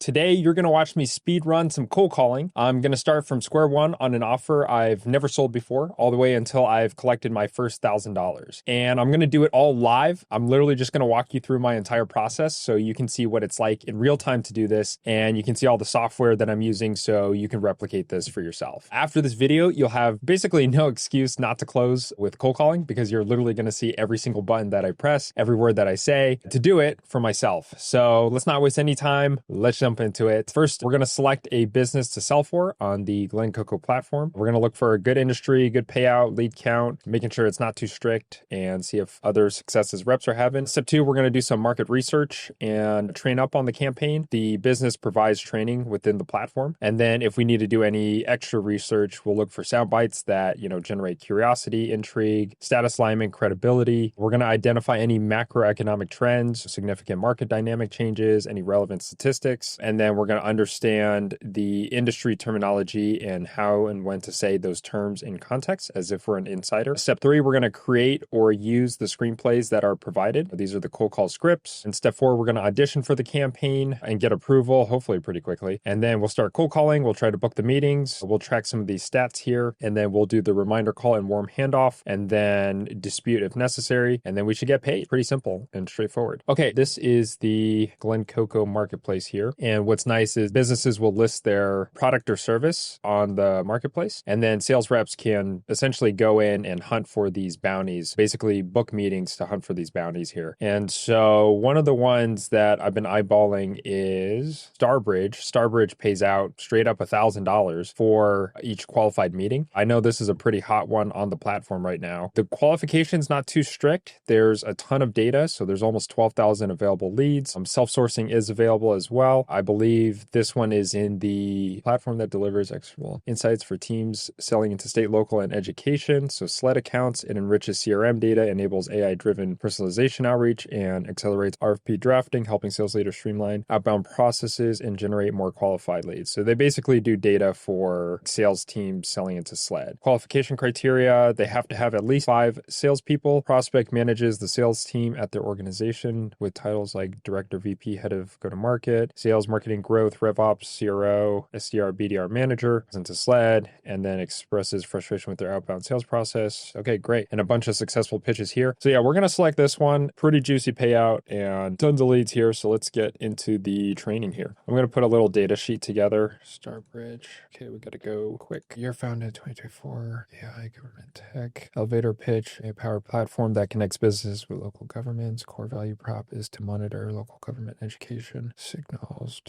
Today, you're going to watch me speed run some cold calling. I'm going to start from square one on an offer I've never sold before, all the way until I've collected my first $1,000. And I'm going to do it all live. I'm literally just going to walk you through my entire process so you can see what it's like in real time to do this. And you can see all the software that I'm using so you can replicate this for yourself. After this video, you'll have basically no excuse not to close with cold calling because you're literally going to see every single button that I press, every word that I say to do it for myself. So let's not waste any time. Let's jump into it. First, we're going to select a business to sell for on the Glencoco platform. We're going to look for a good industry, good payout, lead count, making sure it's not too strict, and see if other successes reps are having. Step two, we're going to do some market research and train up on the campaign. The business provides training within the platform. And then if we need to do any extra research, we'll look for sound bites that, generate curiosity, intrigue, status alignment, credibility. We're going to identify any macroeconomic trends, significant market dynamic changes, any relevant statistics. And then we're going to understand the industry terminology and how and when to say those terms in context as if we're an insider. Step three, we're going to create or use the screenplays that are provided. These are the cold call scripts. And step four, we're going to audition for the campaign and get approval, hopefully pretty quickly. And then we'll start cold calling. We'll try to book the meetings. We'll track some of these stats here. And then we'll do the reminder call and warm handoff and then dispute if necessary. And then we should get paid. Pretty simple and straightforward. Okay, this is the Glencoco marketplace here. And what's nice is businesses will list their product or service on the marketplace. And then sales reps can essentially go in and hunt for these bounties, basically book meetings to hunt for these bounties here. And so one of the ones that I've been eyeballing is Starbridge. Starbridge pays out straight up $1,000 for each qualified meeting. I know this is a pretty hot one on the platform right now. The qualification's not too strict. There's a ton of data. So there's almost 12,000 available leads. Self-sourcing is available as well. I believe this one is in the platform that delivers external insights for teams selling into state, local, and education. So SLED accounts, it enriches CRM data, enables AI-driven personalization outreach, and accelerates RFP drafting, helping sales leaders streamline outbound processes and generate more qualified leads. So they basically do data for sales teams selling into SLED. Qualification criteria, they have to have at least 5 salespeople. Prospect manages the sales team at their organization with titles like Director, VP, Head of Go-to-Market, Sales, Marketing, Growth, RevOps, CRO, SDR, BDR Manager, into SLED, and then expresses frustration with their outbound sales process. Okay, great. And a bunch of successful pitches here. So yeah, we're going to select this one. Pretty juicy payout and tons of leads here. So let's get into the training here. I'm going to put a little data sheet together. Starbridge. Okay, we got to go quick. Year founded 2024. AI, government tech. Elevator pitch. A power platform that connects businesses with local governments. Core value prop is to monitor local government education. Signals.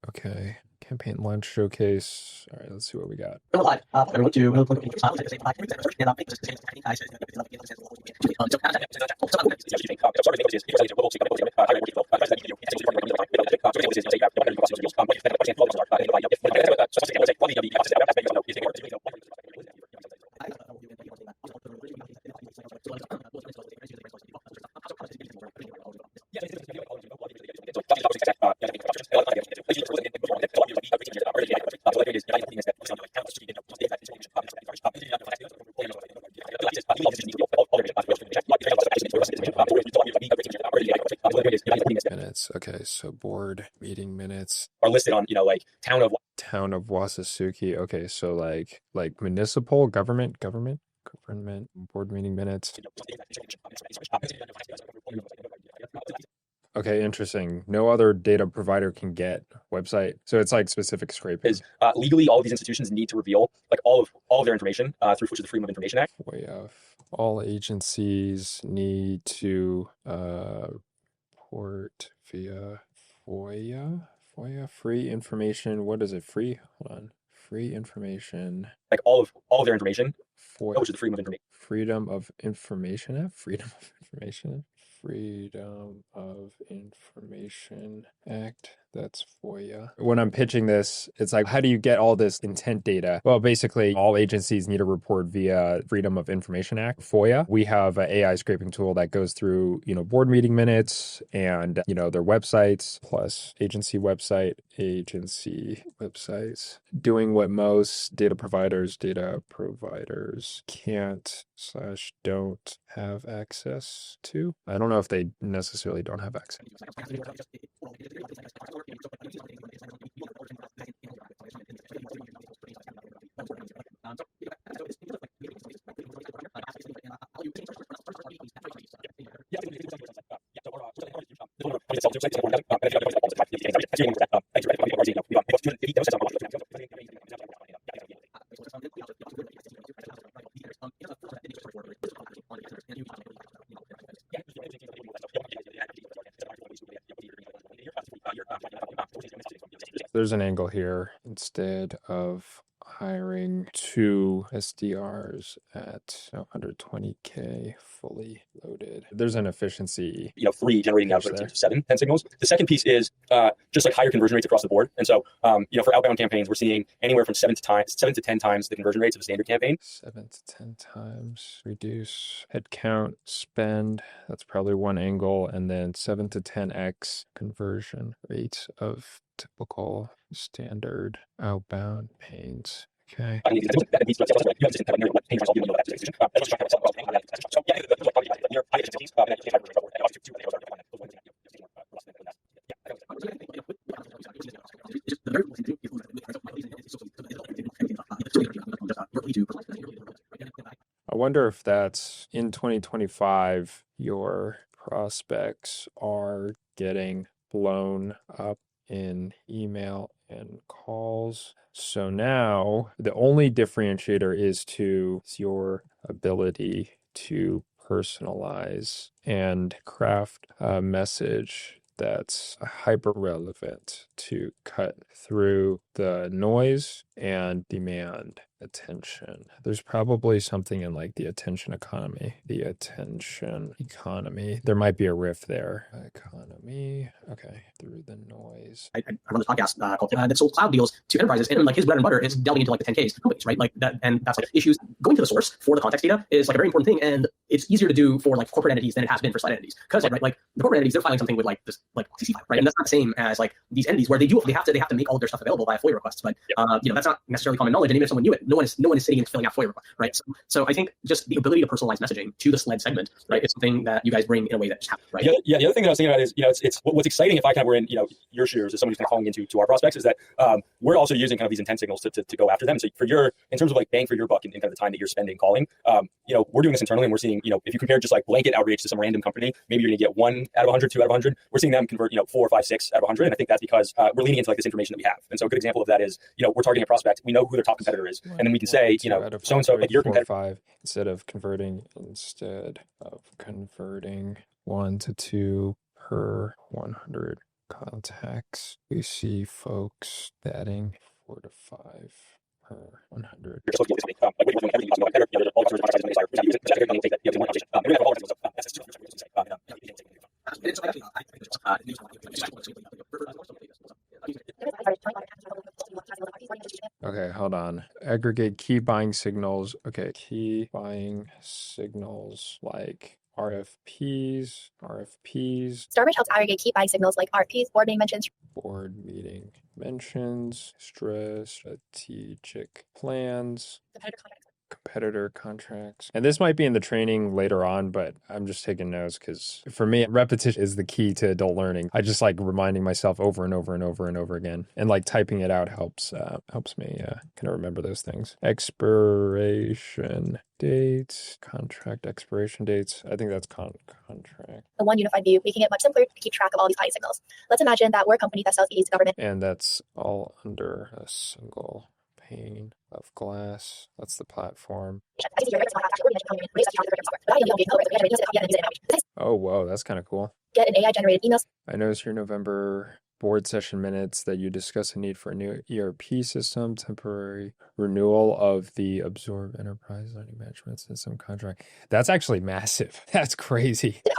Okay. Campaign launch showcase. All right, let's see what we got. Minutes. Okay, so board meeting minutes are listed on, town of Wasasuki. Okay, so like municipal government board meeting minutes. Okay, interesting. No other data provider can get website. So it's like specific scraping. Legally, all of these institutions need to reveal all of their information through which is the Freedom of Information Act. All agencies need to report via FOIA. Free information. What is it? Free? Hold on. Free information. All of their information. FOIA. Which is the Freedom of Information. Freedom of Information Act. Freedom of Information. Freedom of Information Act. That's FOIA. When I'm pitching this, it's like, how do you get all this intent data? Well, basically, all agencies need to report via Freedom of Information Act, FOIA. We have an AI scraping tool that goes through, board meeting minutes and, their websites, plus agency websites, doing what most data providers can't / don't have access to. I don't know if they necessarily don't have access. There's an angle here. Instead of hiring 2 SDRs at 120K fully loaded, there's an efficiency. 3 generating out of 7 10 signals. The second piece is just like higher conversion rates across the board. And so, for outbound campaigns, we're seeing anywhere from 7 to 10 times the conversion rates of a standard campaign. 7 to 10 times. Reduce headcount spend. That's probably one angle. And then 7 to 10x conversion rate of typical standard outbound campaigns. Okay. I wonder if that's in 2025, your prospects are getting blown up in email and calls. So now the only differentiator is your ability to personalize and craft a message that's hyper relevant to cut through the noise and demand attention. There's probably something in like the attention economy. There might be a riff there. Economy. Okay. Through the noise. I run this podcast called that sold cloud deals to enterprises, and like his bread and butter is delving into like the 10Ks companies, right? Like that, and that's like issues. Going to the source for the context data is like a very important thing, and it's easier to do for like corporate entities than it has been for side entities, because like the corporate entities, they're filing something with like this like CC file, right? And that's not the same as like these entities where they have to make all of their stuff available via FOIA requests, but that's not necessarily common knowledge, and even if someone knew it, no one is sitting and filling out FOIA requests, right? So I think just the ability to personalize messaging to the SLED segment, right, is something that you guys bring in a way that just happens, right? The other thing that I was thinking about is, it's what's exciting if I kind of were in, your shoes as someone who's kind of calling into our prospects, is that we're also using kind of these intent signals to go after them. So in terms of like bang for your buck in kind of the time that you're spending calling, we're doing this internally, and we're seeing, if you compare just like blanket outreach to some random company, maybe you're going to get 1 out of 100, 2 out of 100. We're seeing them convert, 4, 5, 6 out of 100. And I think that's because we're leaning into like this information that we have. And so a good example of that is, we're targeting a prospect. We know who their top competitor is. And then we can say, so-and-so, like your competitor. 5 instead of converting 1 to 2 per 100 contacts. We see folks adding 4 to 5 per 100. Okay, hold on. Aggregate key buying signals. Okay, key buying signals like RFPs. Starbridge helps aggregate key buying signals like RFPs, board meeting mentions, strategic plans, competitor contracts. And this might be in the training later on, but I'm just taking notes because for me, repetition is the key to adult learning. I just like reminding myself over and over and over and over again. And like typing it out helps me kind of remember those things. Expiration dates, contract expiration dates. I think that's contract. The one unified view, making it much simpler to keep track of all these buying signals. Let's imagine that we're a company that sells EDs to government. And that's all under a single pane of glass. That's the platform. Oh, whoa, that's kind of cool. Get an AI-generated emails. I noticed your November board session minutes that you discuss a need for a new ERP system, temporary renewal of the Absorb Enterprise Learning Management System contract. That's actually massive. That's crazy. I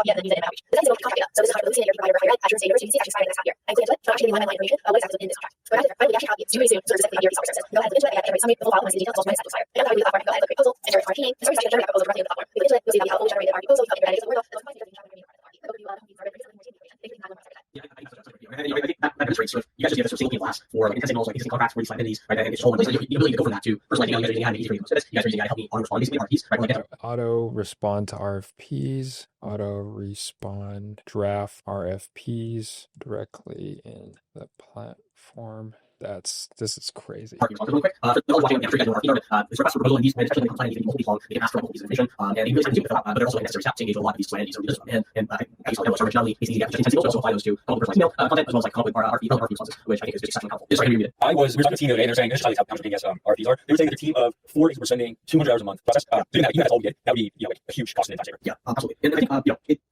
think that demonstrates sort of you guys just give us sort of single class for like intent signals, like existing contracts for these entities, right? I think it's just all in place. The ability to go from that to personalizing. You guys are using AI to make it easy for you to you guys are using AI to help me auto respond basically RFPs, right? Like auto respond to RFPs, auto respond draft RFPs directly in the platform. This is crazy. Really quick. For those watching, I'm sure you guys know this request for proposal and these, especially when compliant, these multiple long, they can ask for multiple pieces of information, and you really have to fill out, but they're also necessary steps to engage with a lot of these client entities. And I guess originally, these intense signals, also apply those to come up with personalized email content, as well as come up with RFP responses, which I think is just exceptionally helpful. Sorry, we were talking to a team the other day, and they're saying, this is how big as RFPs are. They were saying that a team of 4 is we're spending 200 hours a month process. Doing that, even if that's all we did, that would be like a huge cost and time saver. Yeah, absolutely. And I think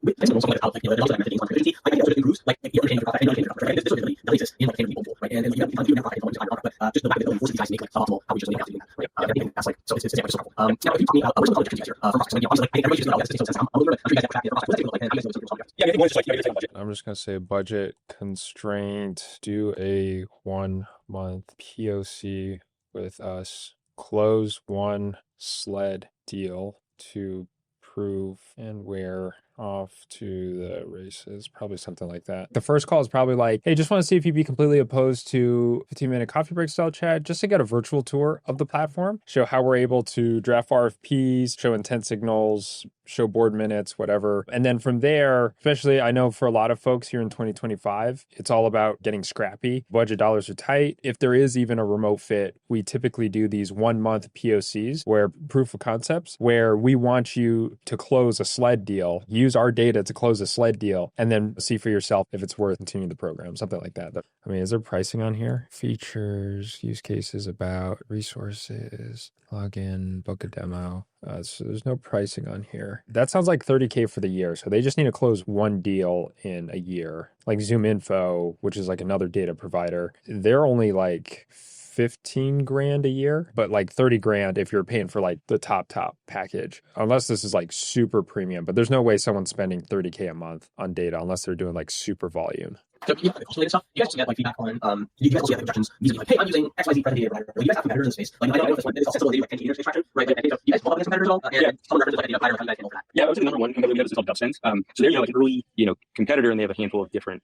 with signals, something like there's also methods on efficiency. I think it also improves like understanding your profit, understanding your profit. This really doesn't exist in like people, right? And you have to do net profit, but just the fact that it forces these guys to make like suboptimal outreach, they have to do that, right? I think that's like so it's just helpful. Now, if you talk about what are some other different here for process, like obviously like everybody's just about this makes sense. I'm sure you guys have tracked the process. What's it like? And how you guys know it's Yeah, I think one is just like you take a budget. I'm just gonna say budget constraint. Do a 1 month POC with us. Close 1 sled deal to prove and wear off to the races, probably something like that. The first call is probably like, hey, just want to see if you'd be completely opposed to 15-minute coffee break style chat, just to get a virtual tour of the platform, show how we're able to draft RFPs, show intent signals, show board minutes, whatever. And then from there, especially I know for a lot of folks here in 2025, it's all about getting scrappy. Budget dollars are tight. If there is even a remote fit, we typically do these 1 month POCs where proof of concepts, where we want you to close a sled deal, use our data to close a sled deal, and then see for yourself if it's worth continuing the program, something like that. I mean, is there pricing on here? Features, use cases, about, resources, login, book a demo. So there's no pricing on here. That sounds like $30K for the year. So they just need to close 1 deal in a year. Like Zoom Info, which is like another data provider, they're only like 15 grand a year, but like 30 grand if you're paying for like the top package, unless this is like super premium. But there's no way someone's spending 30K a month on data unless they're doing like super volume. So yeah, the stuff. You guys also get like feedback on. You guys also get objections using like, hey, I'm using XYZ present data provider. Like, you guys have competitors in the space. Like I don't know if this one is also like 10 data extraction, right? But I think you guys pull up against competitors all, and some references like data provider, how you guys handle that. Yeah, I would say the number one competitor we have is called DubSense. So they're like an early competitor, and they have a handful of different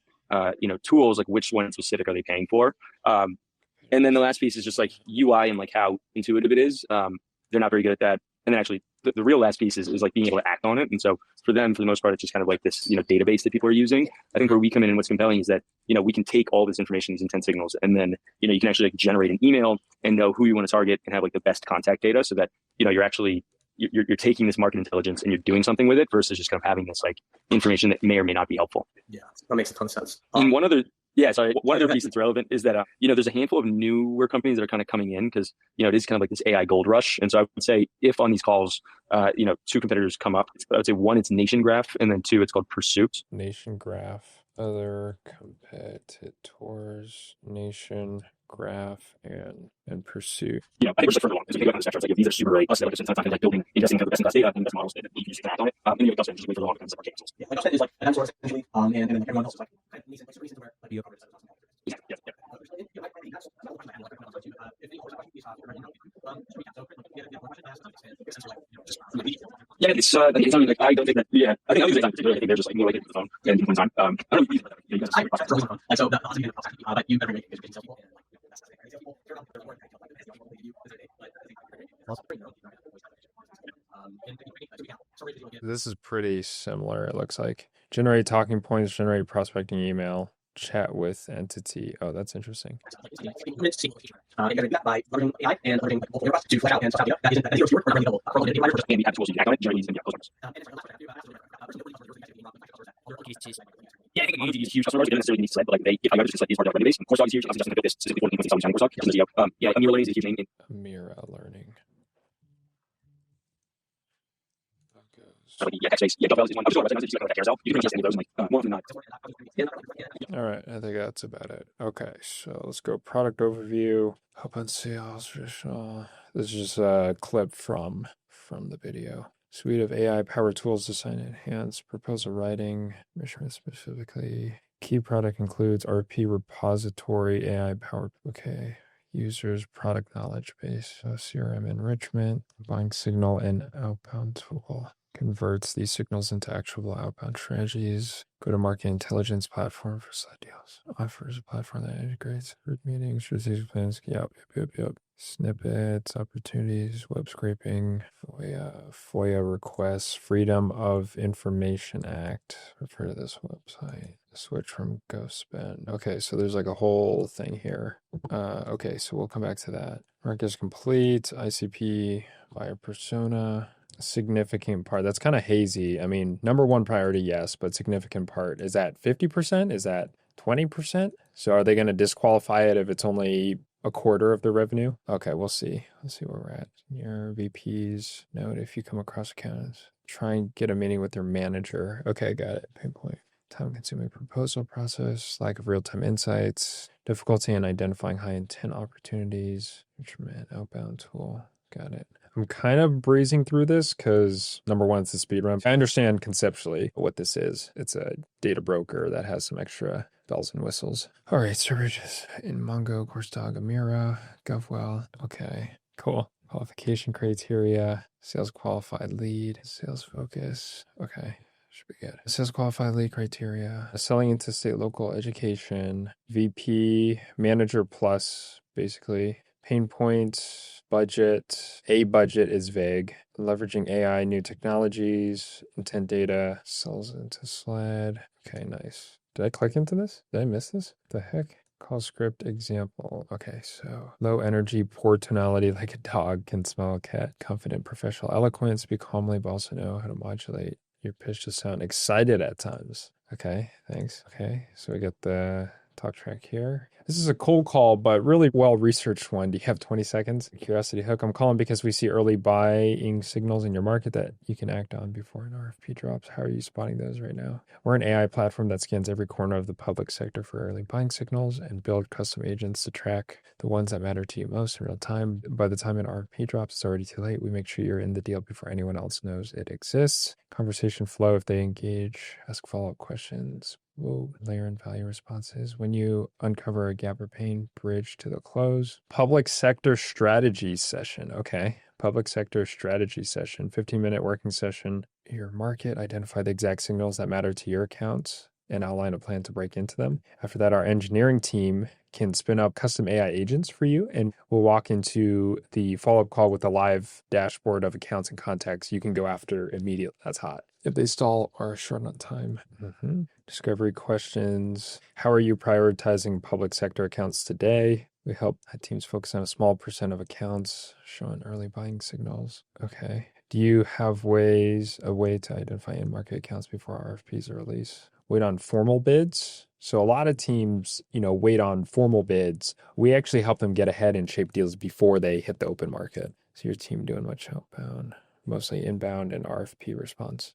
tools. Like which one specific are they paying for? And then the last piece is just like UI and like how intuitive it is. They're not very good at that. And then actually the real last piece is like being able to act on it. And so for them, for the most part, it's just kind of like this, database that people are using. I think where we come in and what's compelling is that, we can take all this information, these intent signals, and then, you can actually like generate an email and know who you want to target and have like the best contact data so that, you're actually, you're taking this market intelligence and you're doing something with it versus just kind of having this like information that may or may not be helpful. Yeah, that makes a ton of sense. And one other piece that's relevant is that, there's a handful of newer companies that are kind of coming in because, it is kind of like this AI gold rush. And so I would say if on these calls, 2 competitors come up, I would say 1, it's Nation Graph, and then 2, it's called Pursuit. Nation Graph, other competitors, Nation Graph, and Pursuit. I think we're just further along. So we go down the spectrum. Like, if these are super early, us, sometimes like building, ingesting the best in class data and best models that you can use to act on it. And then DubSense just wait for the long term separate cancels. Yeah, like DubSense is like an outsource essentially, and then everyone else is like needs some reasons where like you cover this. Yeah. Yeah, it's I think it's something like I don't think that. Yeah, I think particularly. I think they're just like more like it to the phone and one time. I don't know. You guys so that's again but you better make it good salespeople and like This is pretty similar. It looks like generate talking points, generate prospecting email, chat with entity. Oh, that's interesting. By leveraging AI and leveraging to flesh out and stuff data that isn't that zero or available for the data and we have tools you can act on it, generate these and get customers. Yeah, I think community is huge. Customers don't necessarily need to select, but like if I go to select these part of our database, course log is huge. I'm just going to put this specifically in something course log. Yeah, Amira Learning is a huge name. Amira Learning. Yeah, Text-based. Yeah, Dovetail is one. I was just going to recommend Carousel. You can just any of those, like more often than not. All right, I think that's about it. Okay, so let's go product overview. Open sales, traditional. This is just a clip from the video. Suite of AI power tools designed to enhance proposal writing, measurement specifically. Key product includes RP repository, AI powered. Okay. Users, product knowledge base, CRM enrichment, buying signal and outbound tool. Converts these signals into actionable outbound strategies. Go-to-market intelligence platform for slide deals. Offers a platform that integrates group meetings, strategic plans. Yep. Snippets, opportunities, web scraping, FOIA requests, Freedom of Information Act. Refer to this website. Switch from GovSpend. Okay, so there's like a whole thing here. Okay, so we'll come back to that. Mark is complete. ICP, buyer persona. Significant part. That's kind of hazy. I mean, number one priority, yes, but significant part. Is that 50%? Is that 20%? So are they going to disqualify it if it's only a quarter of the revenue? Okay, we'll see. Let's see where we're at. Your VPs, note if you come across accounts, try and get a meeting with their manager. Okay, got it. Pinpoint. Time-consuming proposal process, lack of real-time insights, difficulty in identifying high-intent opportunities, instrument, outbound tool. Got it. I'm kind of breezing through this because number one, it's a speed run. I understand conceptually what this is. It's a data broker that has some extra bells and whistles. All right, searches in Mongo, CourseDog, Amira, GovWell. Okay, cool. Qualification criteria, sales qualified lead, sales focus. Okay. Should be good. Sales qualified lead criteria, selling into state local education, VP, manager plus, basically. Pain points, budget. A budget is vague. Leveraging AI, new technologies, intent data, sells into SLED. Okay, nice. Did I click into this? Did I miss this? What the heck? Call script example. Okay, so low energy, poor tonality, like a dog can smell a cat. Confident, professional eloquence, speak calmly, but also know how to modulate your pitch to sound excited at times. Okay, thanks. Okay, so we got the talk track here. This is a cold call, but really well-researched one. Do you have 20 seconds? Curiosity hook. I'm calling because we see early buying signals in your market that you can act on before an RFP drops. How are you spotting those right now? We're an AI platform that scans every corner of the public sector for early buying signals and build custom agents to track the ones that matter to you most in real time. By the time an RFP drops, it's already too late. We make sure you're in the deal before anyone else knows it exists. Conversation flow if they engage, ask follow-up questions. We'll layer in value responses. When you uncover a gap or pain, bridge to the close. Public sector strategy session. Okay. Public sector strategy session. 15-minute working session. Your market, identify the exact signals that matter to your accounts and outline a plan to break into them. After that, our engineering team can spin up custom AI agents for you, and we'll walk into the follow-up call with a live dashboard of accounts and contacts you can go after immediately. That's hot. If they stall or are short on time. Discovery questions. How are you prioritizing public sector accounts today? We help teams focus on a small percent of accounts, showing early buying signals. Okay. Do you have a way to identify in-market accounts before RFPs are released? Wait on formal bids. So a lot of teams, wait on formal bids. We actually help them get ahead and shape deals before they hit the open market. So your team doing much outbound, mostly inbound and RFP response.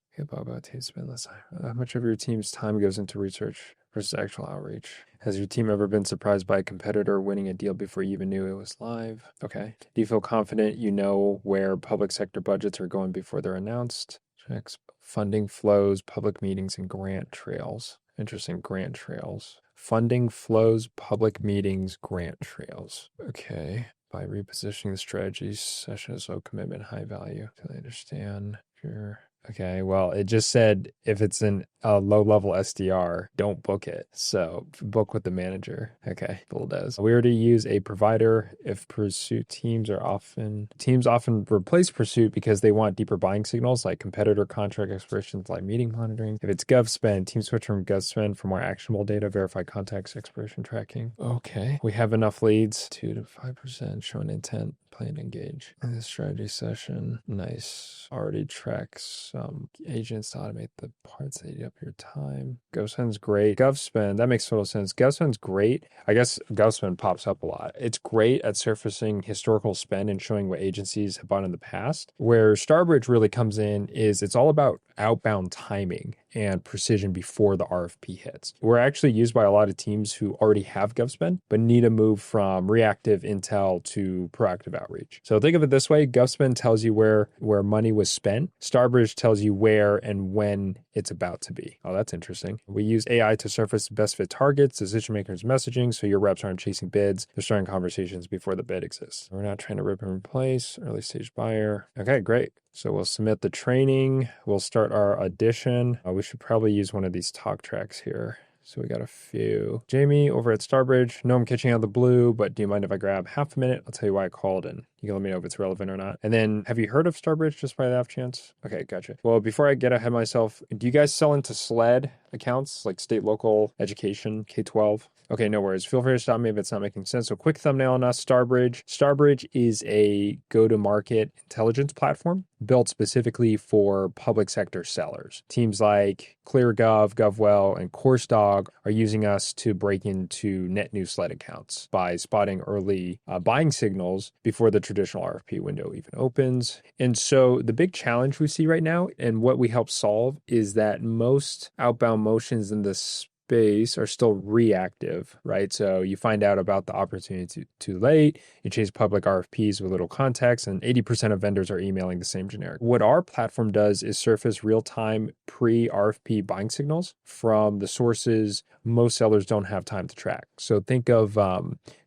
Spend less time. How much of your team's time goes into research versus actual outreach? Has your team ever been surprised by a competitor winning a deal before you even knew it was live? Okay. Do you feel confident you know where public sector budgets are going before they're announced? Checks funding flows, public meetings, and grant trails. Interesting, grant trails. Funding flows, public meetings, grant trails. Okay. By repositioning the strategy session as low commitment, high value. I understand. Sure. Okay, well, it just said if it's in a low-level SDR, don't book it. So book with the manager. Okay, Bull does. We already use a provider if pursuit teams often replace pursuit because they want deeper buying signals like competitor contract expirations, like meeting monitoring. If it's GovSpend, teams switch from GovSpend for more actionable data, verify contacts, expiration tracking. Okay, we have enough leads, 2 to 5% showing intent. Plan engage. In this strategy session, nice. Already tracks some agents to automate the parts that eat up your time. GovSpend's great. GovSpend, that makes total sense. GovSpend's great. I guess GovSpend pops up a lot. It's great at surfacing historical spend and showing what agencies have bought in the past. Where Starbridge really comes in is it's all about outbound timing and precision before the RFP hits. We're actually used by a lot of teams who already have GovSpend, but need to move from reactive intel to proactive outreach. So think of it this way. GovSpend tells you where money was spent. Starbridge tells you where and when it's about to be. Oh, that's interesting. We use AI to surface best fit targets, decision makers' messaging, so your reps aren't chasing bids. They're starting conversations before the bid exists. We're not trying to rip and replace, early stage buyer. Okay, great. So we'll submit the training. We'll start our audition. We should probably use one of these talk tracks here. So we got a few. Jamie over at Starbridge. No, I'm catching out of the blue, but do you mind if I grab half a minute? I'll tell you why I called and you can let me know if it's relevant or not. And then have you heard of Starbridge just by the off chance? Okay, gotcha. Well, before I get ahead of myself, do you guys sell into SLED accounts like state, local, education, K-12? Okay, no worries. Feel free to stop me if it's not making sense. So quick thumbnail on us, Starbridge. Starbridge is a go-to-market intelligence platform built specifically for public sector sellers. Teams like ClearGov, GovWell, and CourseDog are using us to break into net new SLED accounts by spotting early buying signals before the traditional RFP window even opens. And so the big challenge we see right now and what we help solve is that most outbound motions in this space are still reactive, right? So you find out about the opportunity too late, you chase public RFPs with little context, and 80% of vendors are emailing the same generic. What our platform does is surface real-time pre-RFP buying signals from the sources most sellers don't have time to track. So think of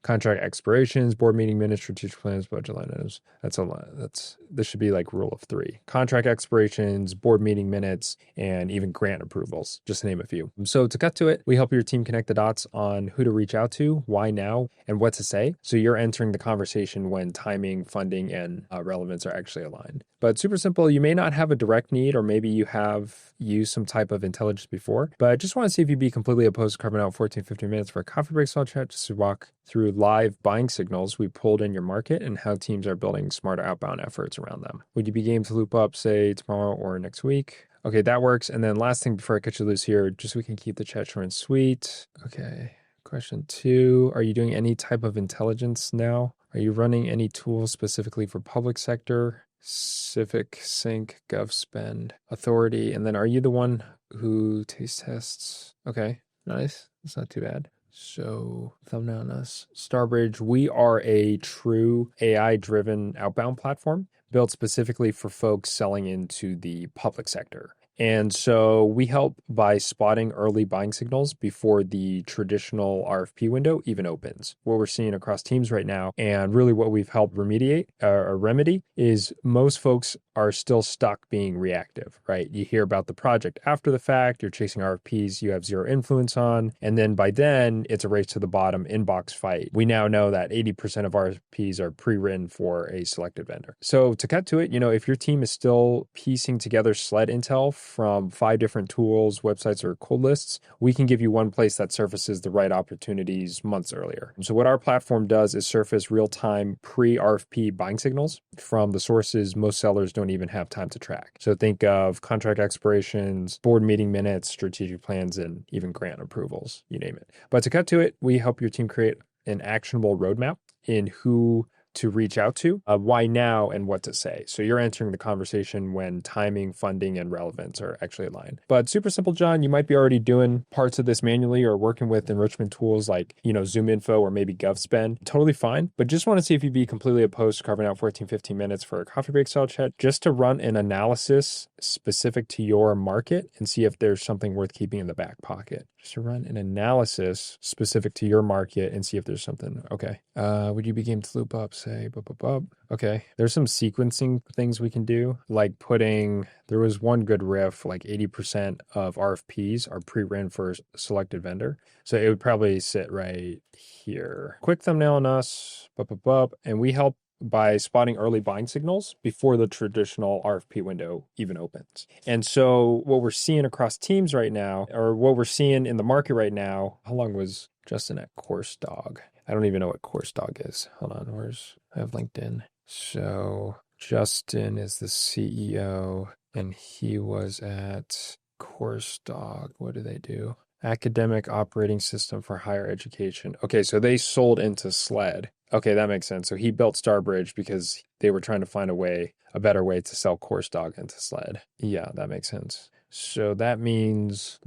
contract expirations, board meeting minutes, strategic plans, budget line items. That's a lot. This should be like rule of three. Contract expirations, board meeting minutes, and even grant approvals, just to name a few. So to cut to it, we help your team connect the dots on who to reach out to, why now, and what to say. So you're entering the conversation when timing, funding, and relevance are actually aligned. But super simple, you may not have a direct need, or maybe you have used some type of intelligence before, but I just want to see if you'd be completely opposed to carving out 14, 15 minutes for a coffee break style chat just to walk through live buying signals we pulled in your market and how teams are building smarter outbound efforts around them. Would you be game to loop up, say, tomorrow or next week? Okay, that works. And then last thing before I cut you loose here, just so we can keep the chat short and sweet. Okay, question 2. Are you doing any type of intelligence now? Are you running any tools specifically for public sector? Civic, Sync, GovSpend, Authority, and then are you the one who taste tests? Okay, nice. That's not too bad. So thumbnail on us. Starbridge, we are a true AI-driven outbound platform built specifically for folks selling into the public sector. And so we help by spotting early buying signals before the traditional RFP window even opens. What we're seeing across teams right now, and really what we've helped remedy, is most folks are still stuck being reactive, right? You hear about the project after the fact, you're chasing RFPs you have zero influence on, and then by then it's a race to the bottom inbox fight. We now know that 80% of RFPs are pre-written for a selected vendor. So to cut to it, if your team is still piecing together SLED intel from 5 different tools, websites, or cold lists, we can give you one place that surfaces the right opportunities months earlier. So what our platform does is surface real-time pre-RFP buying signals from the sources most sellers don't even have time to track. So think of contract expirations, board meeting minutes, strategic plans, and even grant approvals, you name it. But to cut to it, we help your team create an actionable roadmap in who to reach out to, why now, and what to say. So you're entering the conversation when timing, funding, and relevance are actually aligned. But super simple, John, you might be already doing parts of this manually or working with enrichment tools like, Zoom Info or maybe GovSpend. Totally fine. But just want to see if you'd be completely opposed to carving out 14, 15 minutes for a coffee break style chat just to run an analysis specific to your market and see if there's something worth keeping in the back pocket. Just to run an analysis specific to your market and see if there's something. Okay. Would you be game to loop up? Say, okay. There's some sequencing things we can do, like there was one good riff, like 80% of RFPs are pre-written for a selected vendor. So it would probably sit right here. Quick thumbnail on us, and we help by spotting early buying signals before the traditional RFP window even opens. And so what we're seeing across teams right now, or what we're seeing in the market right now, how long was Justin at CourseDog? I don't even know what CourseDog is. Hold on, I have LinkedIn. So Justin is the CEO and he was at CourseDog. What do they do? Academic operating system for higher education. Okay, so they sold into SLED. Okay, that makes sense. So he built Starbridge because they were trying to find a better way to sell CourseDog into SLED. Yeah, that makes sense. So that means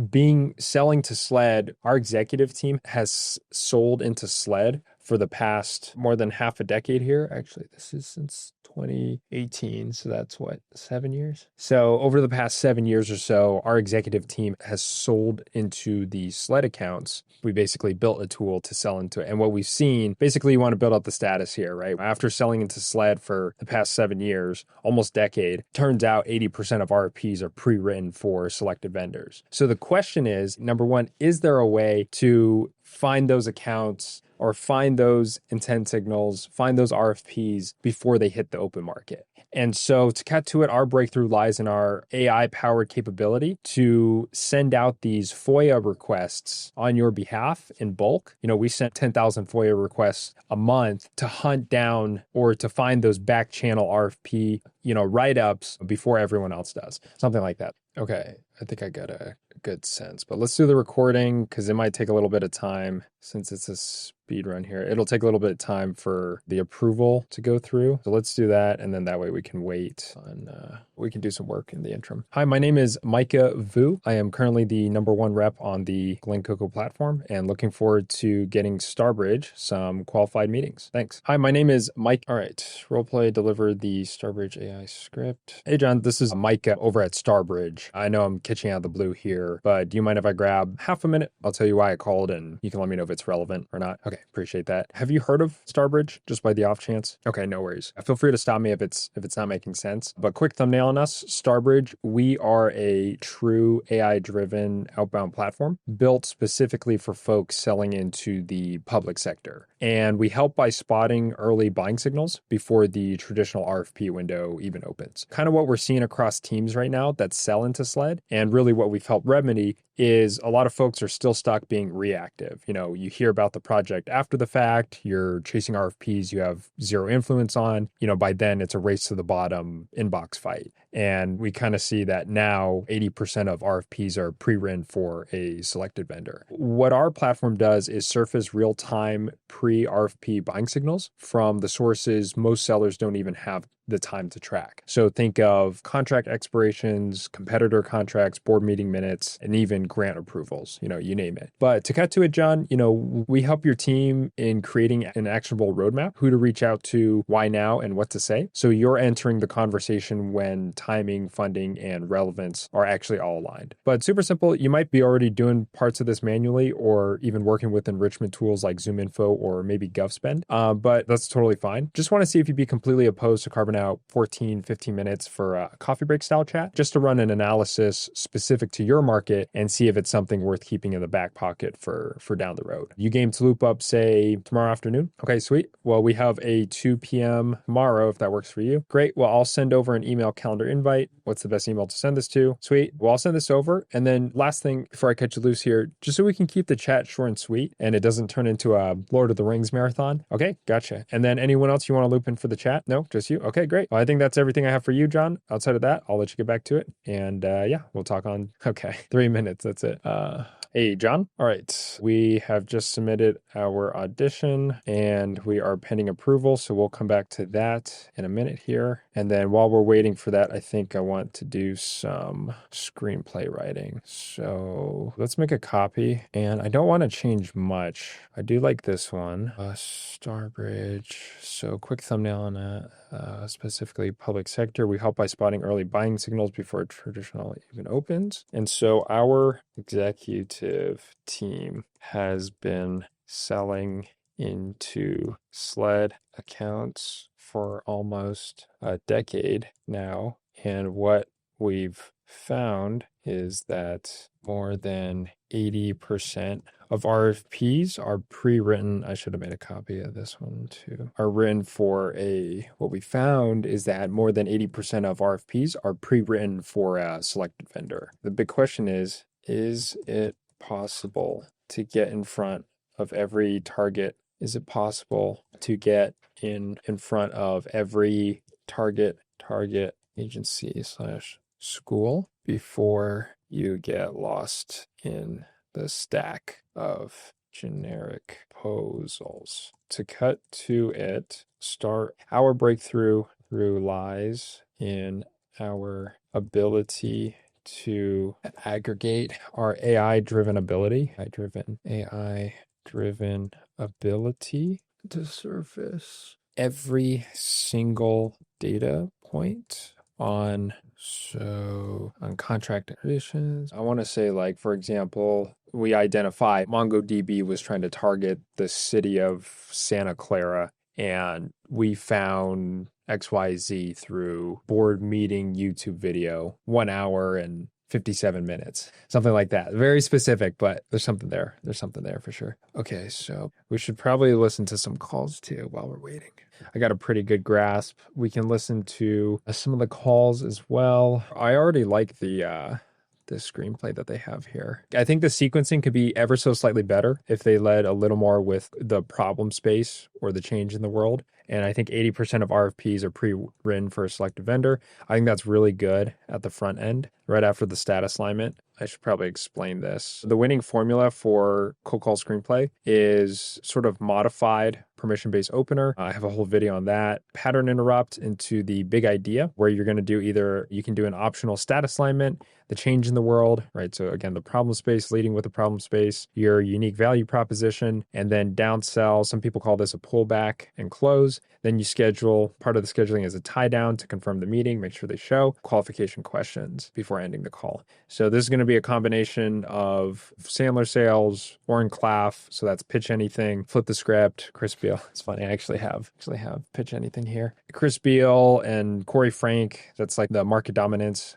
selling to SLED, our executive team has sold into SLED for the past more than half a decade here. Actually, this is since 2018. So that's what, 7 years? So over the past 7 years or so, our executive team has sold into the sled accounts. We basically built a tool to sell into it. And what we've seen, basically you want to build up the status here, right? After selling into sled for the past 7 years, almost decade, turns out 80% of RFPs are pre-written for selected vendors. So the question is, number one, is there a way to find those accounts or find those intent signals, find those RFPs before they hit the open market? And so to cut to it, our breakthrough lies in our AI-powered capability to send out these FOIA requests on your behalf in bulk. We sent 10,000 FOIA requests a month to hunt down or to find those back channel RFP, write-ups before everyone else does. Something like that. Okay, I think I got a good sense, but let's do the recording because it might take a little bit of time since it's a speed run here. It'll take a little bit of time for the approval to go through. So let's do that. And then that way we can wait on, we can do some work in the interim. Hi, my name is Micah Vu. I am currently the #1 rep on the Glencoco platform and looking forward to getting Starbridge some qualified meetings. Thanks. Hi, my name is Mike. All right, roleplay delivered the Starbridge AI script. Hey, John, this is Micah over at Starbridge. I know I'm catching out of the blue here, but do you mind if I grab half a minute? I'll tell you why I called and you can let me know if it's relevant or not. Okay, appreciate that. Have you heard of Starbridge just by the off chance? Okay, no worries. Feel free to stop me if it's not making sense. But quick thumbnail on us, Starbridge, we are a true AI-driven outbound platform built specifically for folks selling into the public sector. And we help by spotting early buying signals before the traditional RFP window even opens. Kind of what we're seeing across teams right now that sell into SLED, and really what we've helped remedy is a lot of folks are still stuck being reactive. You hear about the project after the fact, you're chasing RFPs you have zero influence on. By then it's a race to the bottom inbox fight. And we kind of see that now 80% of RFPs are pre-written for a selected vendor. What our platform does is surface real-time pre-RFP buying signals from the sources most sellers don't even have the time to track. So think of contract expirations, competitor contracts, board meeting minutes, and even grant approvals, you name it. But to cut to it, John, we help your team in creating an actionable roadmap, who to reach out to, why now, and what to say. So you're entering the conversation when timing, funding, and relevance are actually all aligned. But super simple, you might be already doing parts of this manually or even working with enrichment tools like ZoomInfo or maybe GovSpend, but that's totally fine. Just want to see if you'd be completely opposed to carving out 14, 15 minutes for a coffee break style chat, just to run an analysis specific to your market and see if it's something worth keeping in the back pocket for down the road. You game to loop up, say, tomorrow afternoon? Okay, sweet. Well, we have a 2 p.m. tomorrow, if that works for you. Great. Well, I'll send over an email calendar invite. What's the best email to send this to? Sweet. Well, I'll send this over. And then last thing before I catch you loose here, just so we can keep the chat short and sweet and it doesn't turn into a Lord of the Rings marathon. Okay, gotcha. And then anyone else you want to loop in for the chat? No, just you? Okay, great. Well, I think that's everything I have for you, John. Outside of that, I'll let you get back to it. And yeah, we'll talk on, 3 minutes. That's it. Hey, John. All right. We have just submitted our audition and we are pending approval. So we'll come back to that in a minute here. And then while we're waiting for that, I think I want to do some screenplay writing. So let's make a copy. And I don't want to change much. I do like this one. Starbridge. So quick thumbnail on that. Specifically public sector. We help by spotting early buying signals before traditional even opens. And so our executive team has been selling into SLED accounts for almost a decade now. And what we've found is that more than 80% of RFPs are pre-written. I should have made a copy of this one too. Are written for what we found is that more than 80% of RFPs are pre-written for a selected vendor. The big question is it possible to get in front of every target? Is it possible to get in front of every target agency / school before you get lost in the stack of generic proposals? To cut to it, our breakthrough lies in our ability to aggregate our AI-driven ability to surface every single data point on contract additions. I want to say, like, for example, we identify MongoDB was trying to target the city of Santa Clara, and we found XYZ through board meeting YouTube video, 1 hour and 57 minutes, something like that. Very specific, but there's something there. There's something there for sure. Okay, so we should probably listen to some calls too while we're waiting. I got a pretty good grasp. We can listen to some of the calls as well. I already like the screenplay that they have here. I think the sequencing could be ever so slightly better if they led a little more with the problem space or the change in the world. And I think 80% of RFPs are pre-written for a selected vendor. I think that's really good at the front end, right after the status alignment. I should probably explain this. The winning formula for cold call screenplay is sort of modified permission-based opener. I have a whole video on that. Pattern interrupt into the big idea, where you're going to do you can do an optional status alignment, the change in the world, right? So again, the problem space, leading with the problem space, your unique value proposition, and then downsell. Some people call this a pullback and close. Then you schedule, part of the scheduling is a tie down to confirm the meeting, make sure they show qualification questions before ending the call. So this is going to be a combination of Sandler sales, Warren Claff. So that's pitch anything, flip the script, Chris Beal. It's funny. I actually have pitch anything here. Chris Beal and Corey Frank. That's like the market dominance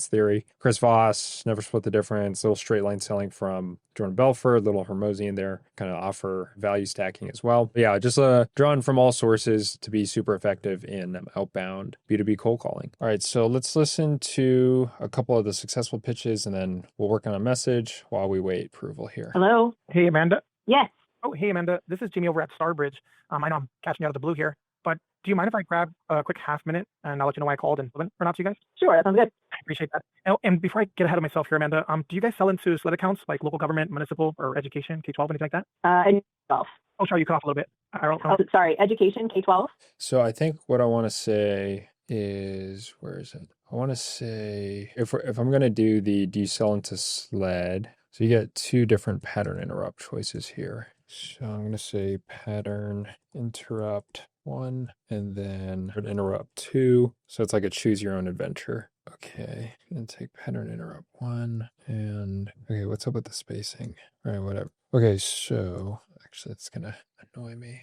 theory. Chris Voss, never split the difference. Little straight line selling from Jordan Belfort, little Hermosian there, kind of offer value stacking as well. But yeah, just drawn from all sources to be super effective in outbound B2B cold calling. All right, so let's listen to a couple of the successful pitches, and then we'll work on a message while we wait approval here. Hello. Hey, Amanda. Yes. Oh, hey, Amanda. This is Jimmy over at Starbridge. I know I'm catching you out of the blue here, but do you mind if I grab a quick half minute and I'll let you know why I called and or not to you guys? Sure, that sounds good. I appreciate that. And before I get ahead of myself here, Amanda, do you guys sell into SLED accounts like local government, municipal, or education, K-12, anything like that? And golf. Oh, sorry, you cut off a little bit. Sorry, education, K-12. So I think what I want to say is, where is it? I want to say, if I'm going to do you sell into SLED, so you get two different pattern interrupt choices here. So I'm going to say pattern interrupt 1 and then interrupt 2. So it's like a choose your own adventure. Okay, and take pattern interrupt 1 and okay, what's up with the spacing? All right, whatever. Okay, so actually it's gonna annoy me.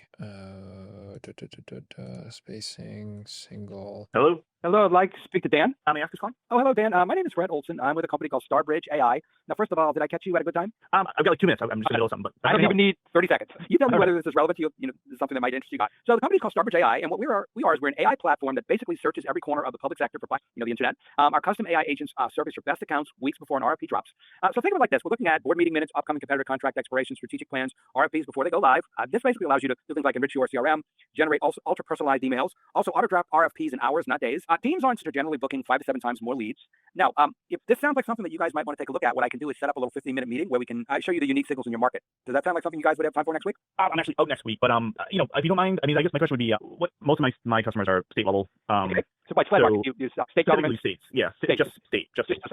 Spacing single. Hello, I'd like to speak to Dan. May I ask who's calling? Oh, hello, Dan. My name is Fred Olson. I'm with a company called Starbridge AI. Now, first of all, did I catch you at a good time? I've got like 2 minutes. I'm just in the middle of something, but I don't even need 30 seconds. You tell me whether this is relevant to you. This is something that might interest you guys. So the company is called Starbridge AI, and what we are is we're an AI platform that basically searches every corner of the public sector for the internet. Our custom AI agents surface your best accounts weeks before an RFP drops. So think of it like this: we're looking at board meeting minutes, upcoming competitor contract expirations, strategic plans, RFPs before they go live. This basically allows you to do things like enrich your CRM, generate also ultra personalized emails, also auto draft RFPs in hours, not days. Teams aren't generally booking 5 to 7 times more leads. Now, if this sounds like something that you guys might want to take a look at, what I can do is set up a little 15-minute meeting where we can show you the unique signals in your market. Does that sound like something you guys would have time for next week? I'm actually out next week, but if you don't mind, I mean, I guess my question would be, what most of my customers are state level. Okay. So by SLED, you state government, states, yeah, just state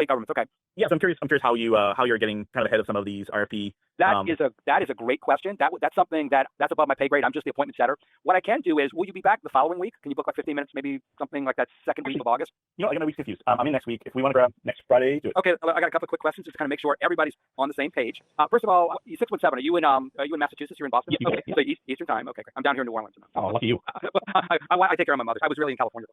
governments. Okay. Yeah, so I'm curious how you're getting kind of ahead of some of these RFP. That is a great question. That's something that's above my pay grade. I'm just the appointment setter. What I can do is, will you be back the following week? Can you book like 15 minutes, maybe something like that second week of August? I got my weeks confused. I'm in next week. If we want to grab next Friday, do it. Okay, I got a couple of quick questions just to kind of make sure everybody's on the same page. First of all, 617. Are you in Massachusetts? You're in Boston? Yeah, okay. yeah. So Eastern time. Okay, great. I'm down here in New Orleans. Oh, lucky you. I take care of my mother. I was really in California.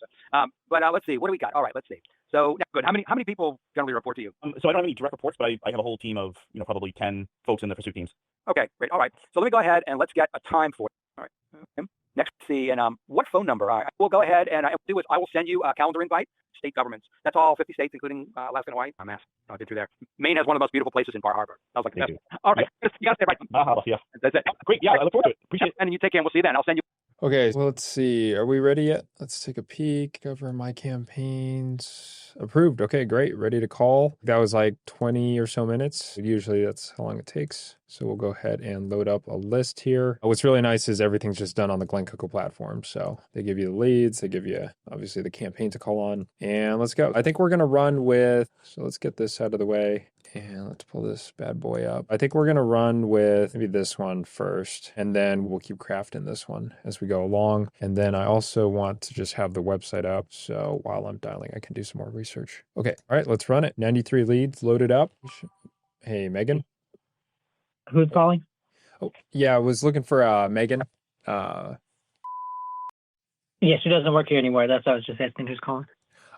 But let's see. What do we got? All right, let's see. So good. How many people generally report to you? So I don't have any direct reports, but I have a whole team of probably 10 folks in the pursuit teams. Okay, great. All right. So let me go ahead and let's get a time for it. All right. Next, see, and what phone number? We'll go ahead and I will send you a calendar invite. State governments. That's all 50 states, including Alaska and Hawaii. I'm asked. I've been through there. Maine has one of the most beautiful places in Bar Harbor. I was like, Thank you. all right. You got to stay right. Yeah. That's it. Great. Yeah, I look forward to it. Appreciate it. And you take care, and we'll see you then. I'll send you. Okay, well, let's see. Are we ready yet? Let's take a peek. Cover my campaigns. Approved. Okay, great. Ready to call. That was like 20 or so minutes. Usually that's how long it takes. So we'll go ahead and load up a list here. What's really nice is everything's just done on the Glencoco platform. So they give you the leads. They give you, obviously, the campaign to call on. And let's go. I think we're going to run with, so let's get this out of the way. And let's pull this bad boy up. I think we're going to run with maybe this one first, and then we'll keep crafting this one as we go along. And then I also want to just have the website up. So while I'm dialing, I can do some more research. Okay. All right, let's run it. 93 leads loaded up. Hey, Megan. Who's calling? Oh, yeah, I was looking for Megan. Yeah, she doesn't work here anymore. That's why I was just asking who's calling.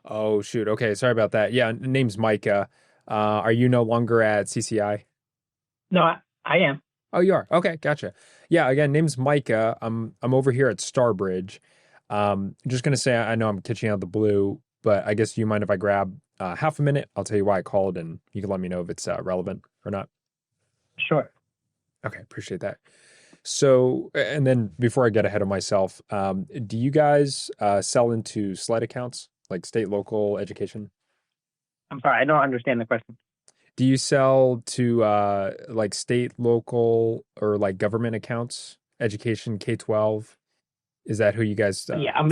Oh, shoot. Okay. Sorry about that. Yeah. Name's Micah. Are you no longer at CCI? No, I am. Oh, you are? Okay. Gotcha. Yeah. Again, name's Micah. I'm over here at Starbridge. Just going to say, I know I'm catching out of the blue, but I guess do you mind if I grab half a minute? I'll tell you why I called and you can let me know if it's relevant or not. Sure. Okay. Appreciate that. So, and then before I get ahead of myself, do you guys sell into SLED accounts, like state, local, education? I'm sorry, I don't understand the question. Do you sell to like state, local, or like government accounts, education, K-12? Is that who you guys? Yeah,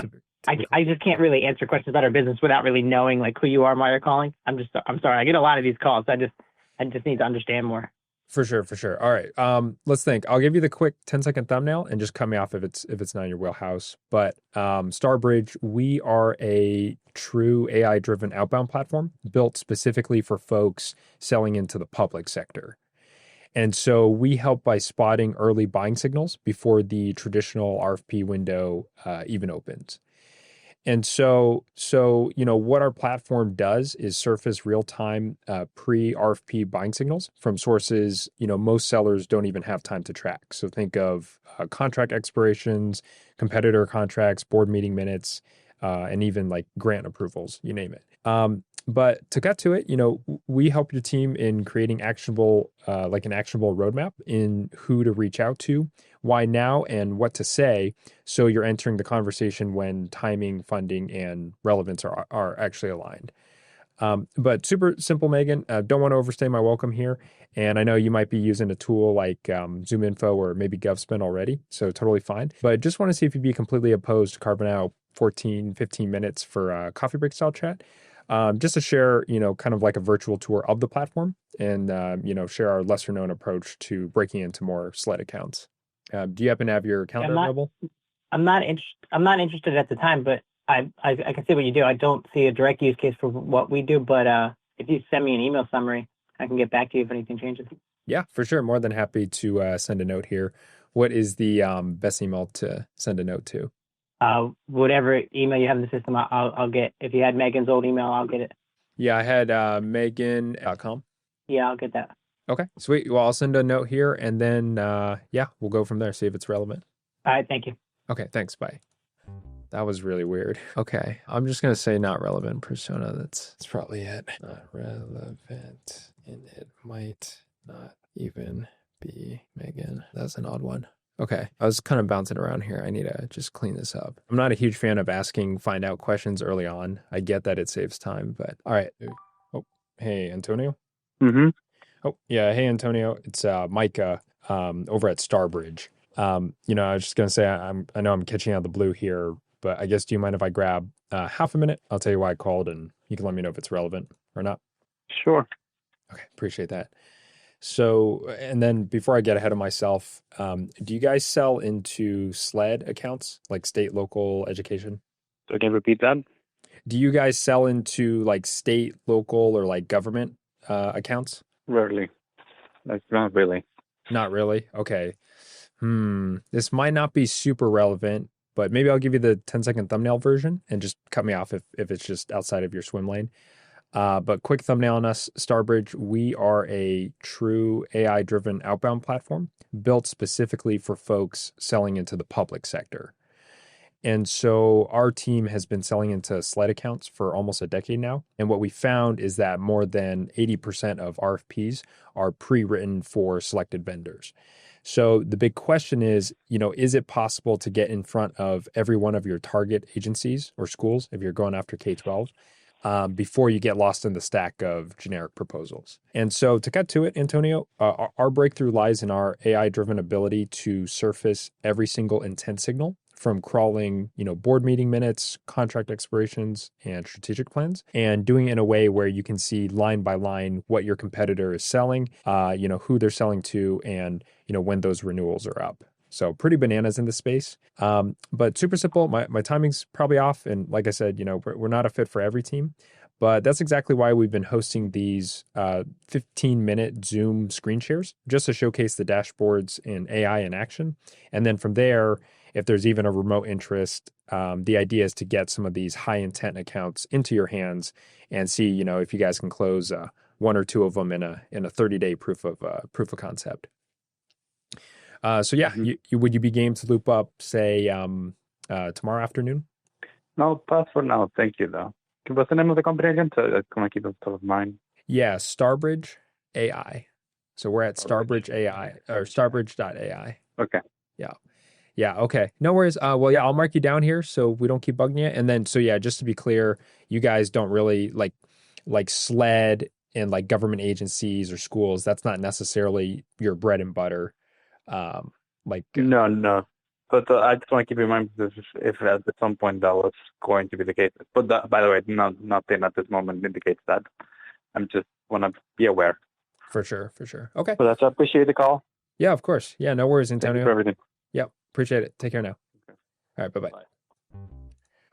I just can't really answer questions about our business without really knowing like who you are and why you're calling. I'm sorry. I get a lot of these calls. I just need to understand more. For sure. All right. Let's think. I'll give you the quick 10-second thumbnail and just cut me off if it's not in your wheelhouse. But Starbridge, we are a true AI-driven outbound platform built specifically for folks selling into the public sector. And so we help by spotting early buying signals before the traditional RFP window even opens. And so, what our platform does is surface real-time pre-RFP buying signals from sources, most sellers don't even have time to track. So think of contract expirations, competitor contracts, board meeting minutes, and even like grant approvals, you name it. But to get to it, we help your team in creating actionable roadmap in who to reach out to, why now, and what to say. So you're entering the conversation when timing, funding, and relevance are actually aligned. But super simple, Megan. Don't want to overstay my welcome here. And I know you might be using a tool like ZoomInfo or maybe GovSpin already, so totally fine. But just want to see if you'd be completely opposed to carving out 14, 15 minutes for a coffee break style chat. Just to share, kind of like a virtual tour of the platform and, share our lesser known approach to breaking into more SLED accounts. Do you happen to have your calendar available? I'm not interested at the time, but I can see what you do. I don't see a direct use case for what we do, but if you send me an email summary, I can get back to you if anything changes. Yeah, for sure. More than happy to send a note here. What is the best email to send a note to? Whatever email you have in the system, I'll get. If you had Megan's old email, I'll get it. Yeah, I had Megan.com. Yeah, I'll get that. Okay, sweet. Well, I'll send a note here and then, we'll go from there, see if it's relevant. All right, thank you. Okay, thanks. Bye. That was really weird. Okay, I'm just going to say not relevant persona. That's probably it. Not relevant, and it might not even be Megan. That's an odd one. Okay, I was kind of bouncing around here. I need to just clean this up. I'm not a huge fan of asking find out questions early on. I get that it saves time, but all right. Oh, hey, Antonio? Mm-hmm. Oh, yeah. Hey, Antonio. It's Micah over at Starbridge. I was just going to say, I know I'm catching out of the blue here, but I guess, do you mind if I grab half a minute? I'll tell you why I called and you can let me know if it's relevant or not. Sure. Okay, appreciate that. So, and then before I get ahead of myself, do you guys sell into SLED accounts, like state, local, education? So again, repeat that. Do you guys sell into like state, local, or like government accounts? Rarely. Like, not really. Not really? Okay. This might not be super relevant, but maybe I'll give you the 10-second thumbnail version and just cut me off if it's just outside of your swim lane. But quick thumbnail on us, Starbridge, we are a true AI-driven outbound platform built specifically for folks selling into the public sector. And so our team has been selling into SLED accounts for almost a decade now. And what we found is that more than 80% of RFPs are pre-written for selected vendors. So the big question is it possible to get in front of every one of your target agencies or schools if you're going after K-12? Before you get lost in the stack of generic proposals. And so to cut to it, Antonio, our breakthrough lies in our AI-driven ability to surface every single intent signal from crawling, board meeting minutes, contract expirations, and strategic plans, and doing it in a way where you can see line by line what your competitor is selling, who they're selling to, and, when those renewals are up. So pretty bananas in the space, but super simple. My timing's probably off. And like I said, we're not a fit for every team, but that's exactly why we've been hosting these 15-minute Zoom screen shares just to showcase the dashboards and AI in action. And then from there, if there's even a remote interest, the idea is to get some of these high intent accounts into your hands and see, if you guys can close one or two of them in a 30-day proof of concept. So yeah, would you be game to loop up, say, tomorrow afternoon? No, pass for now. Thank you, though. What's the name of the company again? So I can keep it top of mind. Yeah, Starbridge AI. So we're at Starbridge AI or starbridge.ai. Okay. Yeah. Okay. No worries. Well, yeah, I'll mark you down here so we don't keep bugging you. And then, so yeah, just to be clear, you guys don't really like SLED and like government agencies or schools. That's not necessarily your bread and butter. No. But I just want to keep in mind this if at some point that was going to be the case. But that, by the way, nothing at this moment indicates that. I'm just want to be aware. For sure. Okay. But I appreciate the call. Yeah, of course. Yeah, no worries, Antonio. Thank you for everything. Yep. Appreciate it. Take care now. Okay. All right. Bye-bye. Bye.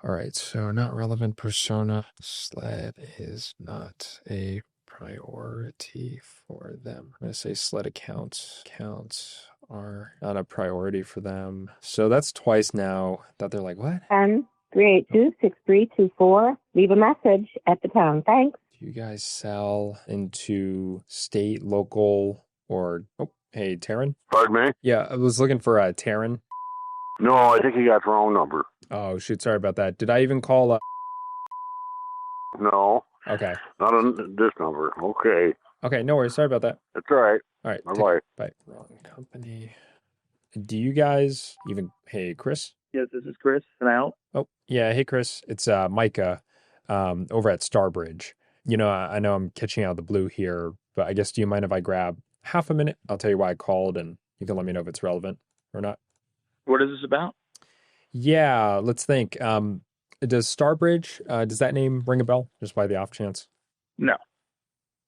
All right. So not relevant persona. SLED is not a priority for them. I'm going to say SLED accounts are not a priority for them. So that's twice now that they're like, what? 10-382-6324. Leave a message at the tone. Thanks. Do you guys sell into state, local, or... Oh, hey, Taryn? Pardon me? Yeah, I was looking for Taryn. No, I think you got the wrong number. Oh, shoot. Sorry about that. Did I even call... No. Okay. Not on this number. Okay. Okay, no worries. Sorry about that. That's all right. All right. Bye-bye. Bye. Wrong company. Do you guys even... Hey, Chris? Yes, this is Chris. Can I help? Oh, yeah. Hey, Chris. It's Micah over at Starbridge. I know I'm catching out of the blue here, but I guess, do you mind if I grab half a minute? I'll tell you why I called, and you can let me know if it's relevant or not. What is this about? Yeah, let's think. Does Starbridge, does that name ring a bell, just by the off chance? No.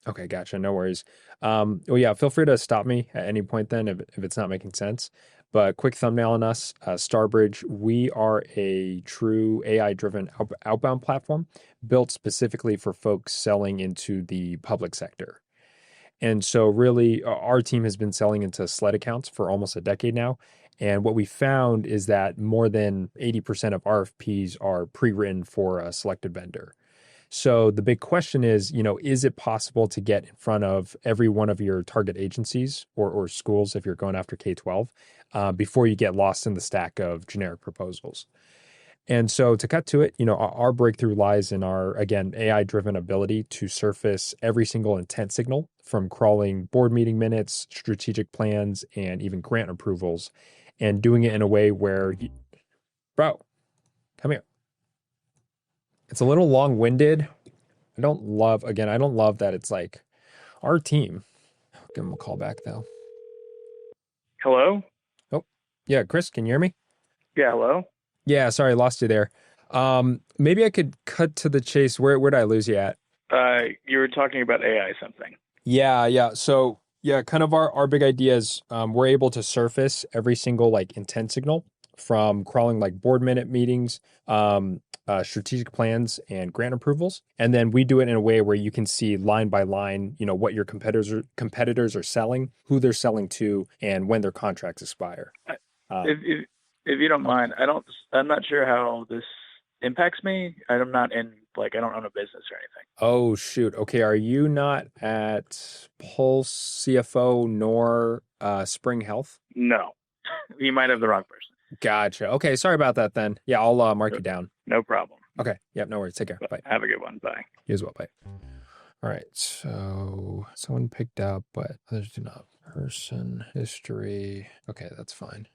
Okay, gotcha. No worries. Well, yeah, feel free to stop me at any point then if it's not making sense. But quick thumbnail on us, Starbridge, we are a true AI-driven outbound platform built specifically for folks selling into the public sector. And so really, our team has been selling into SLED accounts for almost a decade now. And what we found is that more than 80% of RFPs are pre-written for a selected vendor. So the big question is, is it possible to get in front of every one of your target agencies or schools if you're going after K-12 before you get lost in the stack of generic proposals? And so to cut to it, our breakthrough lies in our, again, AI-driven ability to surface every single intent signal from crawling board meeting minutes, strategic plans, and even grant approvals, and doing it in a way where, bro, come here. It's a little long-winded. I don't love that it's like our team. I'll give him a call back though. Hello? Oh, yeah, Chris, can you hear me? Yeah, hello? Yeah, sorry, lost you there. Maybe I could cut to the chase. Where did I lose you at? You were talking about AI something. Yeah. So yeah, kind of our big idea is we're able to surface every single intent signal from crawling board minute meetings, strategic plans, and grant approvals. And then we do it in a way where you can see line by line, what your competitors are selling, who they're selling to, and when their contracts expire. If you don't mind, I'm not sure how this impacts me. I'm not in, I don't own a business or anything. Oh, shoot. Okay. Are you not at Pulse CFO nor Spring Health? No. You might have the wrong person. Gotcha. Okay. Sorry about that then. Yeah, I'll mark you down. No problem. Okay. Yep. No worries. Take care. Bye. Have a good one. Bye. You as well. Bye. All right. So someone picked up, but others do not. Person history. Okay. That's fine.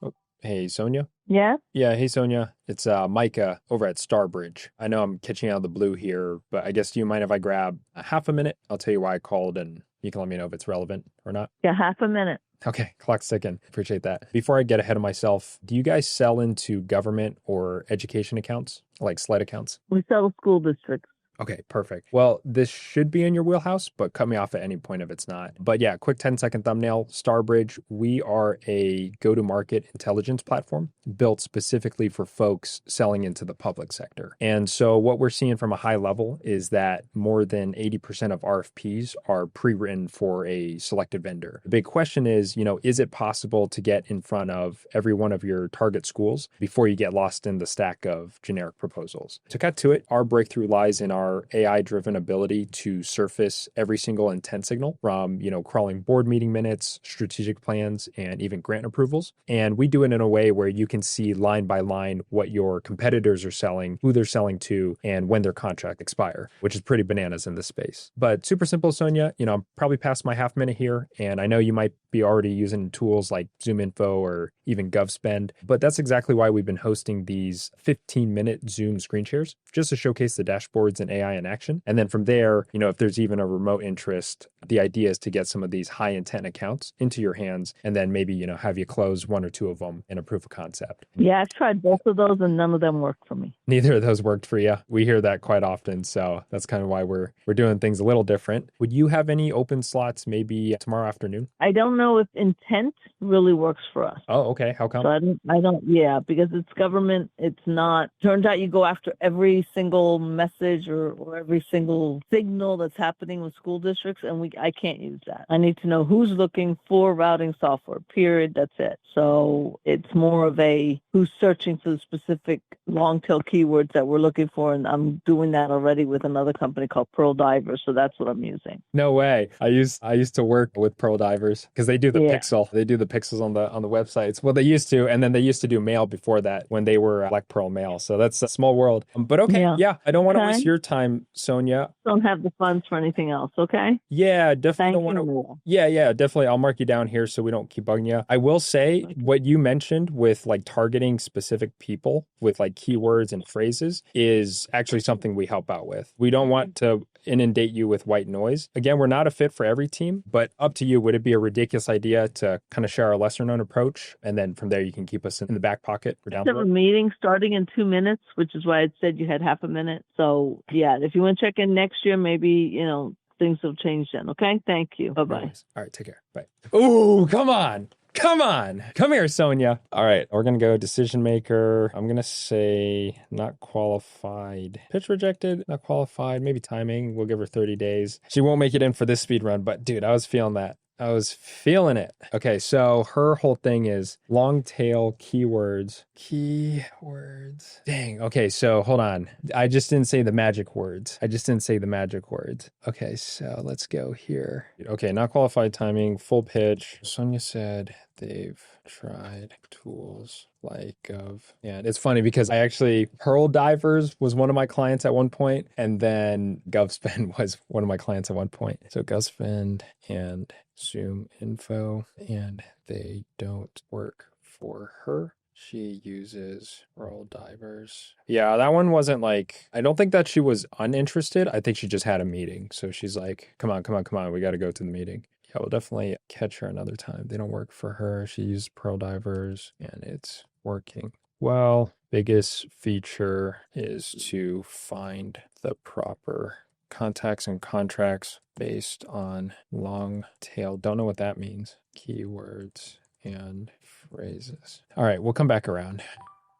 Oh, hey, Sonia? Yeah? Yeah. Hey, Sonia. It's Micah over at Starbridge. I know I'm catching out of the blue here, but I guess, do you mind if I grab half a minute? I'll tell you why I called and you can let me know if it's relevant or not. Yeah, half a minute. Okay, clock's ticking. Appreciate that. Before I get ahead of myself, do you guys sell into government or education accounts, like SLED accounts? We sell to school districts. Okay, perfect. Well, this should be in your wheelhouse, but cut me off at any point if it's not. But yeah, quick 10-second thumbnail. Starbridge, we are a go-to-market intelligence platform built specifically for folks selling into the public sector. And so what we're seeing from a high level is that more than 80% of RFPs are pre-written for a selected vendor. The big question is, is it possible to get in front of every one of your target schools before you get lost in the stack of generic proposals? To cut to it, our breakthrough lies in our AI-driven ability to surface every single intent signal from, crawling board meeting minutes, strategic plans, and even grant approvals. And we do it in a way where you can see line by line what your competitors are selling, who they're selling to, and when their contract expire, which is pretty bananas in this space. But super simple, Sonia, I'm probably past my half minute here, and I know you might be already using tools like ZoomInfo or even GovSpend, but that's exactly why we've been hosting these 15-minute Zoom screen shares, just to showcase the dashboards and AI in action. And then from there, if there's even a remote interest, the idea is to get some of these high intent accounts into your hands and then maybe, have you close one or two of them in a proof of concept. Yeah, I've tried both of those and none of them worked for me. Neither of those worked for you. We hear that quite often. So that's kind of why we're doing things a little different. Would you have any open slots maybe tomorrow afternoon? I don't know if intent really works for us. Oh, okay. How come? So I don't, yeah, because it's government. It's not, turns out you go after every single message or every single signal that's happening with school districts, and I can't use that. I need to know who's looking for routing software, period. That's it. So it's more of a who's searching for the specific long tail keywords that we're looking for. And I'm doing that already with another company called Pearl Divers. So that's what I'm using. No way. I used to work with Pearl Divers because they do the pixel. They do the pixels on the websites. Well, they used to, and then they used to do mail before that when they were Black Pearl Mail. So that's a small world. But okay, yeah. I don't want to waste your time, Sonia. Don't have the funds for anything else, okay? Yeah, definitely don't want to. Yeah, definitely. I'll mark you down here so we don't keep bugging you. I will say what you mentioned with like targeting specific people with like keywords and phrases is actually something we help out with. We don't want to inundate you with white noise. Again, we're not a fit for every team, but up to you. Would it be a ridiculous idea to kind of share a lesser known approach? And then from there, you can keep us in the back pocket for down the road. We have a meeting starting in 2 minutes, which is why I said you had half a minute. So yeah, if you want to check in next year, maybe, things have changed then. Okay. Thank you. Bye-bye. Nice. All right. Take care. Bye. Ooh, come on. Come on. Come here, Sonia. All right. We're going to go decision maker. I'm going to say not qualified. Pitch rejected, not qualified. Maybe timing. We'll give her 30 days. She won't make it in for this speed run, but dude, I was feeling that. I was feeling it. Okay, so her whole thing is long tail keywords. Dang. Okay, so hold on. I just didn't say the magic words. Okay, so let's go here. Okay, not qualified timing, full pitch. Sonia said they've tried tools like Gov. And it's funny because Pearl Divers was one of my clients at one point, and then GovSpend was one of my clients at one point. So GovSpend and ZoomInfo, and they don't work for her. She uses Pearl Divers. Yeah, that one wasn't like, I don't think that she was uninterested. I think she just had a meeting. So she's like, come on. We got to go to the meeting. Yeah, we'll definitely catch her another time. They don't work for her. She used Pearl Divers and it's working well. Biggest feature is to find the proper contacts and contracts based on long tail. Don't know what that means. Keywords and phrases. All right, we'll come back around.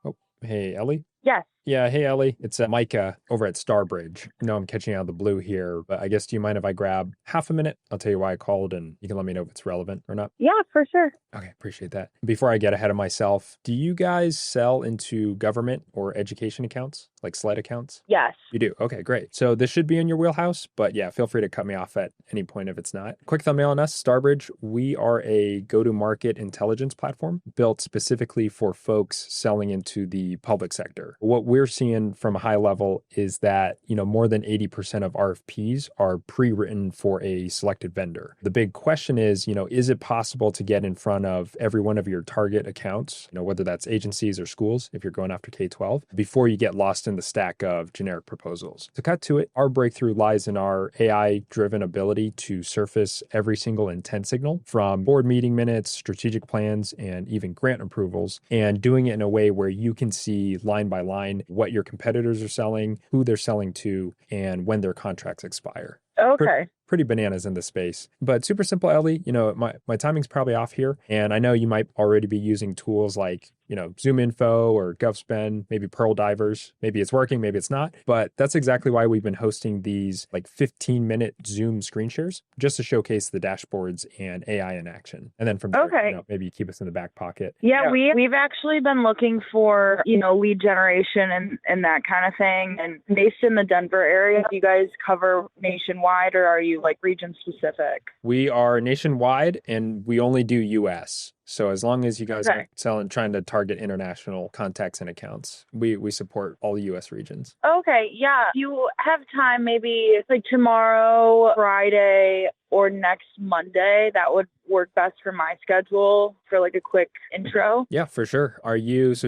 Oh, hey, Ellie? Yes. Yeah, hey, Ellie. It's Micah over at Starbridge. I know I'm catching you out of the blue here, but I guess do you mind if I grab half a minute? I'll tell you why I called and you can let me know if it's relevant or not. Yeah, for sure. Okay, appreciate that. Before I get ahead of myself, do you guys sell into government or education accounts, like SLED accounts? Yes. You do? Okay, great. So this should be in your wheelhouse, but yeah, feel free to cut me off at any point if it's not. Quick thumbnail on us, Starbridge. We are a go-to-market intelligence platform built specifically for folks selling into the public sector. vendor. What we're seeing from a high level is that, more than 80% of RFPs are pre-written for a selected vendor. The big question is it possible to get in front of every one of your target accounts, whether that's agencies or schools, if you're going after K-12, before you get lost in the stack of generic proposals? To cut to it, our breakthrough lies in our AI-driven ability to surface every single intent signal from board meeting minutes, strategic plans, and even grant approvals, and doing it in a way where you can see line by line what your competitors are selling, who they're selling to, and when their contracts expire. Okay. Pretty bananas in the space, but super simple, Ellie. My timing's probably off here, and I know you might already be using tools like, Zoom Info or GovSpend, maybe Pearl Divers. Maybe it's working, maybe it's not, but that's exactly why we've been hosting these 15-minute Zoom screen shares, just to showcase the dashboards and AI in action. And then from there, maybe you keep us in the back pocket. Yeah, we've actually been looking for, lead generation and that kind of thing. And based in the Denver area, do you guys cover nationwide, or are you region specific? We are nationwide, and we only do US. So as long as you guys aren't trying to target international contacts and accounts, we support all US regions. Okay, yeah. If you have time, maybe tomorrow, Friday, or next Monday, that would work best for my schedule for a quick intro. Yeah, for sure.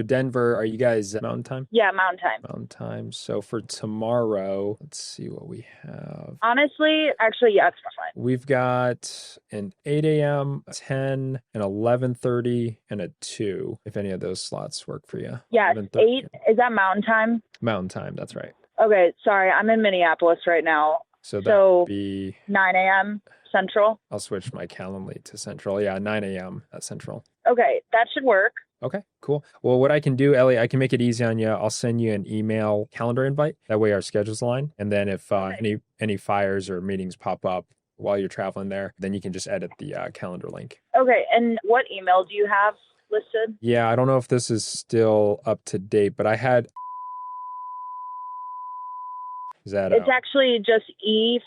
Denver, are you guys Mountain Time? Yeah, Mountain Time. Mountain Time. So for tomorrow, let's see what we have. Honestly, yeah, it's fine. We've got an 8 a.m., 10, an 11:30, and a 2, if any of those slots work for you. Yeah, 8. Is that Mountain Time? Mountain Time, that's right. Okay, sorry. I'm in Minneapolis right now. So that would be 9 a.m. Central. I'll switch my Calendly to Central. Yeah, 9 a.m. at Central. Okay, that should work. Okay, cool. Well, what I can do, Ellie, I can make it easy on you. I'll send you an email calendar invite. That way our schedules align. And then if any fires or meetings pop up while you're traveling there, then you can just edit the calendar link. Okay, and what email do you have listed? Yeah, I don't know if this is still up to date, but I had... Is that... It's actually just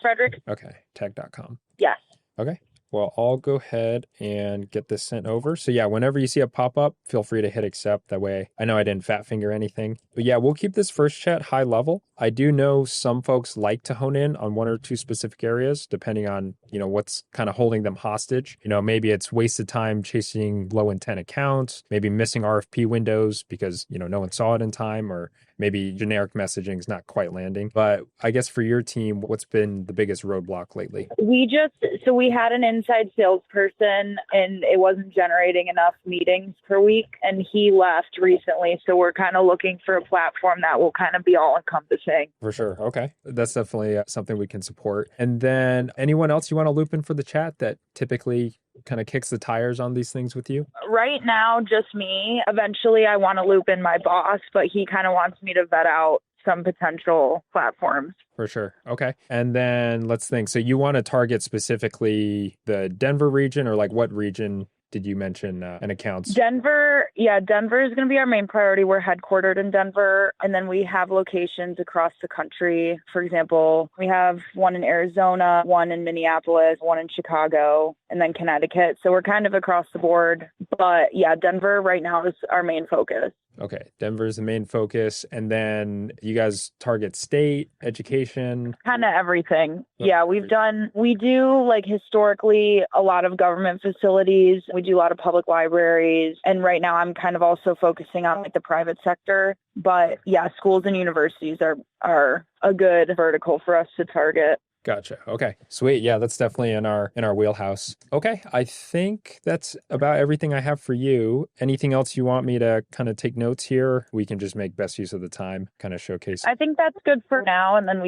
Frederick. Okay, tech.com. Yes. Okay. Well, I'll go ahead and get this sent over. So yeah, whenever you see a pop-up, feel free to hit accept. That way, I know I didn't fat finger anything. But yeah, we'll keep this first chat high level. I do know some folks like to hone in on one or two specific areas, depending on, what's kind of holding them hostage. Maybe it's wasted time chasing low intent accounts, maybe missing RFP windows because, no one saw it in time, or maybe generic messaging is not quite landing. But I guess for your team, what's been the biggest roadblock lately? We had an inside salesperson and it wasn't generating enough meetings per week, and he left recently. So we're kind of looking for a platform that will kind of be all encompassing. For sure. Okay. That's definitely something we can support. And then anyone else you want to loop in for the chat that typically kind of kicks the tires on these things with you? Right now, just me. Eventually, I want to loop in my boss, but he kind of wants me to vet out some potential platforms. For sure. Okay. And then let's think. So you want to target specifically the Denver region, or what region did you mention and accounts? Denver is going to be our main priority. We're headquartered in Denver, and then we have locations across the country. For example, we have one in Arizona, one in Minneapolis, one in Chicago, and then Connecticut. So we're kind of across the board. But yeah, Denver right now is our main focus. Okay. Denver is the main focus. And then you guys target state, education? Kind of everything. Yeah, we do historically a lot of government facilities. We do a lot of public libraries. And right now I'm kind of also focusing on the private sector. But yeah, schools and universities are a good vertical for us to target. Gotcha. Okay. Sweet. Yeah, that's definitely in our wheelhouse. Okay. I think that's about everything I have for you. Anything else you want me to kind of take notes here? We can just make best use of the time, kind of showcase. I think that's good for now, and then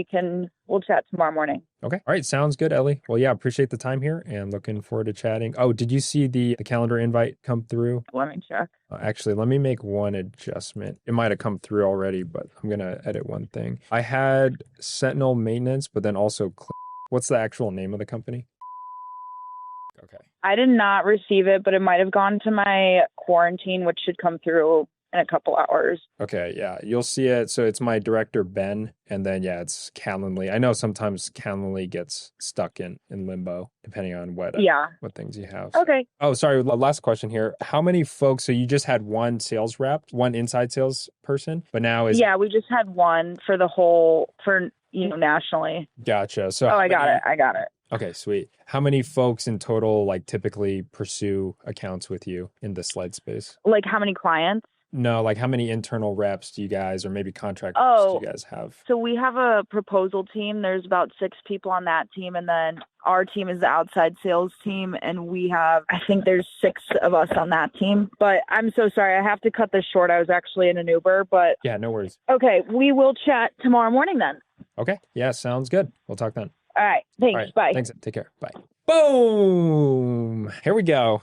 we'll chat tomorrow morning. Okay. All right. Sounds good, Ellie. Well, yeah, appreciate the time here and looking forward to chatting. Oh, did you see the calendar invite come through? Let me check. Actually, let me make one adjustment. It might have come through already, but I'm going to edit one thing. I had Sentinel Maintenance, but then also, what's the actual name of the company? Okay. I did not receive it, but it might have gone to my quarantine, which should come through in a couple hours. Okay, yeah, you'll see it. So it's my director, Ben, and then, yeah, it's Calendly. I know sometimes Calendly gets stuck in limbo, depending on what things you have. Okay. Oh, sorry, last question here. How many folks, so you just had one sales rep, one inside sales person, but now is... Yeah, we just had one for nationally. Gotcha. So I got it. Okay, sweet. How many folks in total typically pursue accounts with you in the sled space? Like how many clients? No, how many internal reps do you guys, or maybe contract reps do you guys have? So we have a proposal team. There's about 6 people on that team, and then our team is the outside sales team, and I think there's 6 of us on that team. But I'm so sorry, I have to cut this short. I was actually in an Uber, but... Yeah, no worries. Okay, we will chat tomorrow morning then. Okay, yeah, sounds good. We'll talk then. All right, thanks. All right, bye. Thanks, take care. Bye. Boom! Here we go.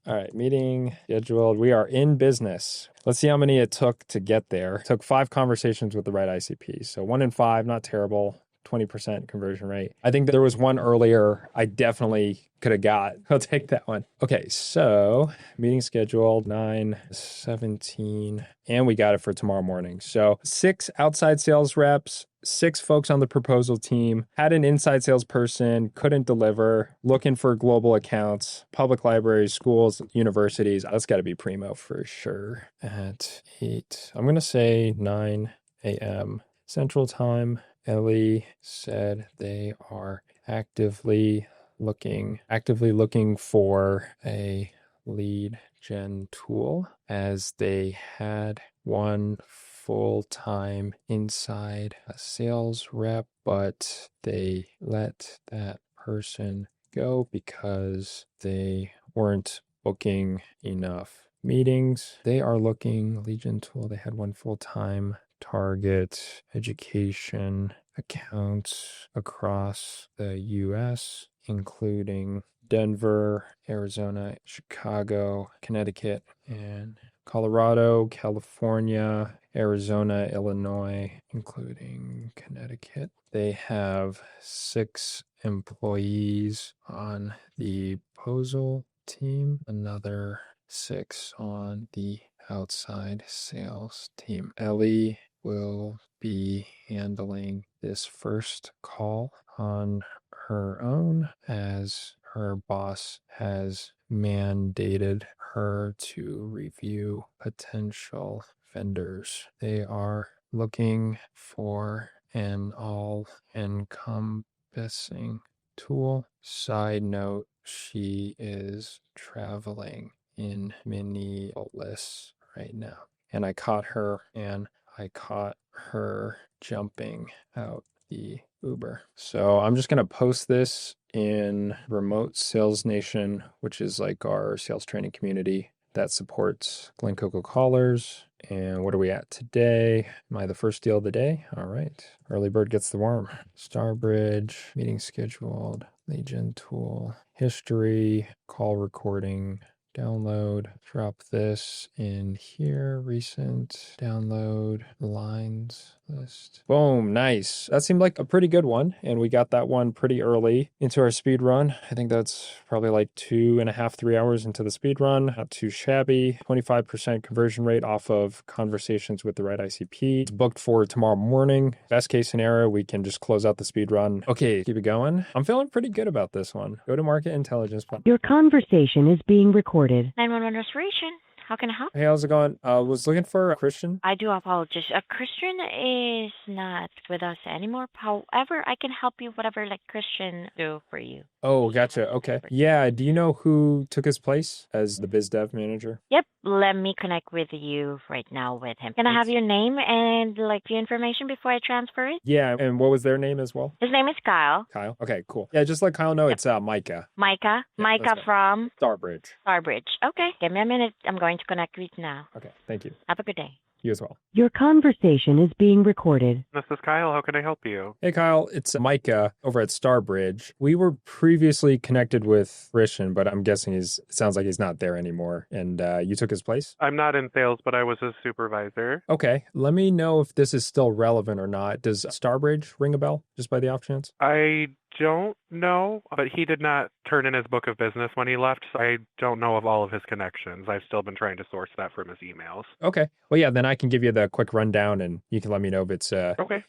All right, meeting scheduled. We are in business. Let's see how many it took to get there. It took 5 conversations with the right ICP. So 1 in 5, not terrible. 20% conversion rate. I think there was one earlier I definitely could have got. I'll take that one. Okay, so meeting scheduled 9/17, and we got it for tomorrow morning. So 6 outside sales reps, 6 folks on the proposal team, had an inside salesperson, couldn't deliver, looking for global accounts, public libraries, schools, universities. That's got to be primo for sure. At 8, I'm going to say 9 a.m. Central Time. Ellie said they are actively looking for a lead gen tool, as they had one full-time inside a sales rep, but they let that person go because they weren't booking enough meetings. They are looking lead gen tool. They had one full-time target education accounts across the U.S., including Denver, Arizona, Chicago, Connecticut, and Colorado, California, Arizona, Illinois, including Connecticut. They have 6 employees on the proposal team, another 6 on the outside sales team. Ellie will be handling this first call on her own, as her boss has mandated her to review potential vendors. They are looking for an all-encompassing tool. Side note, she is traveling in Minneapolis right now. And I caught her jumping out the Uber. So I'm just going to post this in Remote Sales Nation, which is our sales training community that supports Glencoco callers. And what are we at today? Am I the first deal of the day? All right. Early bird gets the worm. Starbridge, meeting scheduled, lead gen tool, history, call recording, download, drop this in here, recent, download, lines, list. Boom, nice. That seemed like a pretty good one, and we got that one pretty early into our speed run. I think that's probably 2.5, 3 hours into the speed run. Not too shabby. 25% conversion rate off of conversations with the right ICP. It's booked for tomorrow morning. Best case scenario, we can just close out the speed run. Okay, keep it going. I'm feeling pretty good about this one. Go to market intelligence. Your conversation is being recorded. 911 restoration. How can I help? Hey, how's it going? I was looking for a Christian. I do apologize. Christian is not with us anymore. However, I can help you whatever Christian do for you. Oh, gotcha. Okay. Yeah. Do you know who took his place as the biz dev manager? Yep. Let me connect with you right now with him. Can I have your name and the information before I transfer it? Yeah. And what was their name as well? His name is Kyle. Kyle. Okay, cool. Yeah, just let Kyle know. Yep. It's Micah. Micah. Yeah, Micah from Starbridge. Starbridge. Okay. Give me a minute. I'm going to connect with you now. Okay. Thank you. Have a good day. You as well. Your conversation is being recorded. This is Kyle. How can I help you? Hey, Kyle. It's Micah over at Starbridge. We were previously connected with Christian, but I'm guessing it sounds like he's not there anymore. And you took his place? I'm not in sales, but I was his supervisor. Okay. Let me know if this is still relevant or not. Does Starbridge ring a bell, just by the off chance? I don't know, but he did not turn in his book of business when he left, so I don't know of all of his connections. I've still been trying to source that from his emails. Okay. Well, yeah, then I can give you the quick rundown and you can let me know if it's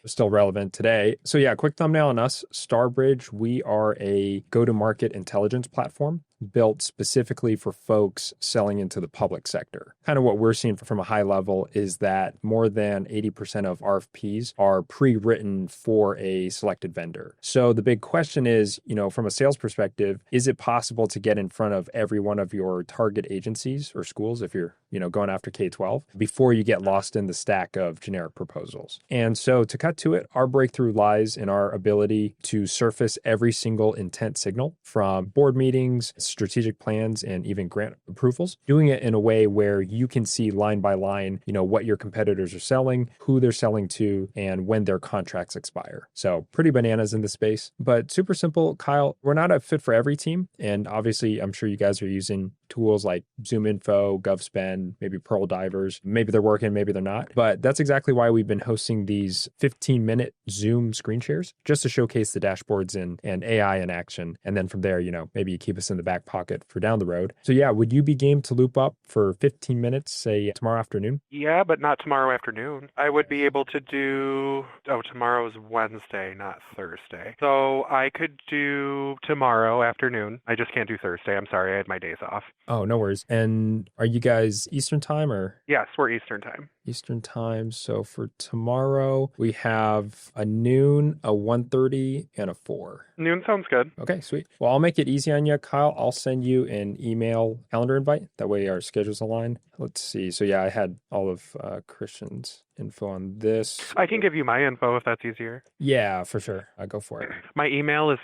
still relevant today. So yeah, quick thumbnail on us. Starbridge, we are a go-to-market intelligence platform built specifically for folks selling into the public sector. Kind of what we're seeing from a high level is that more than 80% of RFPs are pre-written for a selected vendor. So the big question is, from a sales perspective, is it possible to get in front of every one of your target agencies or schools if you're, going after K-12 before you get lost in the stack of generic proposals? And so to cut to it, our breakthrough lies in our ability to surface every single intent signal from board meetings, strategic plans, and even grant approvals, doing it in a way where you can see line by line, what your competitors are selling, who they're selling to, and when their contracts expire. So pretty bananas in the space, but super simple. Kyle, we're not a fit for every team. And obviously, I'm sure you guys are using tools like ZoomInfo, GovSpend, maybe Pearl Divers. Maybe they're working, maybe they're not. But that's exactly why we've been hosting these 15-minute Zoom screen shares, just to showcase the dashboards and AI in action. And then from there, maybe you keep us in the back pocket for down the road. So yeah, would you be game to loop up for 15 minutes, say tomorrow afternoon? Yeah, but not tomorrow afternoon. I would be able to do, tomorrow's Wednesday, not Thursday. So I could do tomorrow afternoon. I just can't do Thursday. I'm sorry, I had my days off. Oh, no worries. And are you guys Eastern time or? Yes, we're Eastern time. Eastern time. So for tomorrow, we have a noon, a 1:30, and a 4. Noon sounds good. Okay, sweet. Well, I'll make it easy on you, Kyle. I'll send you an email calendar invite. That way our schedules align. Let's see. So yeah, I had all of Christian's info on this. I can give you my info if that's easier. Yeah, for sure. I'll go for it. My email is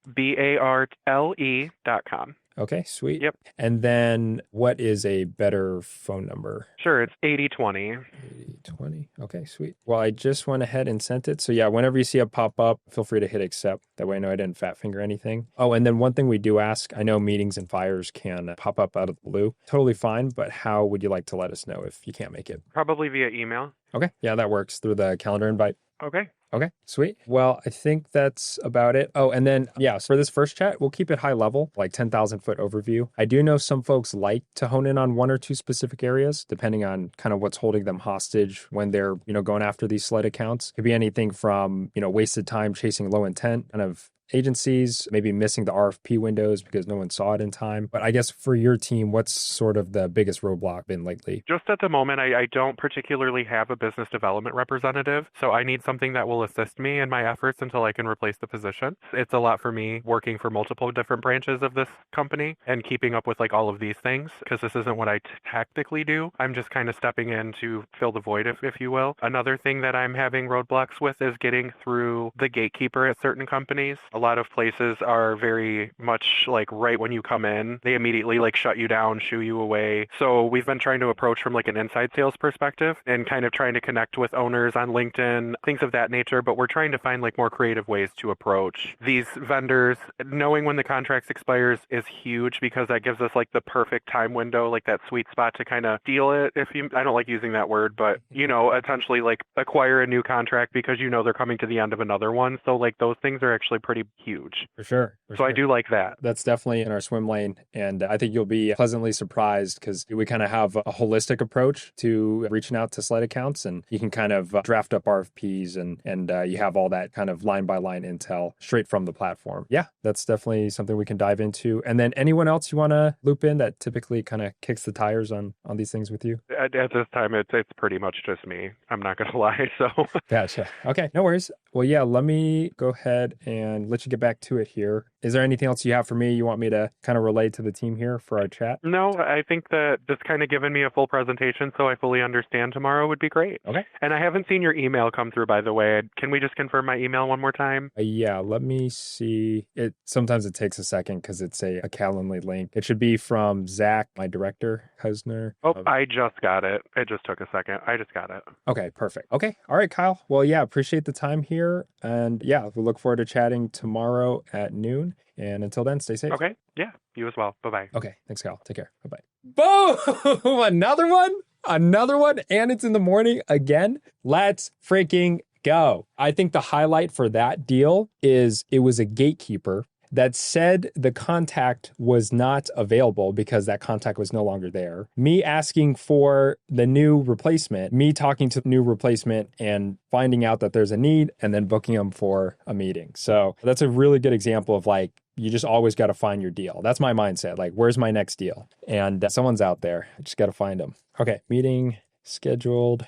kbartle.com. Okay, sweet. Yep. And then what is a better phone number? Sure, it's 8020. 8020. Okay, sweet. Well, I just went ahead and sent it. So yeah, whenever you see it pop up, feel free to hit accept. That way I know I didn't fat finger anything. Oh, and then one thing we do ask, I know meetings and fires can pop up out of the blue. Totally fine, but how would you like to let us know if you can't make it? Probably via email. Okay, yeah, that works through the calendar invite. Okay. Okay, sweet. Well, I think that's about it. Oh, and then, yeah, so for this first chat, we'll keep it high level, like 10,000 foot overview. I do know some folks like to hone in on one or two specific areas, depending on kind of what's holding them hostage when they're, going after these sled accounts. Could be anything from, wasted time chasing low intent, kind of agencies, maybe missing the RFP windows because no one saw it in time. But I guess for your team, what's sort of the biggest roadblock been lately? Just at the moment, I don't particularly have a business development representative, so I need something that will assist me in my efforts until I can replace the position. It's a lot for me working for multiple different branches of this company and keeping up with like all of these things, because this isn't what I tactically do. I'm just kind of stepping in to fill the void, if you will. Another thing that I'm having roadblocks with is getting through the gatekeeper at certain companies. A lot of places are very much like right when you come in, they immediately like shut you down, shoo you away. So we've been trying to approach from like an inside sales perspective and kind of trying to connect with owners on LinkedIn, things of that nature. But we're trying to find like more creative ways to approach these vendors. Knowing when the contract expires is huge because that gives us like the perfect time window, like that sweet spot to kind of deal it. I don't like using that word, but essentially like acquire a new contract because they're coming to the end of another one. So like those things are actually pretty huge. For sure. So I do like that. That's definitely in our swim lane. And I think you'll be pleasantly surprised because we kind of have a holistic approach to reaching out to sled accounts, and you can kind of draft up RFPs and you have all that kind of line by line intel straight from the platform. Yeah, that's definitely something we can dive into. And then anyone else you want to loop in that typically kind of kicks the tires on these things with you? At this time, it's pretty much just me. I'm not going to lie. So Gotcha. Okay, no worries. Well, yeah, let me go ahead and let you get back to it here. Is there anything else you have for me you want me to kind of relay to the team here for our chat? No, I think that just kind of giving me a full presentation so I fully understand tomorrow would be great. Okay. And I haven't seen your email come through, by the way. Can we just confirm my email one more time? Yeah, let me see. Sometimes it takes a second because it's a Calendly link. It should be from Zach, my director, Husner. Oh, I just got it. It just took a second. I just got it. Okay, perfect. Okay. All right, Kyle. Well, yeah, appreciate the time here. And yeah, we look forward to chatting tomorrow at noon. And until then, stay safe. Okay. Yeah, you as well. Bye-bye. Okay. Thanks, Kyle. Take care. Bye-bye. Boom! Another one. And it's in the morning again. Let's freaking go. I think the highlight for that deal is it was a gatekeeper that said the contact was not available because that contact was no longer there. Me asking for the new replacement, me talking to the new replacement and finding out that there's a need and then booking them for a meeting. So that's a really good example of like, you just always got to find your deal. That's my mindset. Like, where's my next deal? And someone's out there. I just got to find them. Okay, meeting scheduled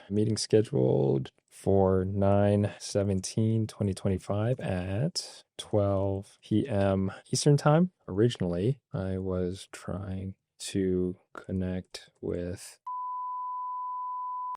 for 9/17/2025 at 12 p.m. Eastern Time. Originally, I was trying to connect with.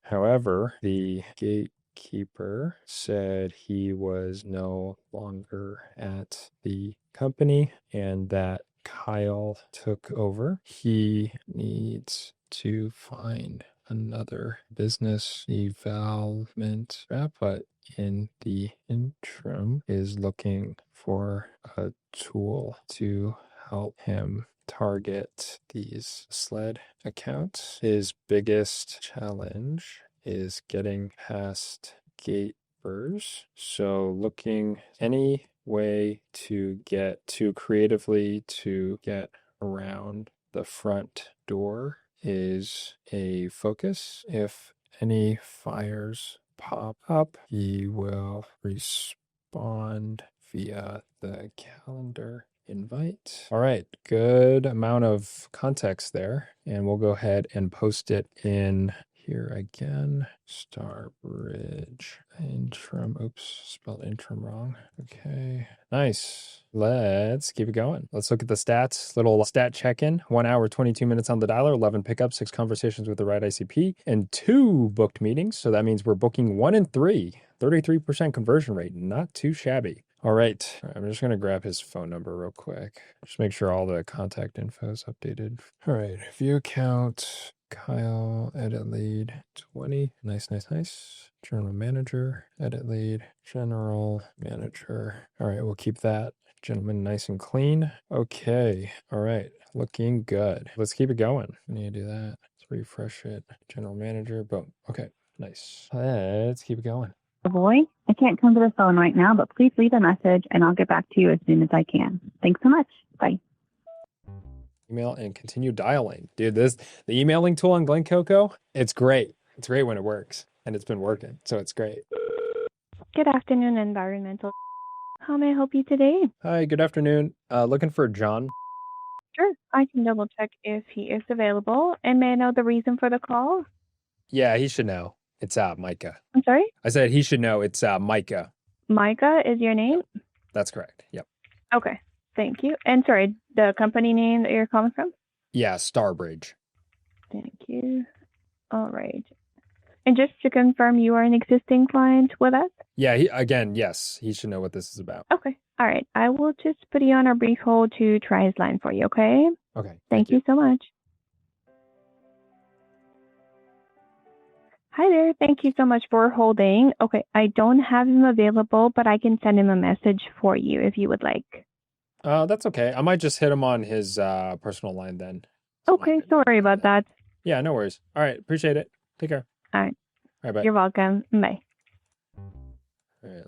However, the gatekeeper said he was no longer at the company and that Kyle took over. He needs to find another business development rep, but in the interim is looking for a tool to help him target these sled accounts. His biggest challenge is getting past gatebers. So looking any way to get to creatively to get around the front door is a focus. If any fires pop up, he will respond via the calendar invite. All right, good amount of context there. And we'll go ahead and post it in here again. Starbridge interim. Oops, spelled interim wrong. Okay, nice. Let's keep it going. Let's look at the stats. Little stat check-in. 1 hour, 22 minutes on the dialer, 11 pickups, 6 conversations with the right ICP, and 2 booked meetings. So that means we're booking 1 and 3. 33% conversion rate. Not too shabby. All right. I'm just going to grab his phone number real quick. Just make sure all the contact info is updated. All right. View account. Kyle, edit lead, 20. Nice. General manager, edit lead, general manager. All right, we'll keep that gentleman nice and clean. Okay, all right, looking good. Let's keep it going. We need to do that. Let's refresh it. General manager, boom. Okay, nice. Let's keep it going. Boy, I can't come to the phone right now, but please leave a message and I'll get back to you as soon as I can. Thanks so much. Bye. Email and continue dialing. Dude, the emailing tool on Glencoco, it's great. It's great when it works, and it's been working, so it's great. Good afternoon, Environmental. How may I help you today? Hi, good afternoon. Looking for John. Sure, I can double check if he is available. And may I know the reason for the call? Yeah, he should know. It's Micah. I'm sorry? I said he should know. It's Micah. Micah is your name? That's correct. Yep. Okay, thank you. And sorry, the company name that you're calling from? Yeah, Starbridge. Thank you. All right. And just to confirm, you are an existing client with us? Yeah, yes, he should know what this is about. Okay. All right. I will just put you on a brief hold to try his line for you, okay? Okay. Thank you so much. Hi there. Thank you so much for holding. Okay, I don't have him available, but I can send him a message for you if you would like. That's okay. I might just hit him on his personal line then. Okay, sorry about that. Yeah, no worries. All right, appreciate it. Take care. All right. All right, bye. You're welcome. Bye. All right,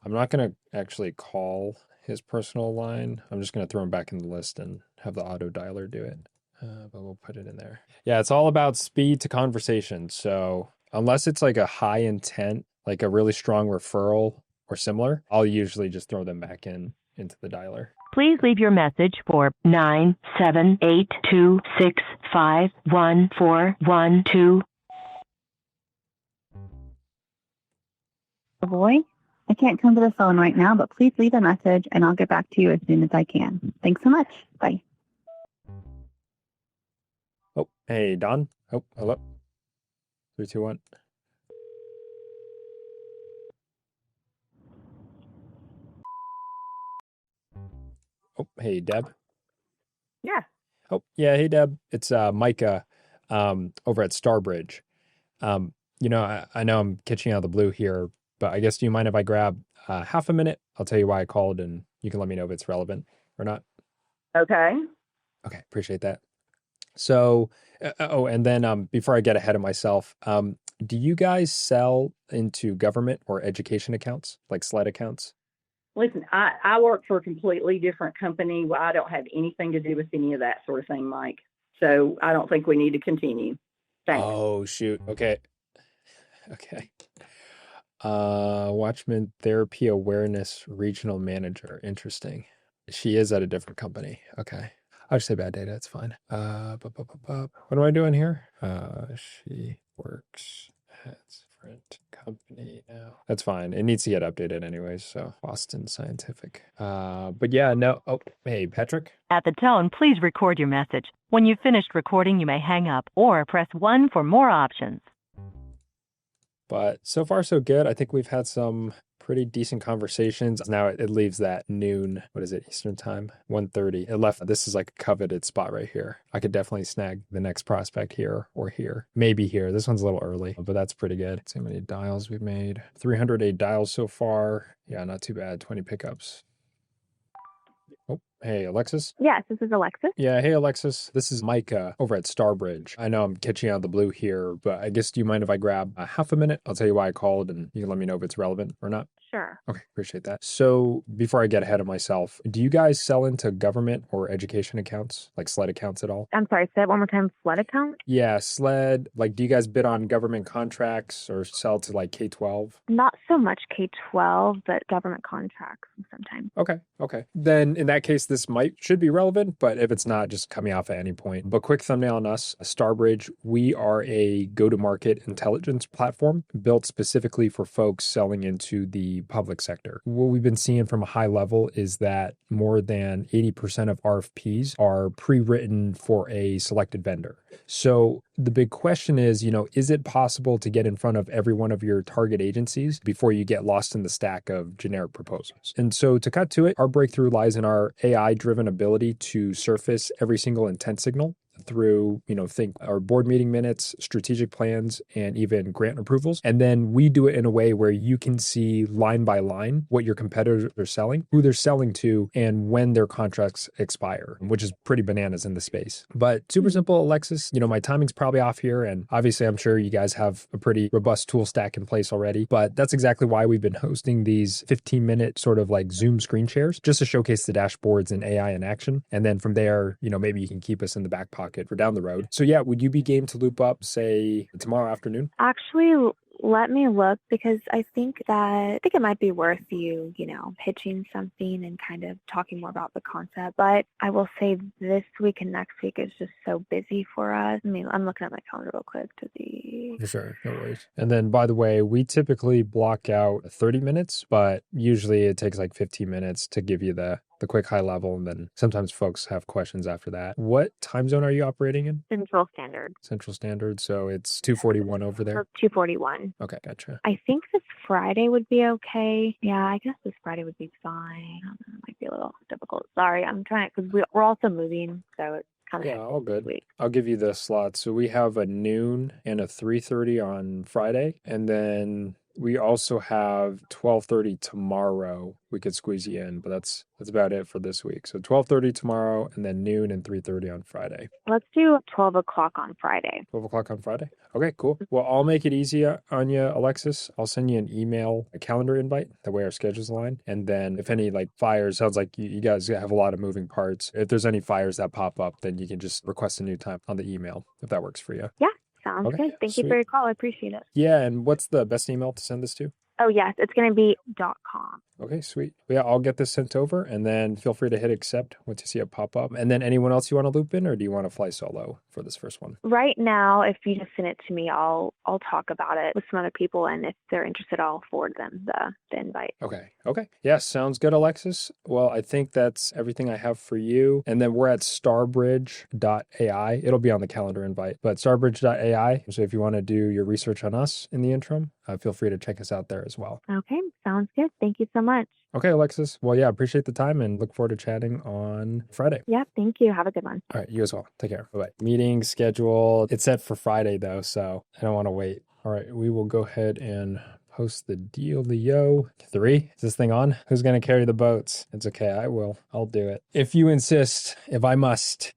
I'm not going to actually call his personal line. I'm just going to throw him back in the list and have the auto dialer do it. But we'll put it in there. Yeah, it's all about speed to conversation. So unless it's like a high intent, like a really strong referral or similar, I'll usually just throw them back into the dialer. Please leave your message for 97826511412. Boy, I can't come to the phone right now, but please leave a message and I'll get back to you as soon as I can. Thanks so much. Bye. Oh, hey, Don. Oh, hello. 3, 2, 1. Oh, hey, Deb. Yeah. Oh, yeah. Hey, Deb. It's Micah over at Starbridge. I know I'm catching out of the blue here, but I guess, do you mind if I grab half a minute? I'll tell you why I called and you can let me know if it's relevant or not. Okay. Okay. Appreciate that. So, and then before I get ahead of myself, Do you guys sell into government or education accounts, like SLED accounts? Listen, I work for a completely different company. Well, I don't have anything to do with any of that sort of thing, Mike. So I don't think we need to continue. Thanks. Oh, shoot. Okay. Okay. Watchman Therapy Awareness Regional Manager. Interesting. She is at a different company. Okay. I'll just say bad data. It's fine. What am I doing here? She works at a different company now. That's fine. It needs to get updated anyways. So Boston Scientific. But yeah, no. Oh, hey, Patrick. At the tone, please record your message. When you've finished recording, you may hang up or press 1 for more options. But so far, so good. I think we've had some pretty decent conversations. Now it leaves that noon, what is it, Eastern time? 1:30. It left, this is like a coveted spot right here. I could definitely snag the next prospect here or here. Maybe here. This one's a little early, but that's pretty good. Let's see how many dials we've made. 308 dials so far. Yeah, not too bad. 20 pickups. Oh, hey, Alexis? Yes, this is Alexis. Yeah, hey, Alexis. This is Mike over at Starbridge. I know I'm catching you out of the blue here, but I guess, do you mind if I grab half a minute? I'll tell you why I called, and you can let me know if it's relevant or not. Sure. Okay, appreciate that. So before I get ahead of myself, do you guys sell into government or education accounts, like SLED accounts at all? I'm sorry, say it one more time. SLED account? Yeah, SLED. Like, do you guys bid on government contracts or sell to like K-12? Not so much K-12, but government contracts sometimes. Okay. Then in that case, this should be relevant, but if it's not, just cut me off at any point. But quick thumbnail on us, Starbridge. We are a go-to-market intelligence platform built specifically for folks selling into the public sector. What we've been seeing from a high level is that more than 80% of RFPs are pre-written for a selected vendor. So the big question is, is it possible to get in front of every one of your target agencies before you get lost in the stack of generic proposals? And so to cut to it, our breakthrough lies in our AI-driven ability to surface every single intent signal through, think our board meeting minutes, strategic plans, and even grant approvals. And then we do it in a way where you can see line by line what your competitors are selling, who they're selling to, and when their contracts expire, which is pretty bananas in the space. But super simple, Alexis. My timing's probably off here. And obviously, I'm sure you guys have a pretty robust tool stack in place already. But that's exactly why we've been hosting these 15-minute sort of like Zoom screen shares, just to showcase the dashboards and AI in action. And then from there, maybe you can keep us in the back pocket for down the road. So yeah, would you be game to loop up, say, tomorrow afternoon? Actually, let me look, because I think it might be worth you, pitching something and kind of talking more about the concept. But I will say this week and next week is just so busy for us. I mean, I'm looking at my calendar real quick to see. For sure, no worries. And then, by the way, we typically block out 30 minutes, but usually it takes like 15 minutes to give you the quick high level, and then sometimes folks have questions after that. What time zone are you operating in? Central Standard. Central Standard, so it's 2:41 over there? 2:41. Okay, gotcha. I think this Friday would be okay. Yeah, I guess this Friday would be fine. It might be a little difficult. Sorry, I'm trying, because we're also moving, so it's kind of... Yeah, all good. I'll give you the slots. So we have a noon and a 3:30 on Friday, and then we also have 12:30 tomorrow. We could squeeze you in, but that's about it for this week. So 12:30 tomorrow, and then noon and 3:30 on Friday. Let's do 12 o'clock on Friday. 12 o'clock on Friday? Okay, cool. Well, I'll make it easy on you, Alexis. I'll send you an email, a calendar invite. That way our schedules align. And then if any fires, sounds like you guys have a lot of moving parts. If there's any fires that pop up, then you can just request a new time on the email, if that works for you. Yeah. Sounds good. Thank you for your call. I appreciate it. Yeah, and what's the best email to send this to? Oh, yes. It's going to be .com. Okay, sweet. Yeah, I'll get this sent over, and then feel free to hit accept once you see it pop up. And then anyone else you want to loop in, or do you want to fly solo for this first one? Right now, if you just send it to me, I'll talk about it with some other people, and if they're interested, I'll forward them the invite. Okay. Yeah, sounds good, Alexis. Well, I think that's everything I have for you. And then we're at starbridge.ai. It'll be on the calendar invite, but starbridge.ai. So if you want to do your research on us in the interim, feel free to check us out there as well. Okay, sounds good. Thank you so much. Okay, Alexis. Well, yeah, appreciate the time and look forward to chatting on Friday. Yeah, thank you. Have a good one. All right, you as well. Take care. Bye-bye. Meeting schedule. It's set for Friday, though, so I don't want to wait. All right, we will go ahead and post the dealio. 3. Is this thing on? Who's going to carry the boats? It's okay. I will. I'll do it. If you insist. If I must.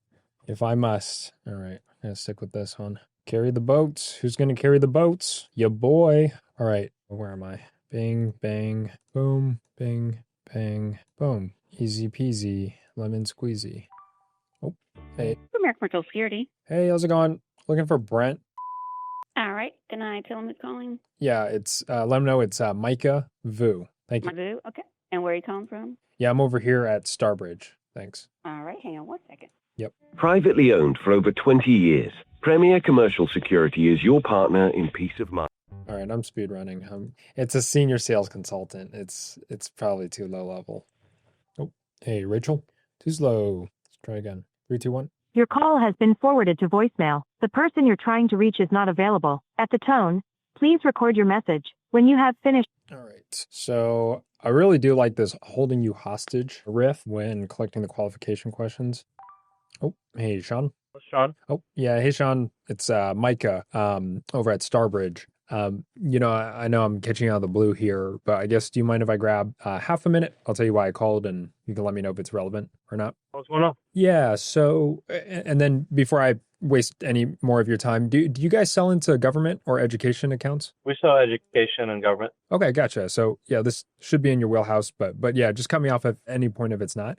All right, I'm going to stick with this one. Carry the boats. Who's going to carry the boats? Ya boy. All right. Where am I? Bing, bang, boom, bing, bang, boom. Easy peasy, lemon squeezy. Oh, hey. American Commercial Security. Hey, how's it going? Looking for Brent. All right. Can I tell him who's calling? Yeah, it's, let him know it's Micah Vu. Thank you. Vu? Okay. And where are you calling from? Yeah, I'm over here at Starbridge. Thanks. All right. Hang on one second. Yep. Privately owned for over 20 years, Premier Commercial Security is your partner in peace of mind. All right, I'm speedrunning. It's a senior sales consultant. It's probably too low level. Oh, hey, Rachel. Too slow. Let's try again. 3, 2, 1. Your call has been forwarded to voicemail. The person you're trying to reach is not available. At the tone, please record your message. When you have finished. All right. So I really do like this holding you hostage riff when collecting the qualification questions. Oh, hey, Sean. Sean. Oh, yeah. Hey, Sean. It's Micah over at Starbridge. I know I'm catching you out of the blue here, but I guess, do you mind if I grab half a minute? I'll tell you why I called and you can let me know if it's relevant or not. What's going on? Yeah. So, and then before I waste any more of your time, do you guys sell into government or education accounts? We sell education and government. Okay, gotcha. So yeah, this should be in your wheelhouse, but yeah, just cut me off at any point if it's not.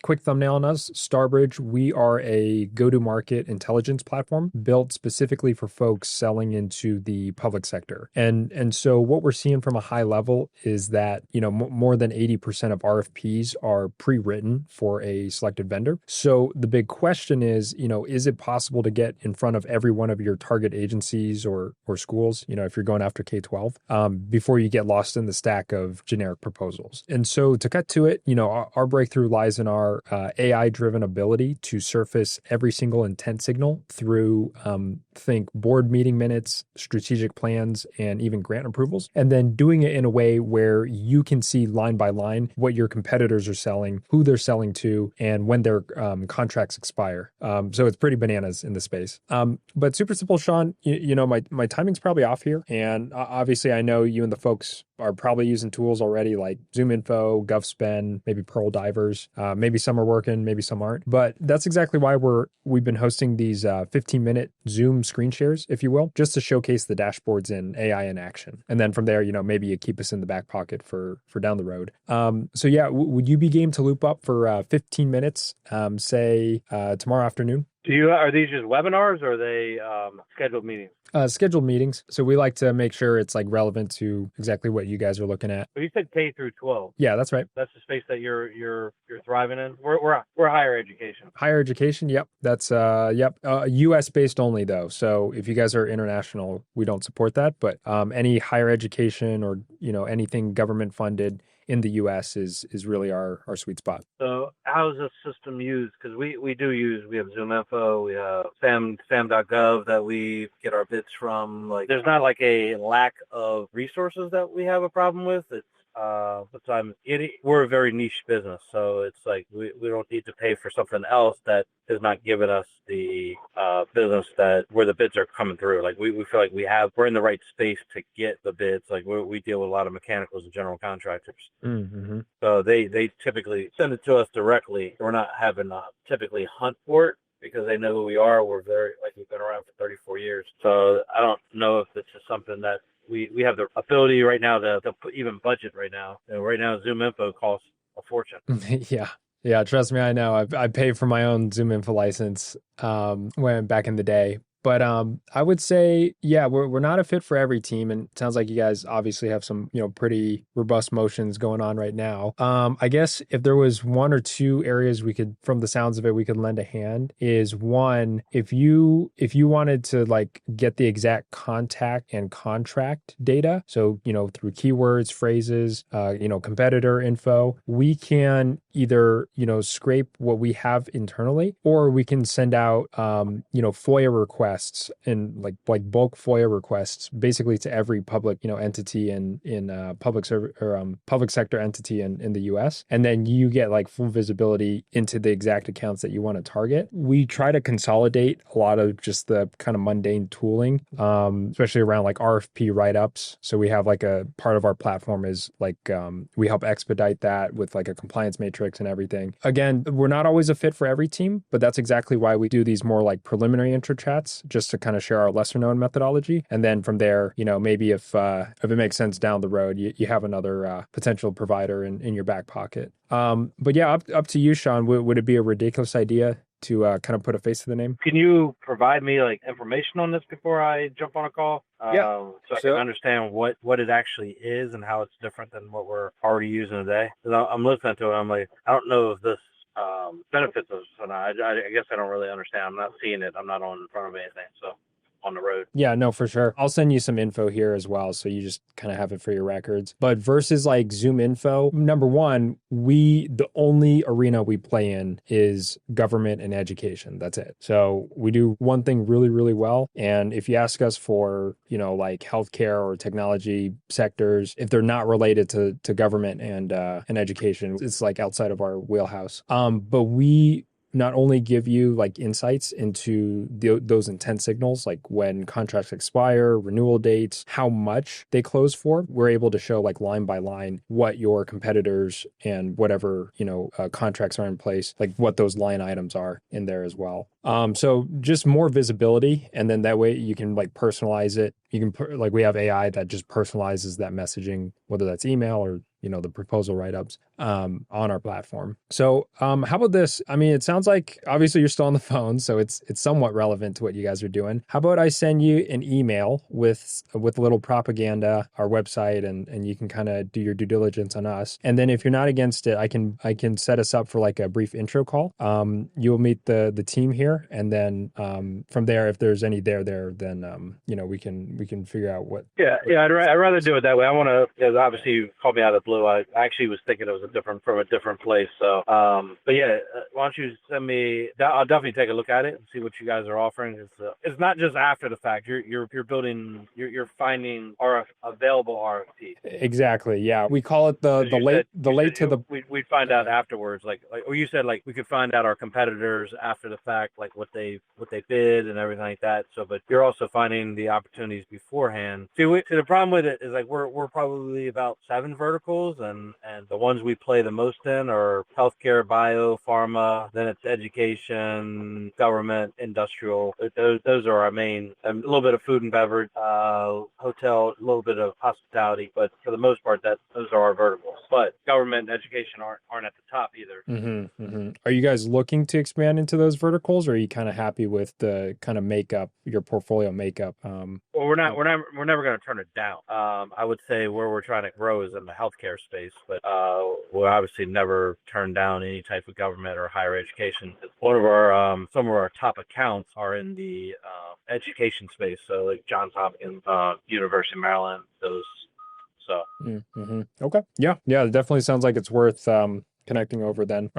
Quick thumbnail on us, Starbridge. We are a go-to-market intelligence platform built specifically for folks selling into the public sector. And so what we're seeing from a high level is that, more than 80% of RFPs are pre-written for a selected vendor. So the big question is it possible to get in front of every one of your target agencies or schools, if you're going after K-12, before you get lost in the stack of generic proposals? And so to cut to it, our breakthrough lies in our AI-driven ability to surface every single intent signal through, think board meeting minutes, strategic plans, and even grant approvals, and then doing it in a way where you can see line by line what your competitors are selling, who they're selling to, and when their contracts expire. So it's pretty bananas in the space. But super simple, Sean, my timing's probably off here. And obviously I know you and the folks are probably using tools already like ZoomInfo, GovSpend, maybe Pearl Divers. Maybe some are working, maybe some aren't. But that's exactly why we've been hosting these 15-minute Zoom screen shares, if you will, just to showcase the dashboards in AI in action. And then from there, maybe you keep us in the back pocket for down the road. So yeah, would you be game to loop up for 15 minutes, say tomorrow afternoon? Are these just webinars or are they scheduled meetings? Scheduled meetings. So we like to make sure it's like relevant to exactly what you guys are looking at. Well, you said K through 12. Yeah, that's right. That's the space that you're thriving in. We're higher education. Higher education. Yep. That's US based only though. So if you guys are international, we don't support that. But any higher education or anything government funded in the US is really our sweet spot. So how is this system used? Because we have ZoomInfo, we have sam.gov that we get our bits from. Like, there's not like a lack of resources that we have a problem with. It's we're a very niche business, so it's like we don't need to pay for something else that is not giving us the business where the bids are coming through. Like we feel like we're in the right space to get the bids. Like we deal with a lot of mechanicals and general contractors, so they typically send it to us directly. We're not having to typically hunt for it because they know who we are. We've been around for 34 years, so I don't know if this is something that we have the ability right now to even budget right now. And right now, ZoomInfo costs a fortune. Yeah. Trust me, I know. I paid for my own ZoomInfo license when back in the day. But I would say, yeah, we're not a fit for every team. And it sounds like you guys obviously have some, pretty robust motions going on right now. I guess if there was one or two areas from the sounds of it, we could lend a hand is one, if you wanted to like get the exact contact and contract data. So, through keywords, phrases, competitor info, we can either, scrape what we have internally, or we can send out, FOIA requests and like bulk FOIA requests basically to every public entity in public sector entity in the US, and then you get like full visibility into the exact accounts that you want to target. We try to consolidate a lot of just the kind of mundane tooling, especially around like RFP write-ups. So we have like a part of our platform is like we help expedite that with like a compliance matrix and everything. Again, we're not always a fit for every team, but that's exactly why we do these more like preliminary intro chats us just to kind of share our lesser known methodology. And then from there, maybe if it makes sense down the road, you have another potential provider in your back pocket. But yeah, up to you, Sean. Would it be a ridiculous idea to kind of put a face to the name? Can you provide me like information on this before I jump on a call? Yeah. So I can understand what it actually is and how it's different than what we're already using today. 'Cause I'm listening to it. I'm like, I don't know if this benefits us or not. I guess I don't really understand. I'm not seeing it. I'm not in front of anything. So on the road. Yeah, no, for sure. I'll send you some info here as well, so you just kind of have it for your records. But versus like Zoom info, number one, the only arena we play in is government and education. That's it. So we do one thing really, really well. And if you ask us for, like healthcare or technology sectors, if they're not related to government and education, it's like outside of our wheelhouse. But we not only give you like insights into those intent signals, like when contracts expire, renewal dates, how much they close for, we're able to show like line by line what your competitors and whatever, contracts are in place, like what those line items are in there as well. So just more visibility. And then that way you can like personalize it. You can like, we have AI that just personalizes that messaging, whether that's email or, the proposal write-ups on our platform. So how about this? I mean, it sounds like obviously you're still on the phone, so it's somewhat relevant to what you guys are doing. How about I send you an email with a little propaganda, our website, and you can kind of do your due diligence on us. And then if you're not against it, I can set us up for like a brief intro call. You'll meet the team here, and then from there, if there's any there, then we can figure out what. Yeah. I'd rather do it that way. I want to. Obviously, you called me out of the blue. I actually was thinking it was from a different place. So, but yeah, why don't you send me? I'll definitely take a look at it and see what you guys are offering. It's not just after the fact. You're building. You're finding available RFP. Exactly. Yeah, we call it the We'd find out afterwards. Or you said like we could find out our competitors after the fact, like what they bid and everything like that. So, but you're also finding the opportunities beforehand. See, the problem with it is like we're probably about 7 verticals, and the ones we play the most in are healthcare, bio, pharma, then it's education, government, industrial. Those are our main. A little bit of food and beverage, hotel, a little bit of hospitality, but for the most part, those are our verticals. But government and education aren't at the top either. Mm-hmm, mm-hmm. Are you guys looking to expand into those verticals, or are you kind of happy with the kind of makeup, your portfolio makeup? Well, we're never going to turn it down. I would say where we're trying to grow is in the healthcare space, but we'll obviously never turn down any type of government or higher education. One of our some of our top accounts are in the education space, so like Johns Hopkins, University of Maryland, those. So. Mm-hmm. Okay. Yeah. It definitely sounds like it's worth connecting over then.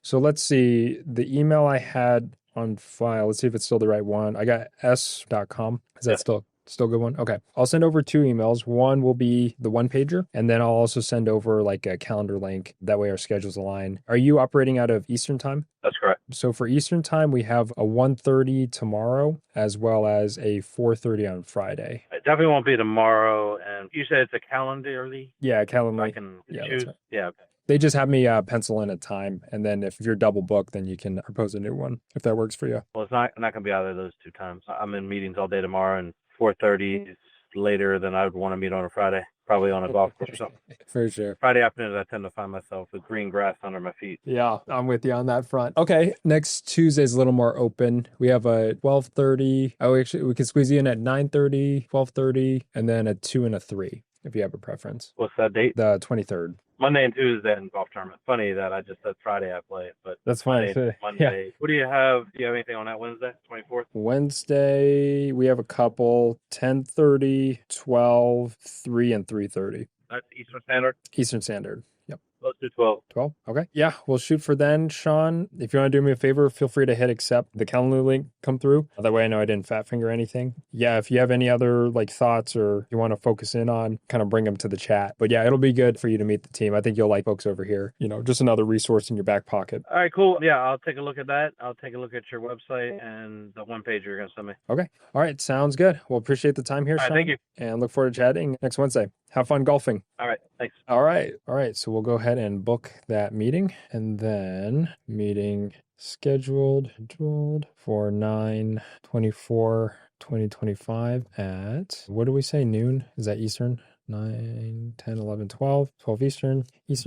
So let's see, the email I had on file, let's see if it's still the right one. I got s.com. Is that still a good one? Okay. I'll send over 2 emails. One will be the one pager, and then I'll also send over like a calendar link. That way our schedules align. Are you operating out of Eastern time? That's correct. So for Eastern time, we have a 1:30 tomorrow, as well as a 4:30 on Friday. It definitely won't be tomorrow. And you said it's a Calendly? Yeah, Calendly. I can choose. That's right. Yeah. Okay. They just have me pencil in a time, and then if you're double booked, then you can propose a new one if that works for you. Well, it's not going to be either of those 2 times. I'm in meetings all day tomorrow, and 4:30 is later than I would want to meet on a Friday. Probably on a golf course or something. For sure. Friday afternoons, I tend to find myself with green grass under my feet. Yeah, I'm with you on that front. Okay, next Tuesday is a little more open. We have a 12:30. Oh, actually, we can squeeze you in at 9:30, 12:30, and then a 2 and a 3, if you have a preference. What's that date? The 23rd. Monday and Tuesday in golf tournament. Funny that I just said Friday I play it, but that's fine. Monday. Yeah. What do you have? Do you have anything on that Wednesday, 24th? Wednesday, we have a couple, 10:30, 12, 3, and 3:30. That's Eastern Standard? Eastern Standard. Yep. Let's do 12. 12? Okay. Yeah, we'll shoot for then, Sean. If you want to do me a favor, feel free to hit accept. The calendar link come through. That way I know I didn't fat finger anything. Yeah, if you have any other like thoughts or you want to focus in on, kind of bring them to the chat. But yeah, it'll be good for you to meet the team. I think you'll like folks over here. Just another resource in your back pocket. All right, cool. Yeah, I'll take a look at that. I'll take a look at your website and the one page you're going to send me. Okay. All right. Sounds good. Well, appreciate the time here, Sean. Thank you. And look forward to chatting next Wednesday. Have fun golfing. All right. Thanks. Thanks. All right. All right. So we'll go ahead and book that meeting, and then meeting scheduled for 9/24/2025 at, what do we say, noon? Is that Eastern? 9, 10, 11, 12 Eastern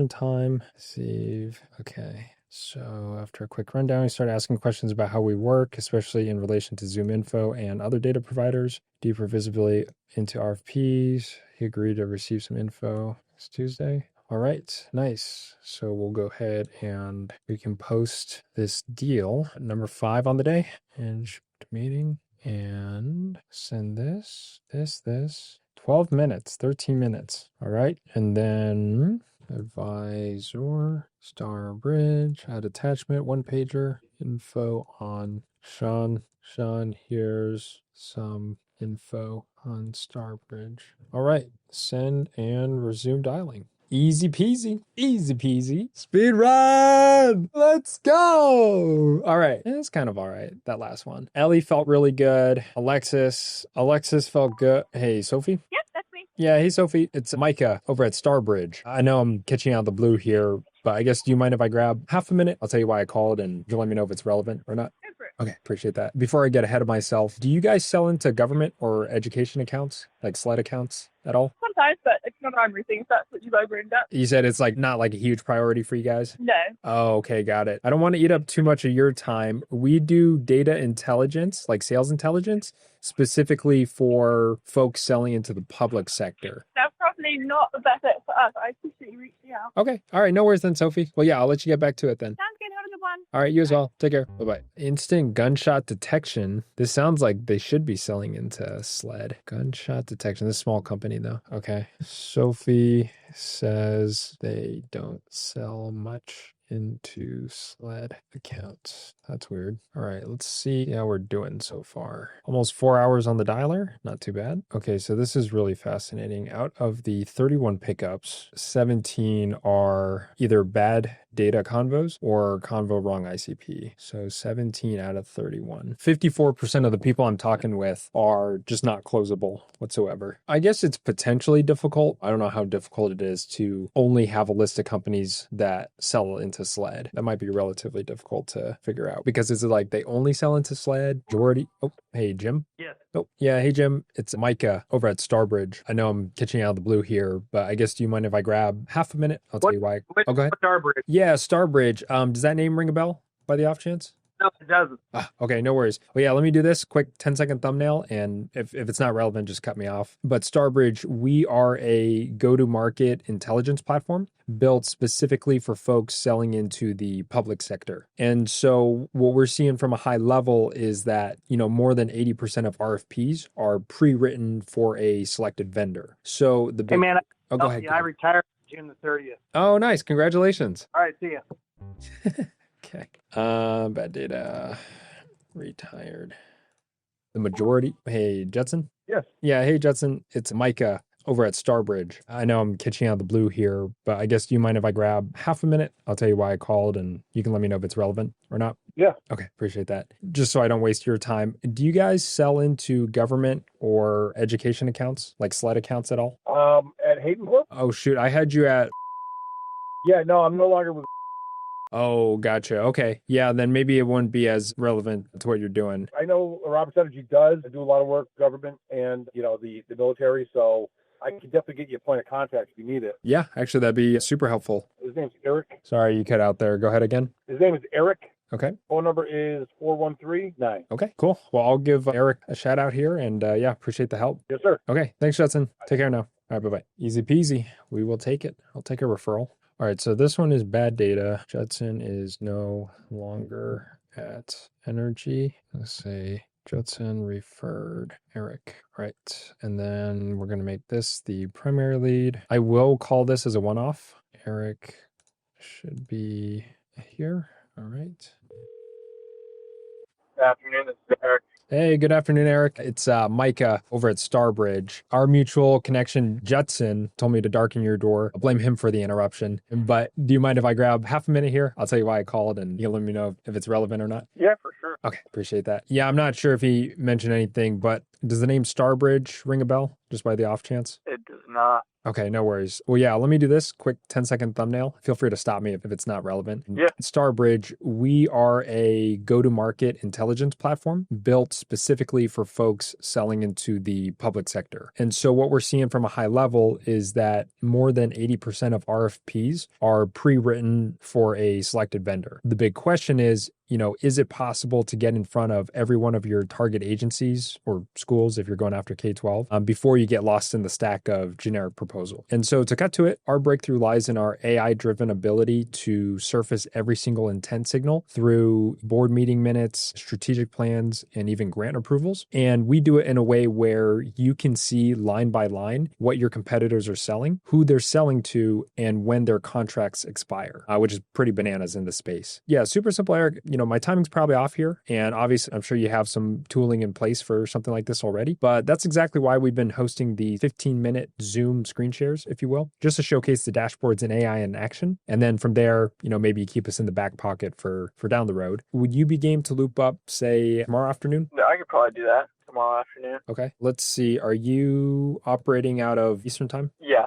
time. Save. Okay. So after a quick rundown, we start asking questions about how we work, especially in relation to Zoom info and other data providers. Deeper visibility into RFPs. He agreed to receive some info. It's Tuesday. All right, nice. So we'll go ahead and we can post this deal, number 5 on the day, and meeting, and send this. 12 minutes, 13 minutes. All right, and then advisor, Star Bridge, add attachment, 1-pager, info on Sean. Sean, here's some info on Starbridge. All right, send and resume dialing. Easy peasy, speed run. Let's go. All right, it's kind of all right, that last one. Ellie felt really good. Alexis felt good. Hey, Sophie. Yep, that's me. Yeah, hey Sophie, it's Micah over at Starbridge. I know I'm catching out of the blue here, but I guess, do you mind if I grab half a minute? I'll tell you why I called, and you'll let me know if it's relevant or not. Okay, appreciate that. Before I get ahead of myself, do you guys sell into government or education accounts, like SLED accounts at all? Sometimes, but it's not everything, if that's what you've opened up. You said it's like not like a huge priority for you guys? No. Oh, okay, got it. I don't want to eat up too much of your time. We do data intelligence, like sales intelligence, specifically for folks selling into the public sector. That's probably not the best fit for us. I appreciate you reaching out. Okay, all right, no worries then, Sophie. Well, yeah, I'll let you get back to it then. Sounds good. Have a good one. All right, you as well. Take care. Bye-bye. Instant gunshot detection. This sounds like they should be selling into SLED. Gunshot detection. This is a small company, though. Okay. Sophie says they don't sell much into SLED accounts. That's weird. All right, let's see how we're doing so far. Almost 4 hours on the dialer. Not too bad. Okay, so this is really fascinating. Out of the 31 pickups, 17 are either bad data convos or convo wrong ICP. So 17 out of 31. 54% of the people I'm talking with are just not closable whatsoever. I guess it's potentially difficult. I don't know how difficult it is to only have a list of companies that sell into SLED. That might be relatively difficult to figure out, because is it like they only sell into SLED? Majority? Oh, hey, Jim. Yeah. Oh, yeah. Hey, Jim. It's Micah over at Starbridge. I know I'm catching out of the blue here, but I guess, do you mind if I grab half a minute? I'll tell you why. Oh, go ahead. Starbridge. Yeah, Starbridge. Does that name ring a bell by the off chance? No, it doesn't. Okay, no worries. Well, yeah, let me do this quick 10-second thumbnail, and if it's not relevant, just cut me off. But Starbridge, we are a go-to-market intelligence platform built specifically for folks selling into the public sector. And so what we're seeing from a high level is that, more than 80% of RFPs are pre-written for a selected vendor. So the big... Hey, man, go ahead. I retired June the 30th. Oh, nice. Congratulations. All right, see ya. Okay. Bad data. Retired. The majority. Hey, Judson? Yes. Yeah, hey, Judson. It's Micah over at Starbridge. I know I'm catching out of the blue here, but I guess, do you mind if I grab half a minute? I'll tell you why I called, and you can let me know if it's relevant or not. Yeah. Okay, appreciate that. Just so I don't waste your time, do you guys sell into government or education accounts, like SLED accounts at all? At Hayden Corp? Oh, shoot. I had you at... Yeah, no, I'm no longer with... Oh, gotcha. Okay. Yeah, then maybe it wouldn't be as relevant to what you're doing. I know Roberts Energy does. I do a lot of work, government and, the military, so I can definitely get you a point of contact if you need it. Yeah, actually, that'd be super helpful. His name's Eric. Sorry, you cut out there. Go ahead again. His name is Eric. Okay. Phone number is 4139. Okay, cool. Well, I'll give Eric a shout out here, and yeah, appreciate the help. Yes, sir. Okay, thanks, Judson. Take care now. All right, bye-bye. Easy peasy. We will take it. I'll take a referral. All right, so this one is bad data. Judson is no longer at Energy. Let's say Judson referred Eric. Right, and then we're going to make this the primary lead. I will call this as a one-off. Eric should be here. All right. Good afternoon, this is Eric. Hey, good afternoon, Eric. It's Micah over at Starbridge. Our mutual connection, Judson, told me to darken your door. I'll blame him for the interruption. But do you mind if I grab half a minute here? I'll tell you why I called, and you'll let me know if it's relevant or not. Yeah, for sure. Okay, appreciate that. Yeah, I'm not sure if he mentioned anything, but does the name Starbridge ring a bell, just by the off chance? It does not. Okay, no worries. Well, yeah, let me do this quick 10-second thumbnail. Feel free to stop me if it's not relevant. Yeah. Starbridge, we are a go-to-market intelligence platform built specifically for folks selling into the public sector. And so what we're seeing from a high level is that more than 80% of RFPs are pre-written for a selected vendor. The big question is, is it possible to get in front of every one of your target agencies or schools if you're going after K-12 before you get lost in the stack of generic proposal? And so to cut to it, our breakthrough lies in our AI-driven ability to surface every single intent signal through board meeting minutes, strategic plans, and even grant approvals. And we do it in a way where you can see line by line what your competitors are selling, who they're selling to, and when their contracts expire, which is pretty bananas in the space. Yeah, super simple, Eric. My timing's probably off here, and obviously I'm sure you have some tooling in place for something like this already, but that's exactly why we've been hosting the 15-minute Zoom screen shares, if you will, just to showcase the dashboards and AI in action. And then from there, maybe you keep us in the back pocket for down the road. Would you be game to loop up, say, tomorrow afternoon? Yeah, I could probably do that tomorrow afternoon. Okay. Let's see. Are you operating out of Eastern time? Yeah.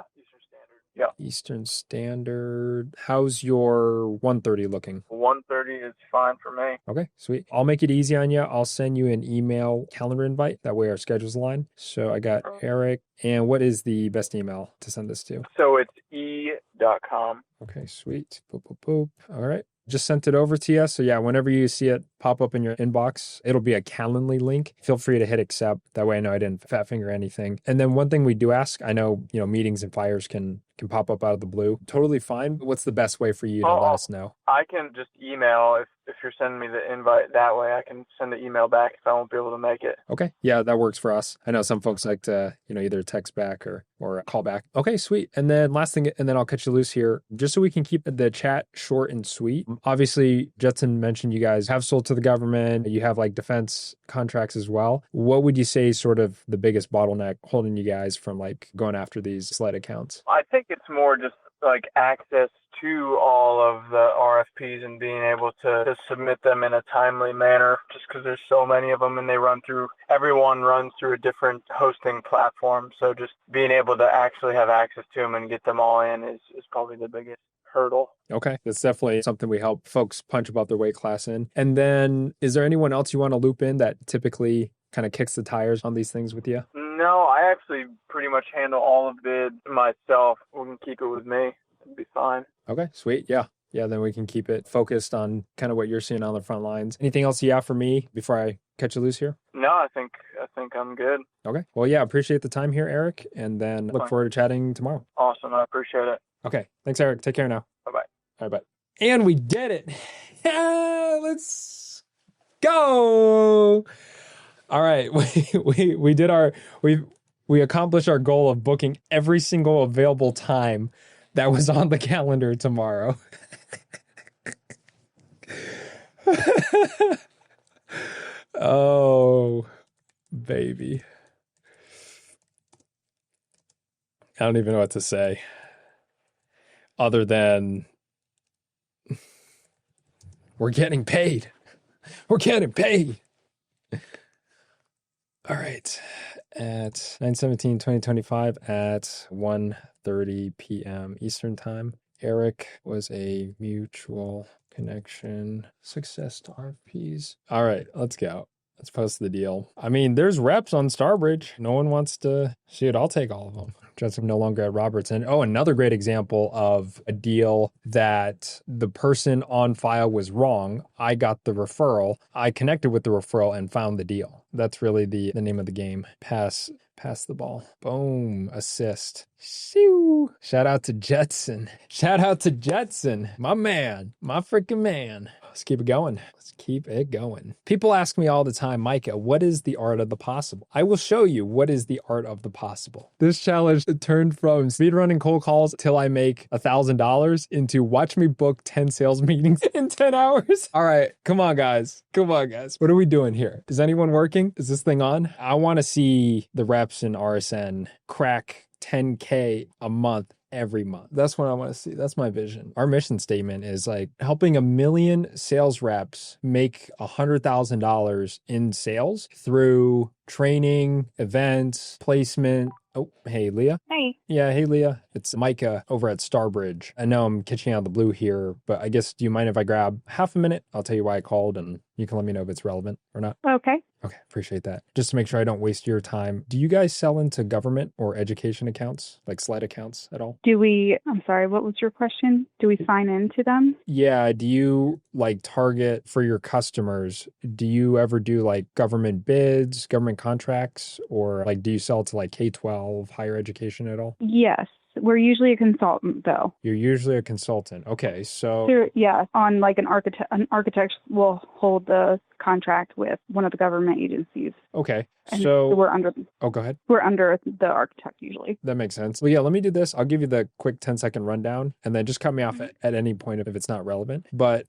Yeah. Eastern Standard. How's your 1:30 looking? 1:30 is fine for me. Okay, sweet. I'll make it easy on you. I'll send you an email calendar invite. That way our schedules align. So I got Eric. And what is the best email to send this to? So it's e.com. Okay, sweet. Boop, boop, boop. All right. Just sent it over to you. So yeah, whenever you see it pop up in your inbox, it'll be a Calendly link. Feel free to hit accept. That way I know I didn't fat finger anything. And then one thing we do ask, I know, meetings and fires can pop up out of the blue. Totally fine. But what's the best way for you to let us know? I can just email if you're sending me the invite that way. I can send the email back if I won't be able to make it. Okay. Yeah, that works for us. I know some folks like to, either text back or call back. Okay, sweet. And then last thing, and then I'll cut you loose here, just so we can keep the chat short and sweet. Obviously, Jetson mentioned you guys have sold to the government. You have like defense contracts as well. What would you say is sort of the biggest bottleneck holding you guys from like going after these SLED accounts? I think it's more just like access to all of the RFPs and being able to submit them in a timely manner, just because there's so many of them and everyone runs through a different hosting platform. So just being able to actually have access to them and get them all in is probably the biggest hurdle. Okay. That's definitely something we help folks punch above their weight class in. And then is there anyone else you want to loop in that typically kind of kicks the tires on these things with you? No, I actually pretty much handle all of it myself. We can keep it with me. It'll be fine. Okay, sweet. Yeah. Yeah, then we can keep it focused on kind of what you're seeing on the front lines. Anything else you have for me before I cut you loose here? No, I think I'm good. Okay. Well, yeah, appreciate the time here, Eric, and then look forward to chatting tomorrow. Awesome. I appreciate it. Okay. Thanks, Eric. Take care now. Bye-bye. All right, bye. And we did it. Yeah, let's go. All right. We did we accomplished our goal of booking every single available time that was on the calendar tomorrow. Oh, baby. I don't even know what to say other than we're getting paid. We're getting paid. All right. At 9/17/2025 at 1:30 p.m. Eastern Time, Eric was a mutual connection. Success to RFPs. All right, let's go. Let's post the deal. I mean, there's reps on Starbridge. No one wants to shoot. I'll take all of them. Just no longer at Robertson. Oh, another great example of a deal that the person on file was wrong. I got the referral. I connected with the referral and found the deal. That's really the name of the game. Pass the ball. Boom. Assist. Shoo. Shout out to Jetson. Shout out to Jetson. My man. My freaking man. Let's keep it going. Let's keep it going. People ask me all the time, Micah, what is the art of the possible? I will show you what is the art of the possible. This challenge turned from speedrunning cold calls till I make $1,000 into watch me book 10 sales meetings in 10 hours. All right, come on, guys. Come on, guys. What are we doing here? Is anyone working? Is this thing on? I want to see the reps in RSN crack 10K a month every month. That's what I want to see. That's my vision. Our mission statement is like helping 1 million sales reps make $100,000 in sales through training, events, placement, Oh, hey, Leah. Hey. Yeah, hey, Leah. It's Micah over at Starbridge. I know I'm catching out of the blue here, but I guess, do you mind if I grab half a minute? I'll tell you why I called, and you can let me know if it's relevant or not. Okay. Okay, appreciate that. Just to make sure I don't waste your time, do you guys sell into government or education accounts, like SLED accounts at all? I'm sorry, what was your question? Do we sign into them? Yeah, do you like target for your customers? Do you ever do like government bids, government contracts, or like do you sell to like K-12, higher education at all? Yes. We're usually a consultant though. You're usually a consultant. Okay, so Yeah, on like an architect will hold the contract with one of the government agencies. okay. And So we're under oh, go ahead. we're under the architect usually. That makes sense. Well, yeah, let me do this. I'll give you the quick 10-second rundown and then just cut me off at any point if it's not relevant. But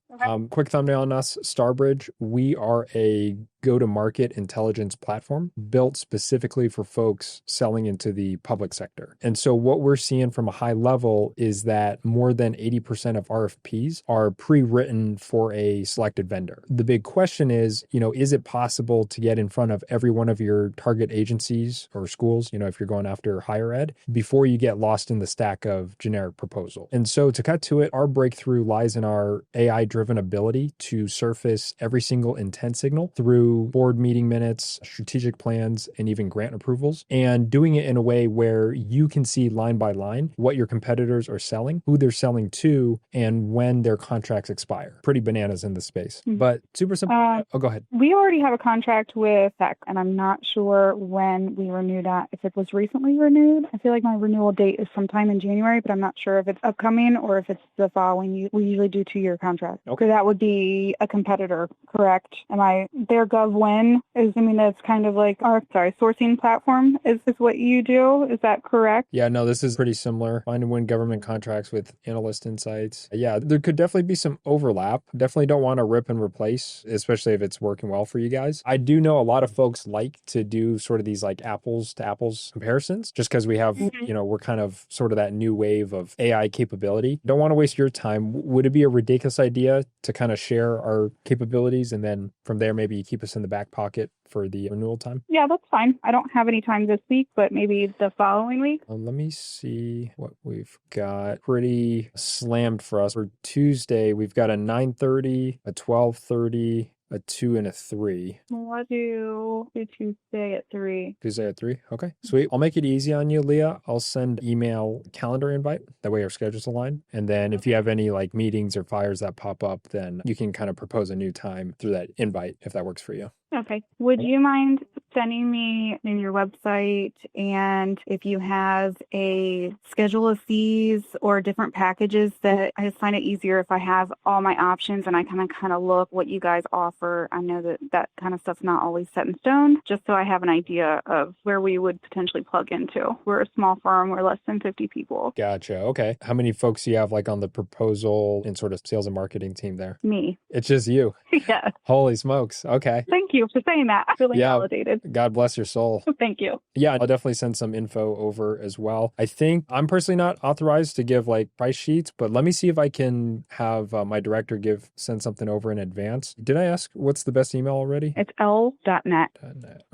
quick thumbnail on us, Starbridge. We are a go-to-market intelligence platform built specifically for folks selling into the public sector. And so what we're seeing from a high level is that more than 80% of RFPs are pre-written for a selected vendor. The big question is, is it possible to get in front of every one of your target agencies or schools, if you're going after higher ed, before you get lost in the stack of generic proposal? And so to cut to it, our breakthrough lies in our AI-driven ability to surface every single intent signal through board meeting minutes, strategic plans, and even grant approvals, and doing it in a way where you can see line by line what your competitors are selling, who they're selling to, and when their contracts expire. Pretty bananas in the space, but super simple. Go ahead. We already have a contract with Tech, and I'm not sure when we renewed that. If it was recently renewed, I feel like my renewal date is sometime in January, but I'm not sure if it's upcoming or if it's the following. We usually do 2-year contract. Okay. So that would be a competitor, correct? Am I their GovWin? That's kind of like our sourcing platform is what you do. Is that correct? Yeah, no, this is pretty similar. Find and win government contracts with analyst insights. Yeah, there could definitely be some overlap. Definitely don't want to rip and replace, especially if it's working well for you guys. I do know a lot of folks like to do sort of these like apples to apples comparisons just because we have, we're kind of sort of that new wave of AI capability. Don't want to waste your time. Would it be a ridiculous idea to kind of share our capabilities and then from there maybe you keep us in the back pocket for the renewal time? Yeah, that's fine. I don't have any time this week, but maybe the following week. Let me see what we've got. Pretty slammed for us. For Tuesday, we've got a 9:30, a 12:30, a 2, and a 3. We'll do Tuesday at 3. Tuesday at 3? Okay, sweet. I'll make it easy on you, Leah. I'll send email calendar invite. That way our schedules align. And then if you have any like meetings or fires that pop up, then you can kind of propose a new time through that invite if that works for you. Okay. Would you mind sending me in your website and if you have a schedule of fees or different packages that I just find it easier if I have all my options and I kind of look what you guys offer. I know that kind of stuff's not always set in stone, just so I have an idea of where we would potentially plug into. We're a small firm. We're less than 50 people. Gotcha. Okay. How many folks do you have like on the proposal and sort of sales and marketing team there? Me. It's just you. Yeah. Holy smokes. Okay. Thank you for saying that. Feeling validated. God bless your soul. Thank you. Yeah, I'll definitely send some info over as well. I think I'm personally not authorized to give like price sheets, but let me see if I can have my director send something over in advance. Did I ask what's the best email already? It's l.net.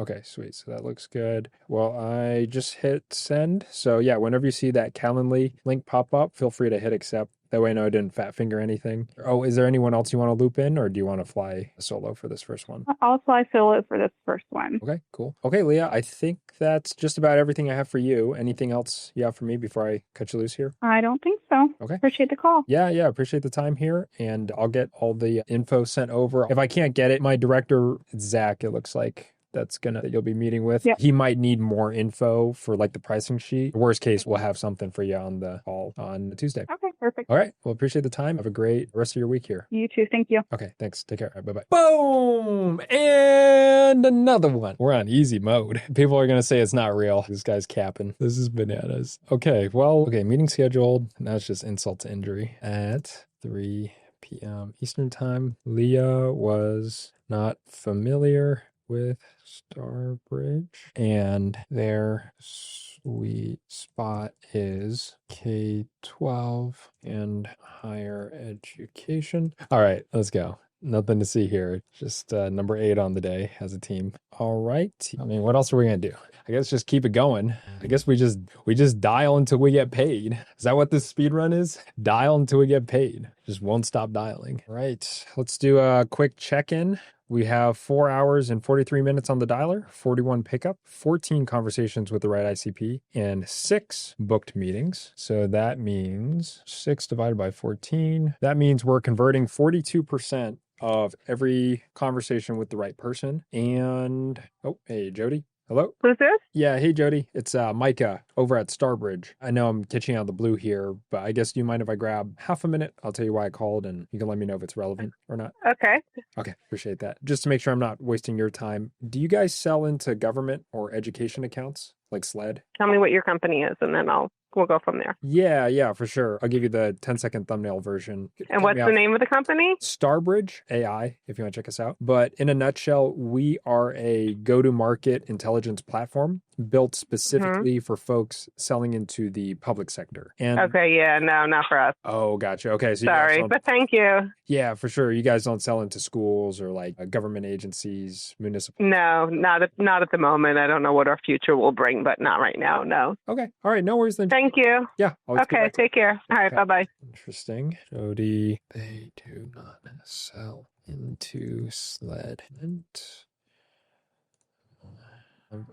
Okay, sweet. So that looks good. Well, I just hit send. So yeah, whenever you see that Calendly link pop up, feel free to hit accept. That way I know I didn't fat finger anything. Oh, is there anyone else you want to loop in or do you want to fly solo for this first one? I'll fly solo for this first one. Okay, cool. Okay, Leah, I think that's just about everything I have for you. Anything else you have for me before I cut you loose here? I don't think so. Okay. Appreciate the call. Yeah, appreciate the time here and I'll get all the info sent over. If I can't get it, my director, Zach, it looks like that you'll be meeting with. Yep. He might need more info for like the pricing sheet. Worst case, we'll have something for you on the call on Tuesday. Okay, perfect. All right. Well, appreciate the time. Have a great rest of your week here. You too. Thank you. Okay, thanks. Take care. All right, bye-bye. Boom! And another one. We're on easy mode. People are going to say it's not real. This guy's capping. This is bananas. Okay, meeting scheduled. Now it's just insult to injury at 3 p.m. Eastern time. Leah was not familiar with Starbridge, and their sweet spot is K-12 and higher education. All right, let's go. Nothing to see here. Just number 8 on the day as a team. All right. I mean, what else are we gonna do? I guess just keep it going. I guess we just dial until we get paid. Is that what this speed run is? Dial until we get paid. Just won't stop dialing. All right. Let's do a quick check-in. We have 4 hours and 43 minutes on the dialer, 41 pickup, 14 conversations with the right ICP, and 6 booked meetings. So that means 6 divided by 14. That means we're converting 42% of every conversation with the right person. And, oh, hey, Jody. Hello? Who's this? Yeah, hey, Jody. It's Micah over at Starbridge. I know I'm catching out of the blue here, but I guess do you mind if I grab half a minute? I'll tell you why I called, and you can let me know if it's relevant or not. Okay. Okay, appreciate that. Just to make sure I'm not wasting your time, do you guys sell into government or education accounts like SLED? Tell me what your company is, and then we'll go from there. Yeah, for sure. I'll give you the 10-second thumbnail version. And what's the name of the company? Starbridge AI, if you want to check us out. But in a nutshell, we are a go-to-market intelligence platform built specifically for folks selling into the public sector. And Okay, yeah, no, not for us. oh, gotcha. Okay, so Sorry, but thank you. yeah, for sure. You guys don't sell into schools or like government agencies, municipal. No, not at the moment. I don't know what our future will bring, but not right now, no. Okay, all right, no worries then. Thank you. Yeah. Okay, take care. All right, bye-bye. Interesting. Jody, they do not sell into SLED.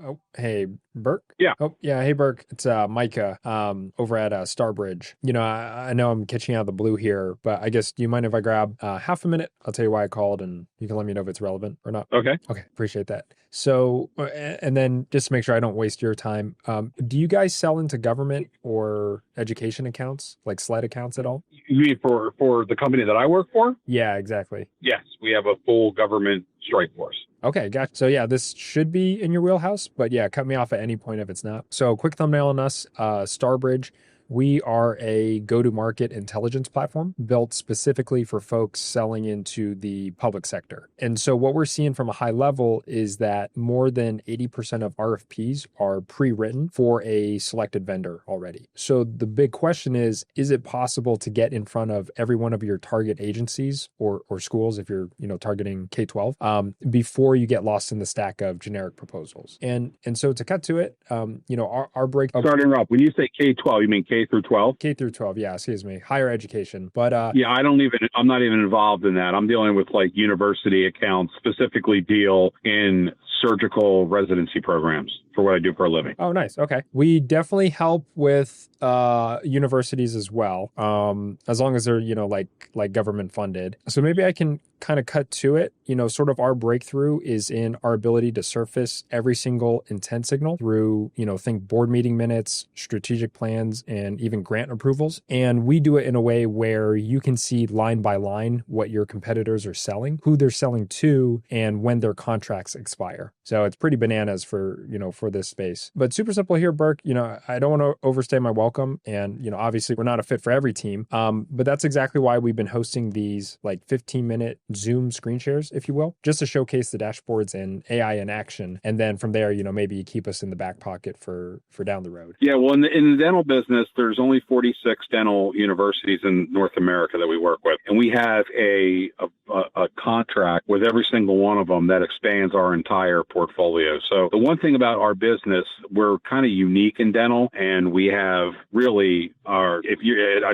Oh, hey, Burke? Yeah. Oh, yeah. Hey, Burke. It's Micah over at Starbridge. You know, I know I'm catching out of the blue here, but I guess, do you mind if I grab half a minute? I'll tell you why I called, and you can let me know if it's relevant or not. Okay. Okay. Appreciate that. So, and then just to make sure I don't waste your time, do you guys sell into government or education accounts, like SLED accounts at all? You mean for the company that I work for? Yeah, exactly. Yes, we have a full government strike force. Okay, gotcha. So yeah, this should be in your wheelhouse, but yeah, cut me off at any point if it's not. So quick thumbnail on us, Starbridge. We are a go-to-market intelligence platform built specifically for folks selling into the public sector. And so what we're seeing from a high level is that more than 80% of RFPs are pre-written for a selected vendor already. So the big question is it possible to get in front of every one of your target agencies or schools if you're, targeting K-12 before you get lost in the stack of generic proposals? And so to cut to it, our break. Sorry to interrupt. When you say K-12, you mean K through 12? K through 12, yeah, excuse me. Higher education. But yeah, I'm not even involved in that. I'm dealing with like university accounts, specifically deal in surgical residency programs for what I do for a living. Oh, nice. Okay. We definitely help with universities as well, as long as they're, like government funded. So maybe I can kind of cut to it. Sort of our breakthrough is in our ability to surface every single intent signal through, think board meeting minutes, strategic plans, and even grant approvals. And we do it in a way where you can see line by line what your competitors are selling, who they're selling to, and when their contracts expire. So it's pretty bananas for this space. But super simple here, Burke. I don't want to overstay my welcome. And, obviously we're not a fit for every team. But that's exactly why we've been hosting these like 15-minute Zoom screen shares, if you will, just to showcase the dashboards and AI in action. And then from there, maybe you keep us in the back pocket for down the road. Yeah, well, in the dental business, there's only 46 dental universities in North America that we work with. And we have a contract with every single one of them that expands our entire portfolio. So the one thing about our business, we're kind of unique in dental, and we have really our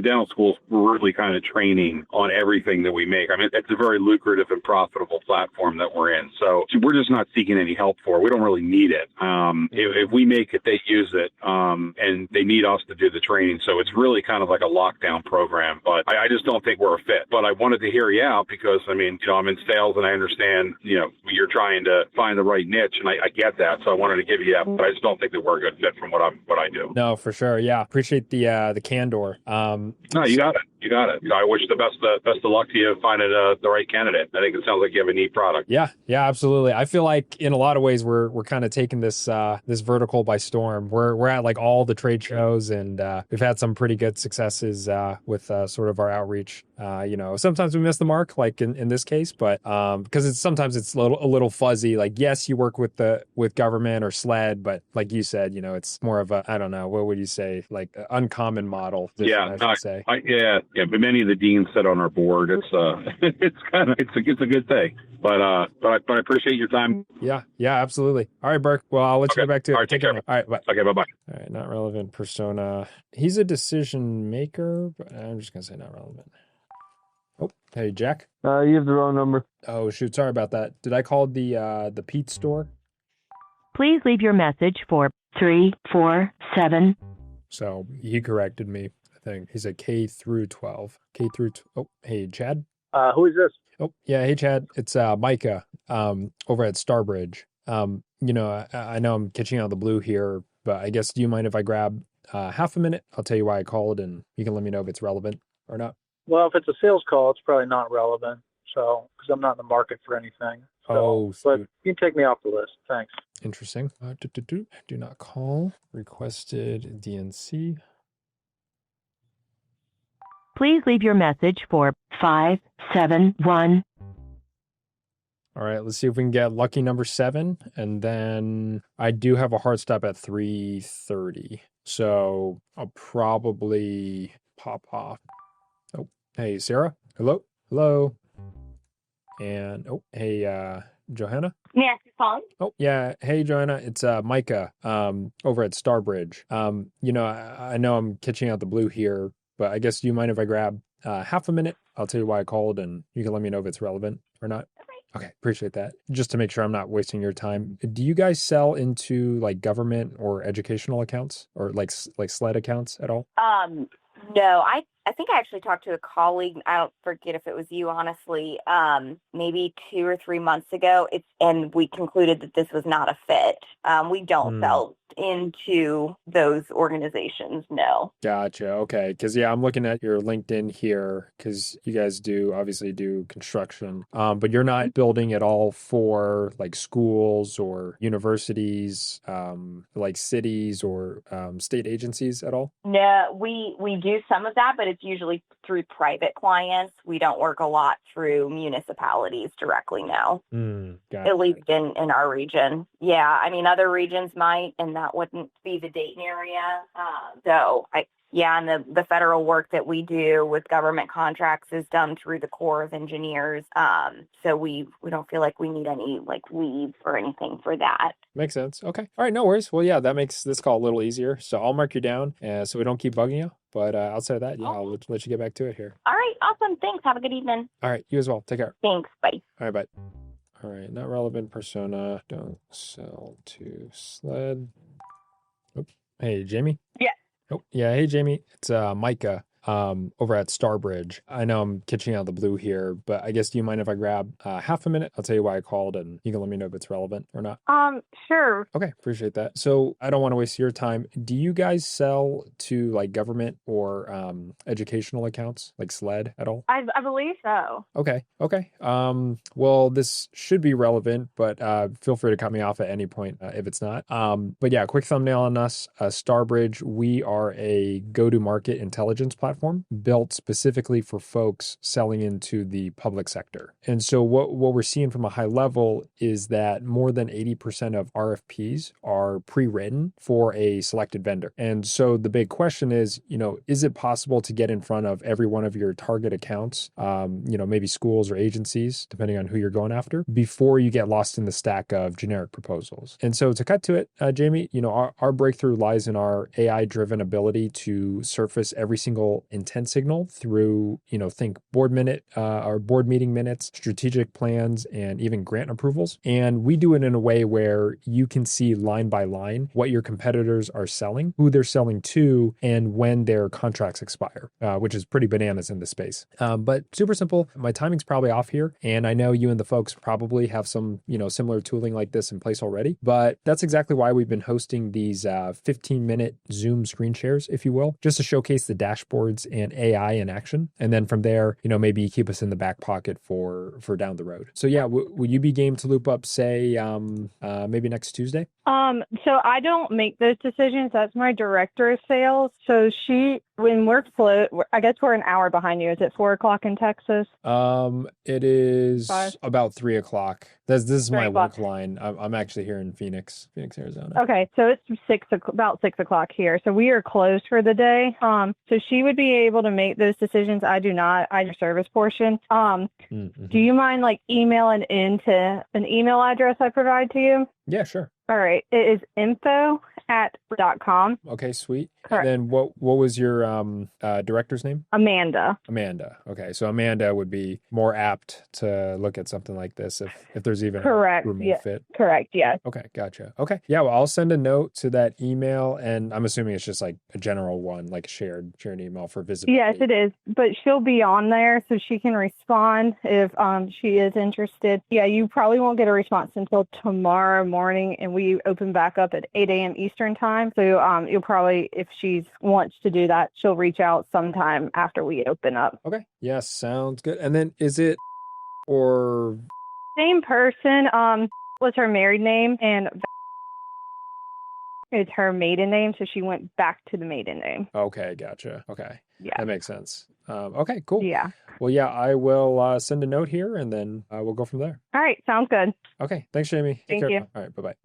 dental schools, we're really kind of training on everything that we make. I mean, it's a very lucrative and profitable platform that we're in. So we're just not seeking any help for it. We don't really need it. If we make it, they use it, and they need us to do the training. So it's really kind of like a lockdown program, but I just don't think we're a fit. But I wanted to hear you out because, I'm in sales and I understand, you're trying to find the right niche, and I get that. So I wanted to give you that, but I just don't think that we're a good fit from what I do. No, for sure. Yeah. Appreciate the candor. No, you got it. You got it. I wish the best of luck to you finding the right candidate. I think it sounds like you have a neat product. Yeah, absolutely. I feel like in a lot of ways we're kind of taking this vertical by storm. We're at like all the trade shows, and we've had some pretty good successes with sort of our outreach. Sometimes we miss the mark, like in this case, but because sometimes it's a little fuzzy. Like, yes, you work with government or SLED, but like you said, it's more of a, I don't know, what would you say, like uncommon model? Yeah, I should say. Yeah, but many of the deans sit on our board. It's it's a good thing. But I appreciate your time. Yeah, absolutely. All right, Burke. Well, I'll let you go back to it. All right, take care. All right, bye. Okay, bye-bye. All right, not relevant persona. He's a decision maker, but I'm just gonna say not relevant. Oh, hey, Jack. You have the wrong number. Oh shoot, sorry about that. Did I call the Pete store? Please leave your message for 347. So he corrected me. I think he said K through 12. Oh, hey, Chad. Who is this? Oh, yeah. Hey, Chad. It's Micah over at Starbridge. I know I'm catching out of the blue here, but I guess, do you mind if I grab half a minute? I'll tell you why I called, and you can let me know if it's relevant or not. Well, if it's a sales call, it's probably not relevant. So, because I'm not in the market for anything. So, but you can take me off the list. Thanks. Interesting. Do not call. Requested DNC. Please leave your message for 571. All right, let's see if we can get lucky number 7. And then I do have a hard stop at 3:30. So I'll probably pop off. Oh, hey, Sarah. Hello. And, hey, Johanna. Yes, phone. Oh, yeah. Hey, Joanna, it's Micah over at Starbridge. I know I'm catching out the blue here, but I guess, do you mind if I grab half a minute? I'll tell you why I called, and you can let me know if it's relevant or not. Okay, appreciate that. Just to make sure I'm not wasting your time. Do you guys sell into like government or educational accounts or like SLED accounts at all? No, I think I actually talked to a colleague. I don't forget if it was you, honestly, maybe 2 or 3 months ago. And we concluded that this was not a fit. We don't sell into those organizations. No. Gotcha. Okay. Because I'm looking at your LinkedIn here because you guys obviously do construction, but you're not building at all for like schools or universities, like cities or state agencies at all? No, we do some of that, but it's usually through private clients. We don't work a lot through municipalities directly now, at least in our region. Yeah, I mean, other regions might, and that wouldn't be the Dayton area. And the federal work that we do with government contracts is done through the Corps of Engineers. So we don't feel like we need any like leave or anything for that. Makes sense. Okay. All right. No worries. Well, yeah, that makes this call a little easier. So I'll mark you down so we don't keep bugging you. But outside of that, I'll let you get back to it here. All right. Awesome. Thanks. Have a good evening. All right. You as well. Take care. Thanks. Bye. All right. Bye. All right. Not relevant persona. Don't sell to SLED. Oh, hey, Jamie. Yeah. Oh, yeah. Hey, Jamie. It's Micah over at Starbridge. I know I'm catching out of the blue here, but I guess, do you mind if I grab half a minute? I'll tell you why I called, and you can let me know if it's relevant or not. Sure. Okay, appreciate that. So I don't want to waste your time. Do you guys sell to like government or educational accounts, like SLED at all? I believe so. Okay. Well, this should be relevant, but feel free to cut me off at any point if it's not. But yeah, quick thumbnail on us. Starbridge, we are a go-to-market intelligence platform built specifically for folks selling into the public sector. And so what we're seeing from a high level is that more than 80% of RFPs are pre-written for a selected vendor. And so the big question is, is it possible to get in front of every one of your target accounts, maybe schools or agencies, depending on who you're going after, before you get lost in the stack of generic proposals? And so to cut to it, Jamie, our breakthrough lies in our AI-driven ability to surface every single intent signal through, think board minute or board meeting minutes, strategic plans, and even grant approvals. And we do it in a way where you can see line by line what your competitors are selling, who they're selling to, and when their contracts expire, which is pretty bananas in this space. But super simple. My timing's probably off here, and I know you and the folks probably have some, similar tooling like this in place already. But that's exactly why we've been hosting these 15-minute Zoom screen shares, if you will, just to showcase the dashboards and AI in action. And then from there, maybe keep us in the back pocket for down the road. So yeah, will you be game to loop up, say, maybe next Tuesday? So I don't make those decisions. That's my director of sales. So when we're I guess we're an hour behind you. Is it 4:00 in Texas? It is about 3:00. This is my work line. I'm actually here in Phoenix, Arizona. Okay, so it's about 6:00 here. So we are closed for the day. So she would be able to make those decisions. I do not. I do service portion. Do you mind like emailing into an email address I provide to you? Yeah, sure. All right. It is info@.com. Okay, sweet. Correct. And then what was your director's name? Amanda. Amanda. Okay, so Amanda would be more apt to look at something like this if there's even Correct. a remote Yeah. fit. Correct. Yes. Okay, gotcha. Okay. Yeah, well, I'll send a note to that email, and I'm assuming it's just like a general one, like a shared email for visibility. Yes, it is. But she'll be on there so she can respond if she is interested. Yeah, you probably won't get a response until tomorrow morning, and we open back up at 8 a.m. Eastern time. So you'll probably, if she wants to do that, she'll reach out sometime after we open up. Okay. Yeah, sounds good. And then is it or Same person was her married name, and it's her maiden name, so she went back to the maiden name. okay, gotcha. Okay. Yeah. That makes sense. Okay, cool. Yeah. Well, yeah, I will send a note here, and then we'll go from there. All right. Sounds good. Okay. Thanks, Jamie. Take Thank care. you. All right. Bye-bye.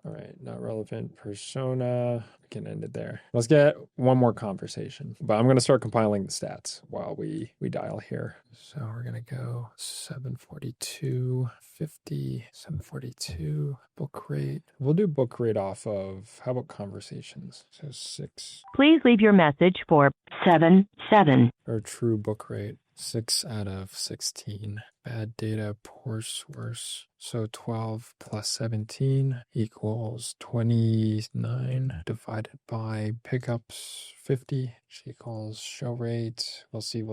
All right. Not relevant persona. We can end it there. Let's get one more conversation, but I'm going to start compiling the stats while we dial here. So we're going to go 742, 50, 742, book rate. We'll do book rate off of, how about conversations? So 6. Please leave your message for 7. Or true book rate. 6 out of 16. Bad data, poor source. So 12 plus 17 equals 29 divided by pickups 50, which equals show rate. We'll see.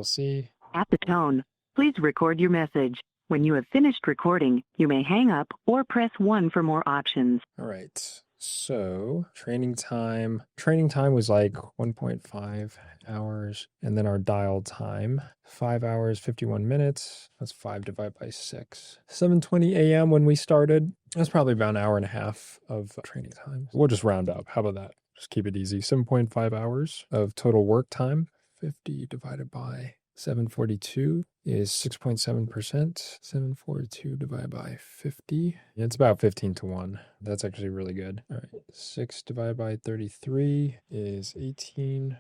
At the tone, please record your message. When you have finished recording, you may hang up or press 1 for more options. All right. So training time was like 1.5 hours. And then our dial time, 5 hours, 51 minutes. That's 5 divided by 6. 7:20 a.m. when we started. That's probably about an hour and a half of training time. We'll just round up. How about that? Just keep it easy. 7.5 hours of total work time. 50 divided by 742 is 6.7%. 742 divided by 50. It's about 15 to 1. That's actually really good. All right. 6 divided by 33 is 18%.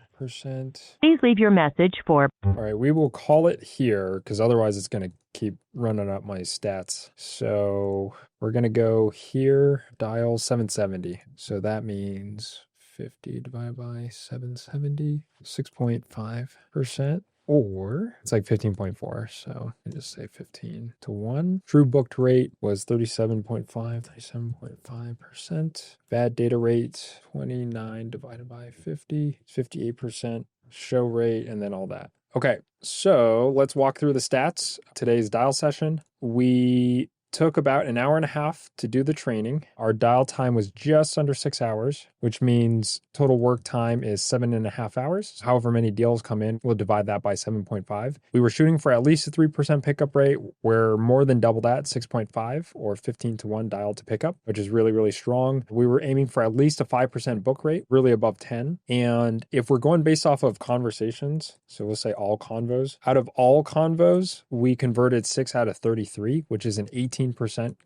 Please leave your message for... All right. We will call it here because otherwise it's going to keep running up my stats. So we're going to go here, dial 770. So that means 50 divided by 770, 6.5%. Or it's like 15.4. So I just say 15 to 1. True booked rate was 37.5%. Bad data rate, 29 divided by 50, 58%. Show rate, and then all that. Okay, so let's walk through the stats. Today's dial session, we took about an hour and a half to do the training. Our dial time was just under 6 hours, which means total work time is 7.5 hours. However many deals come in, we'll divide that by 7.5. We were shooting for at least a 3% pickup rate. We're more than double that, 6.5 or 15 to 1 dial to pickup, which is really, really strong. We were aiming for at least a 5% book rate, really above 10. And if we're going based off of conversations, so we'll say all convos, out of all convos, we converted 6 out of 33, which is an 18%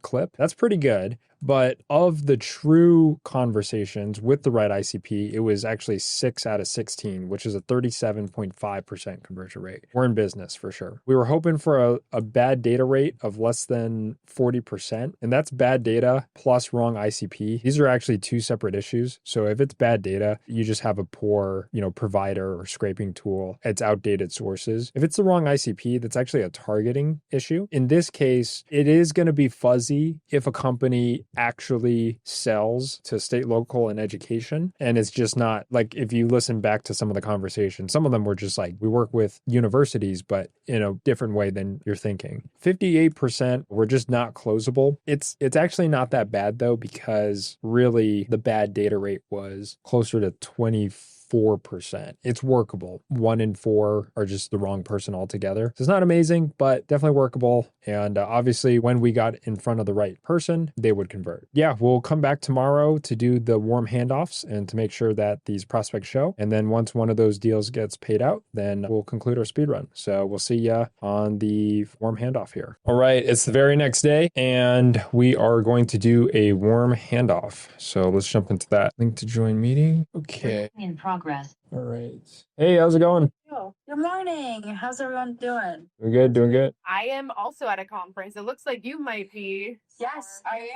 clip. That's pretty good. But of the true conversations with the right ICP, it was actually 6 out of 16, which is a 37.5% conversion rate. We're in business for sure. We were hoping for a bad data rate of less than 40%, and that's bad data plus wrong ICP. These are actually two separate issues. So if it's bad data, you just have a poor, provider or scraping tool. It's outdated sources. If it's the wrong ICP, that's actually a targeting issue. In this case, it is going to be fuzzy if a company actually sells to state, local, and education. And it's just not like, if you listen back to some of the conversations, some of them were just like, we work with universities, but in a different way than you're thinking. 58% were just not closable. It's actually not that bad though, because really the bad data rate was closer to 24%. It's workable. 1 in 4 are just the wrong person altogether. So it's not amazing, but definitely workable. And obviously when we got in front of the right person, they would convert. Yeah, we'll come back tomorrow to do the warm handoffs and to make sure that these prospects show. And then once one of those deals gets paid out, then we'll conclude our speed run. So we'll see you on the warm handoff here. All right, it's the very next day and we are going to do a warm handoff. So let's jump into that. Link to join meeting. Okay. In progress. All right. Hey, how's it going? Hello. Good morning. How's everyone doing? Doing good. I am also at a conference. It looks like you might be. Yes, I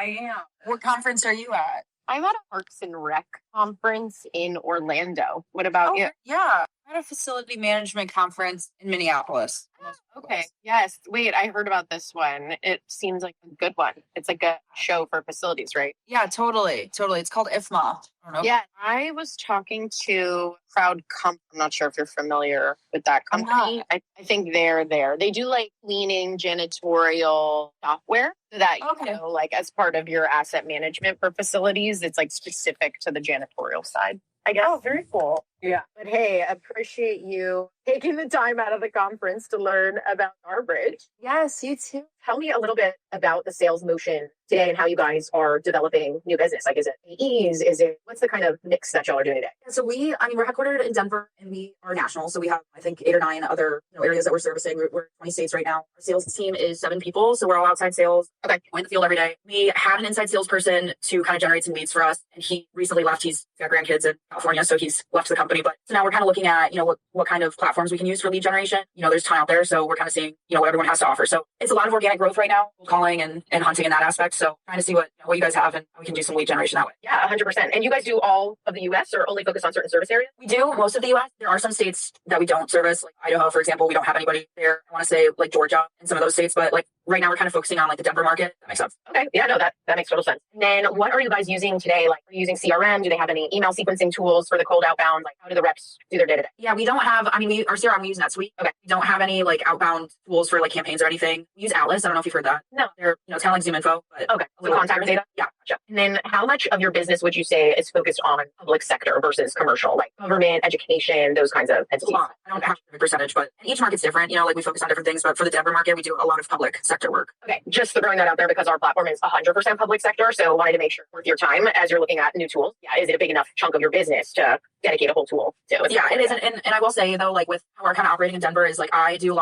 am. What conference are you at? I'm at a Parks and Rec conference in Orlando. What about you? Yeah, I'm at a facility management conference in Minneapolis. Okay. Yes. Wait, I heard about this one. It seems like a good one. It's like a show for facilities, right? Yeah, totally. It's called IFMA. Yeah, I was talking to Crowd Comp. I'm not sure if you're familiar with that company. I think they're there. They do like cleaning, janitorial software so that, you know, like as part of your asset management for facilities, it's like specific to the janitorial side, I guess. Oh, very cool. Yeah. But hey, appreciate you taking the time out of the conference to learn about Starbridge. Yes, you too. Tell me a little bit about the sales motion today and how you guys are developing new business. Like, is it AEs? What's the kind of mix that y'all are doing today? Yeah, so we're headquartered in Denver and we are national. So we have, I think, 8 or 9 other areas that we're servicing. We're in 20 states right now. Our sales team is 7 people. So we're all outside sales. Okay. We're in the field every day. We had an inside salesperson to kind of generate some leads for us. And he recently left. He's got grandkids in California. So he's left the company. But so now we're kind of looking at, what kind of platforms we can use for lead generation. There's a ton out there. So we're kind of seeing, what everyone has to offer. So it's a lot of organic growth right now, calling and hunting in that aspect. So trying to see what you guys have and how we can do some lead generation that way. Yeah, 100%. And you guys do all of the U.S. or only focus on certain service areas? We do most of the U.S. There are some states that we don't service, like Idaho, for example. We don't have anybody there. I want to say like Georgia and some of those states, but like right now we're kind of focusing on like the Denver market. That makes sense. Okay. Yeah, no, that makes total sense. And then what are you guys using today? Like, are you using CRM? Do they have any email sequencing tools for the cold outbound? Like, how do the reps do their day-to-day? Yeah, we don't have, our CRM, we use NetSuite. Okay. We don't have any like outbound tools for like campaigns or anything. We use Atlas. I don't know if you've heard that. No. They're, kind of like Zoom Info. But okay. So contact data? Yeah. Gotcha. And then how much of your business would you say is focused on public sector versus commercial, like government, education, those kinds of entities? A lot. I don't have a percentage, but each market's different. Like we focus on different things, but for the Denver market, we do a lot of public sector work. Okay. Just throwing that out there because our platform is 100% public sector. So wanted to make sure worth your time as you're looking at new tools. Yeah. Is it a big enough chunk of your business to dedicate a whole tool to? Yeah, it is. And I will say though, like with how we're kind of operating in Denver is like, I do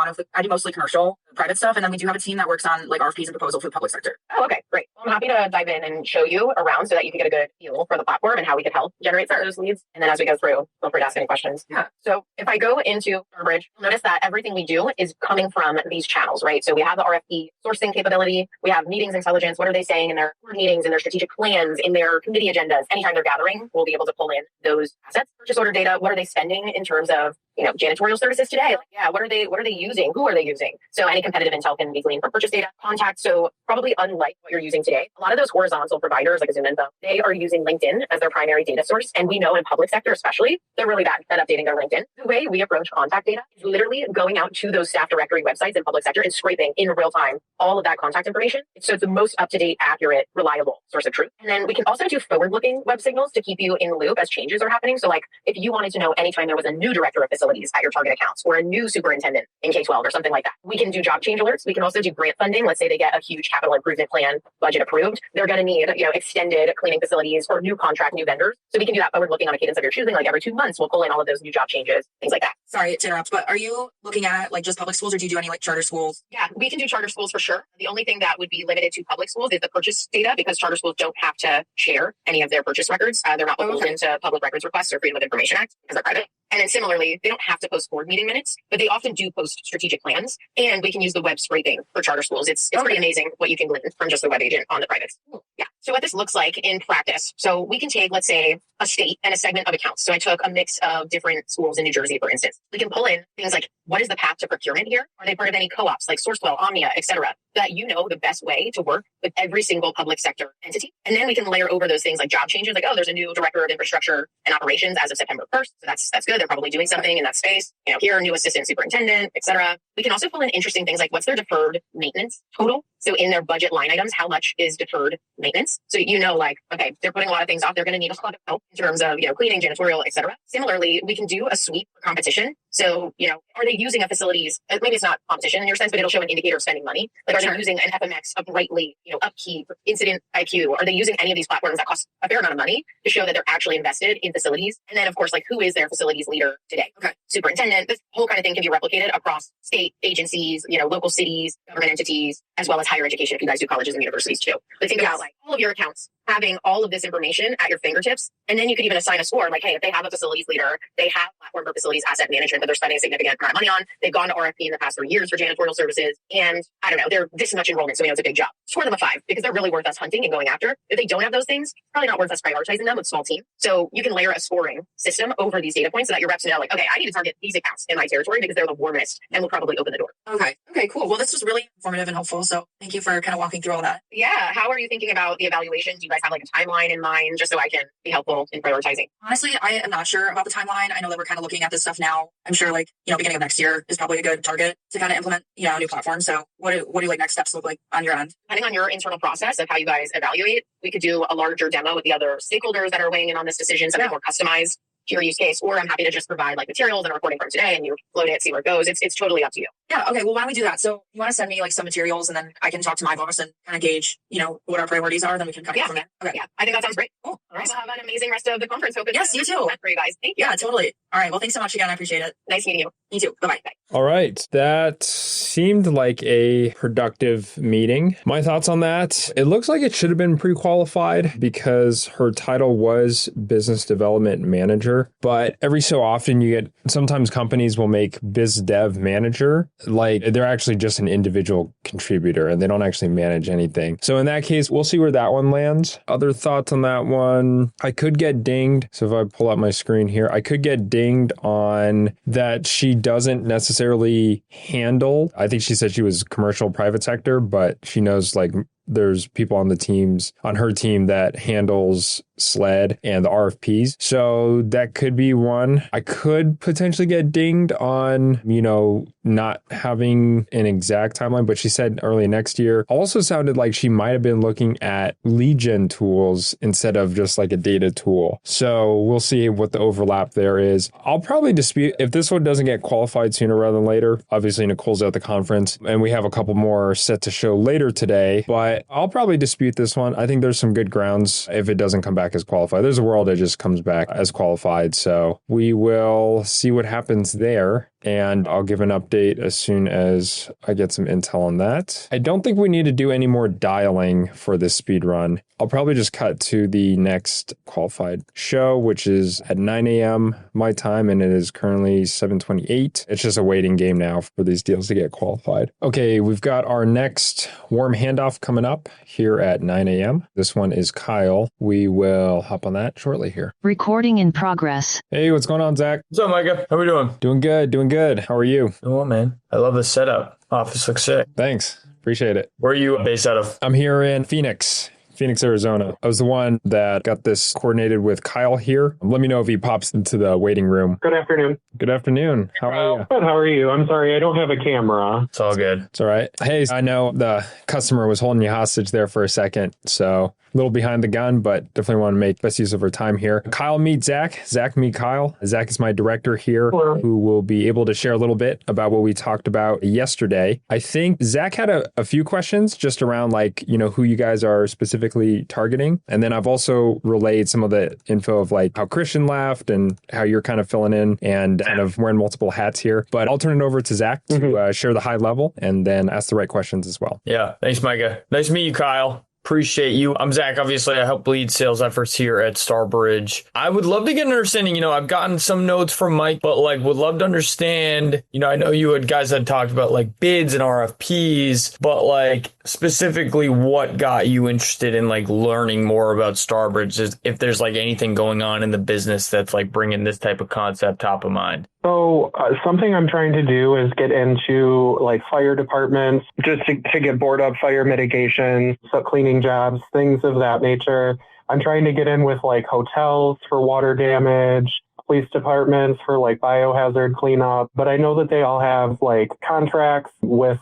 mostly commercial, private stuff. And then we do have a team that works on like RFPs and proposals for the public sector. Oh, okay. Great. Well, I'm happy to dive in and show you around so that you can get a good feel for the platform and how we can help generate some of those leads. And then as we go through, feel free to ask any questions. Yeah. So if I go into Starbridge, you'll notice that everything we do is coming from these channels, right? So we have the RFP sourcing capability. We have meetings intelligence. What are they saying in their board meetings, in their strategic plans, in their committee agendas? Anytime they're gathering, we'll be able to pull in those assets. Purchase order data. What are they spending in terms of, janitorial services today? Like, yeah, what are they using? Who are they using? So any competitive intel can be gleaned from purchase data. Contact. So probably unlike what you're using today, a lot of those horizontal providers like a Zoom Info, they are using LinkedIn as their primary data source. And we know in public sector, especially, they're really bad at updating their LinkedIn. The way we approach contact data is literally going out to those staff directory websites in public sector and scraping in real time all of that contact information. So it's the most up-to-date, accurate, reliable source of truth. And then we can also do forward-looking web signals to keep you in the loop as changes are happening. So like if you wanted to know anytime there was a new director of facilities at your target accounts or a new superintendent in K-12 or something like that, we can do job change alerts. We can also do grant funding. Let's say they get a huge capital improvement plan budget approved. They're going to need, extended cleaning facilities or new contract, new vendors. So we can do that forward looking on a cadence of your choosing. Like every 2 months, we'll pull in all of those new job changes, things like that. Sorry to interrupt, but are you looking at like just public schools or do you do any like charter schools? Yeah, we can do charter schools for sure. The only thing that would be limited to public schools is the purchase data because charter schools don't have to share any of their purchase records. They're not beholden to Public Records Requests or Freedom of Information Act because they're private. And then similarly, they don't have to post board meeting minutes, but they often do post strategic plans. And we can use the web scraping for charter schools. It's pretty amazing what you can glean from just the web agent on the privates. Yeah. So what this looks like in practice. So we can take, let's say, a state and a segment of accounts. So I took a mix of different schools in New Jersey, for instance. We can pull in things like, what is the path to procurement here? Are they part of any co-ops like Sourcewell, Omnia, et cetera? That the best way to work with every single public sector entity. And then we can layer over those things like job changes, like, there's a new director of infrastructure and operations as of September 1st. So that's good. They're probably doing something in that space. Here, new assistant superintendent, et cetera. We can also pull in interesting things like what's their deferred maintenance total. So in their budget line items, how much is deferred maintenance? So okay, they're putting a lot of things off. They're going to need a lot of help in terms of, cleaning, janitorial, et cetera. Similarly, we can do a sweep for competition. So, are they using a facilities, maybe it's not competition in your sense, but it'll show an indicator of spending money. Like, are they using an FMX, a Brightly, Upkeep, Incident IQ? Are they using any of these platforms that cost a fair amount of money to show that they're actually invested in facilities? And then, of course, who is their facilities leader today? Okay. Superintendent, this whole kind of thing can be replicated across state agencies, local cities, government entities, as well as higher education if you guys do colleges and universities too. But think about all of your accounts having all of this information at your fingertips. And then you could even assign a score, like, hey, if they have a facilities leader, they have a platform for facilities asset management that they're spending a significant amount of money on. They've gone to RFP in the past 3 years for janitorial services. And I don't know, they're this much enrollment, so we know it's a big job. Score them a 5 because they're really worth us hunting and going after. If they don't have those things, probably not worth us prioritizing them with a small team. So you can layer a scoring system over these data points so that your reps know, like, okay, I need to target these accounts in my territory because they're the warmest and will probably open the door. Okay. Okay, cool. Well, this was really informative and helpful. So thank you for kind of walking through all that. Yeah. How are you thinking about the evaluation? Do you guys have like a timeline in mind just so I can be helpful in prioritizing? Honestly, I am not sure about the timeline. I know that we're kind of looking at this stuff now. I'm sure beginning of next year is probably a good target to kind of implement, a new platform. So what do like next steps look like on your end? Depending on your internal process of how you guys evaluate, we could do a larger demo with the other stakeholders that are weighing in on this decision, something more customized to your use case, or I'm happy to just provide like materials and a recording from today and you float it, see where it goes. It's totally up to you. Yeah. Okay. Well, why don't we do that? So you want to send me like some materials and then I can talk to my boss and kind of gauge, what our priorities are. Then we can cut it from there. Okay. Yeah. I think that sounds great. Cool. All right. So have an amazing rest of the conference. Hope it's yes, you too. For you guys. Thank you. Yeah, totally. All right. Well, thanks so much again. I appreciate it. Nice meeting you. You too. Bye-bye. Bye. All right. That seemed like a productive meeting. My thoughts on that, it looks like it should have been pre-qualified because her title was business development manager. But every so often sometimes companies will make biz dev manager, like they're actually just an individual contributor and they don't actually manage anything. So in that case, we'll see where that one lands. Other thoughts on that one, I could get dinged. So if I pull up my screen here, I could get dinged on that she doesn't necessarily handle. I think she said she was commercial private sector, but she knows like there's people on her team that handles SLED and the RFPs. So that could be one. I could potentially get dinged on, not having an exact timeline, but she said early next year. Also sounded like she might have been looking at lead gen tools instead of just like a data tool. So we'll see what the overlap there is. I'll probably dispute if this one doesn't get qualified sooner rather than later. Obviously, Nicole's at the conference and we have a couple more set to show later today, but I'll probably dispute this one. I think there's some good grounds if it doesn't come back as qualified. There's a world it just comes back as qualified. So we will see what happens there. And I'll give an update as soon as I get some intel on that. I don't think we need to do any more dialing for this speed run. I'll probably just cut to the next qualified show, which is at 9 a.m. my time, and it is currently 7:28. It's just a waiting game now for these deals to get qualified. Okay, we've got our next warm handoff coming up here at 9 a.m. This one is Kyle. We will hop on that shortly here. Recording in progress. Hey, what's going on, Zach? What's up, Micah? How we doing? Doing good. How are you? Doing well, man. I love the setup. Office looks sick. Thanks. Appreciate it. Where are you based out of? I'm here in Phoenix, Arizona. I was the one that got this coordinated with Kyle here. Let me know if he pops into the waiting room. Good afternoon. Good afternoon. How are you? Good. How are you? I'm sorry, I don't have a camera. It's all good. It's all right. Hey, I know the customer was holding you hostage there for a second, so a little behind the gun, but definitely want to make best use of our time here. Kyle meet Zach. Zach meet Kyle. Zach is my director here. Hello. Who will be able to share a little bit about what we talked about yesterday. I think Zach had a few questions just around like, who you guys are specifically targeting. And then I've also relayed some of the info of like how Christian left and how you're kind of filling in and kind of wearing multiple hats here. But I'll turn it over to Zach to share the high level and then ask the right questions as well. Yeah. Thanks, Micah. Nice to meet you, Kyle. Appreciate you. I'm Zach. Obviously, I help lead sales efforts here at Starbridge. I would love to get an understanding. I've gotten some notes from Mike, but would love to understand. I know you guys had talked about like bids and RFPs, but specifically what got you interested in learning more about Starbridge? If there's anything going on in the business that's bringing this type of concept top of mind. So something I'm trying to do is get into fire departments just to get board up fire mitigation, cleaning jobs, things of that nature. I'm trying to get in with hotels for water damage, police departments for biohazard cleanup. But I know that they all have contracts with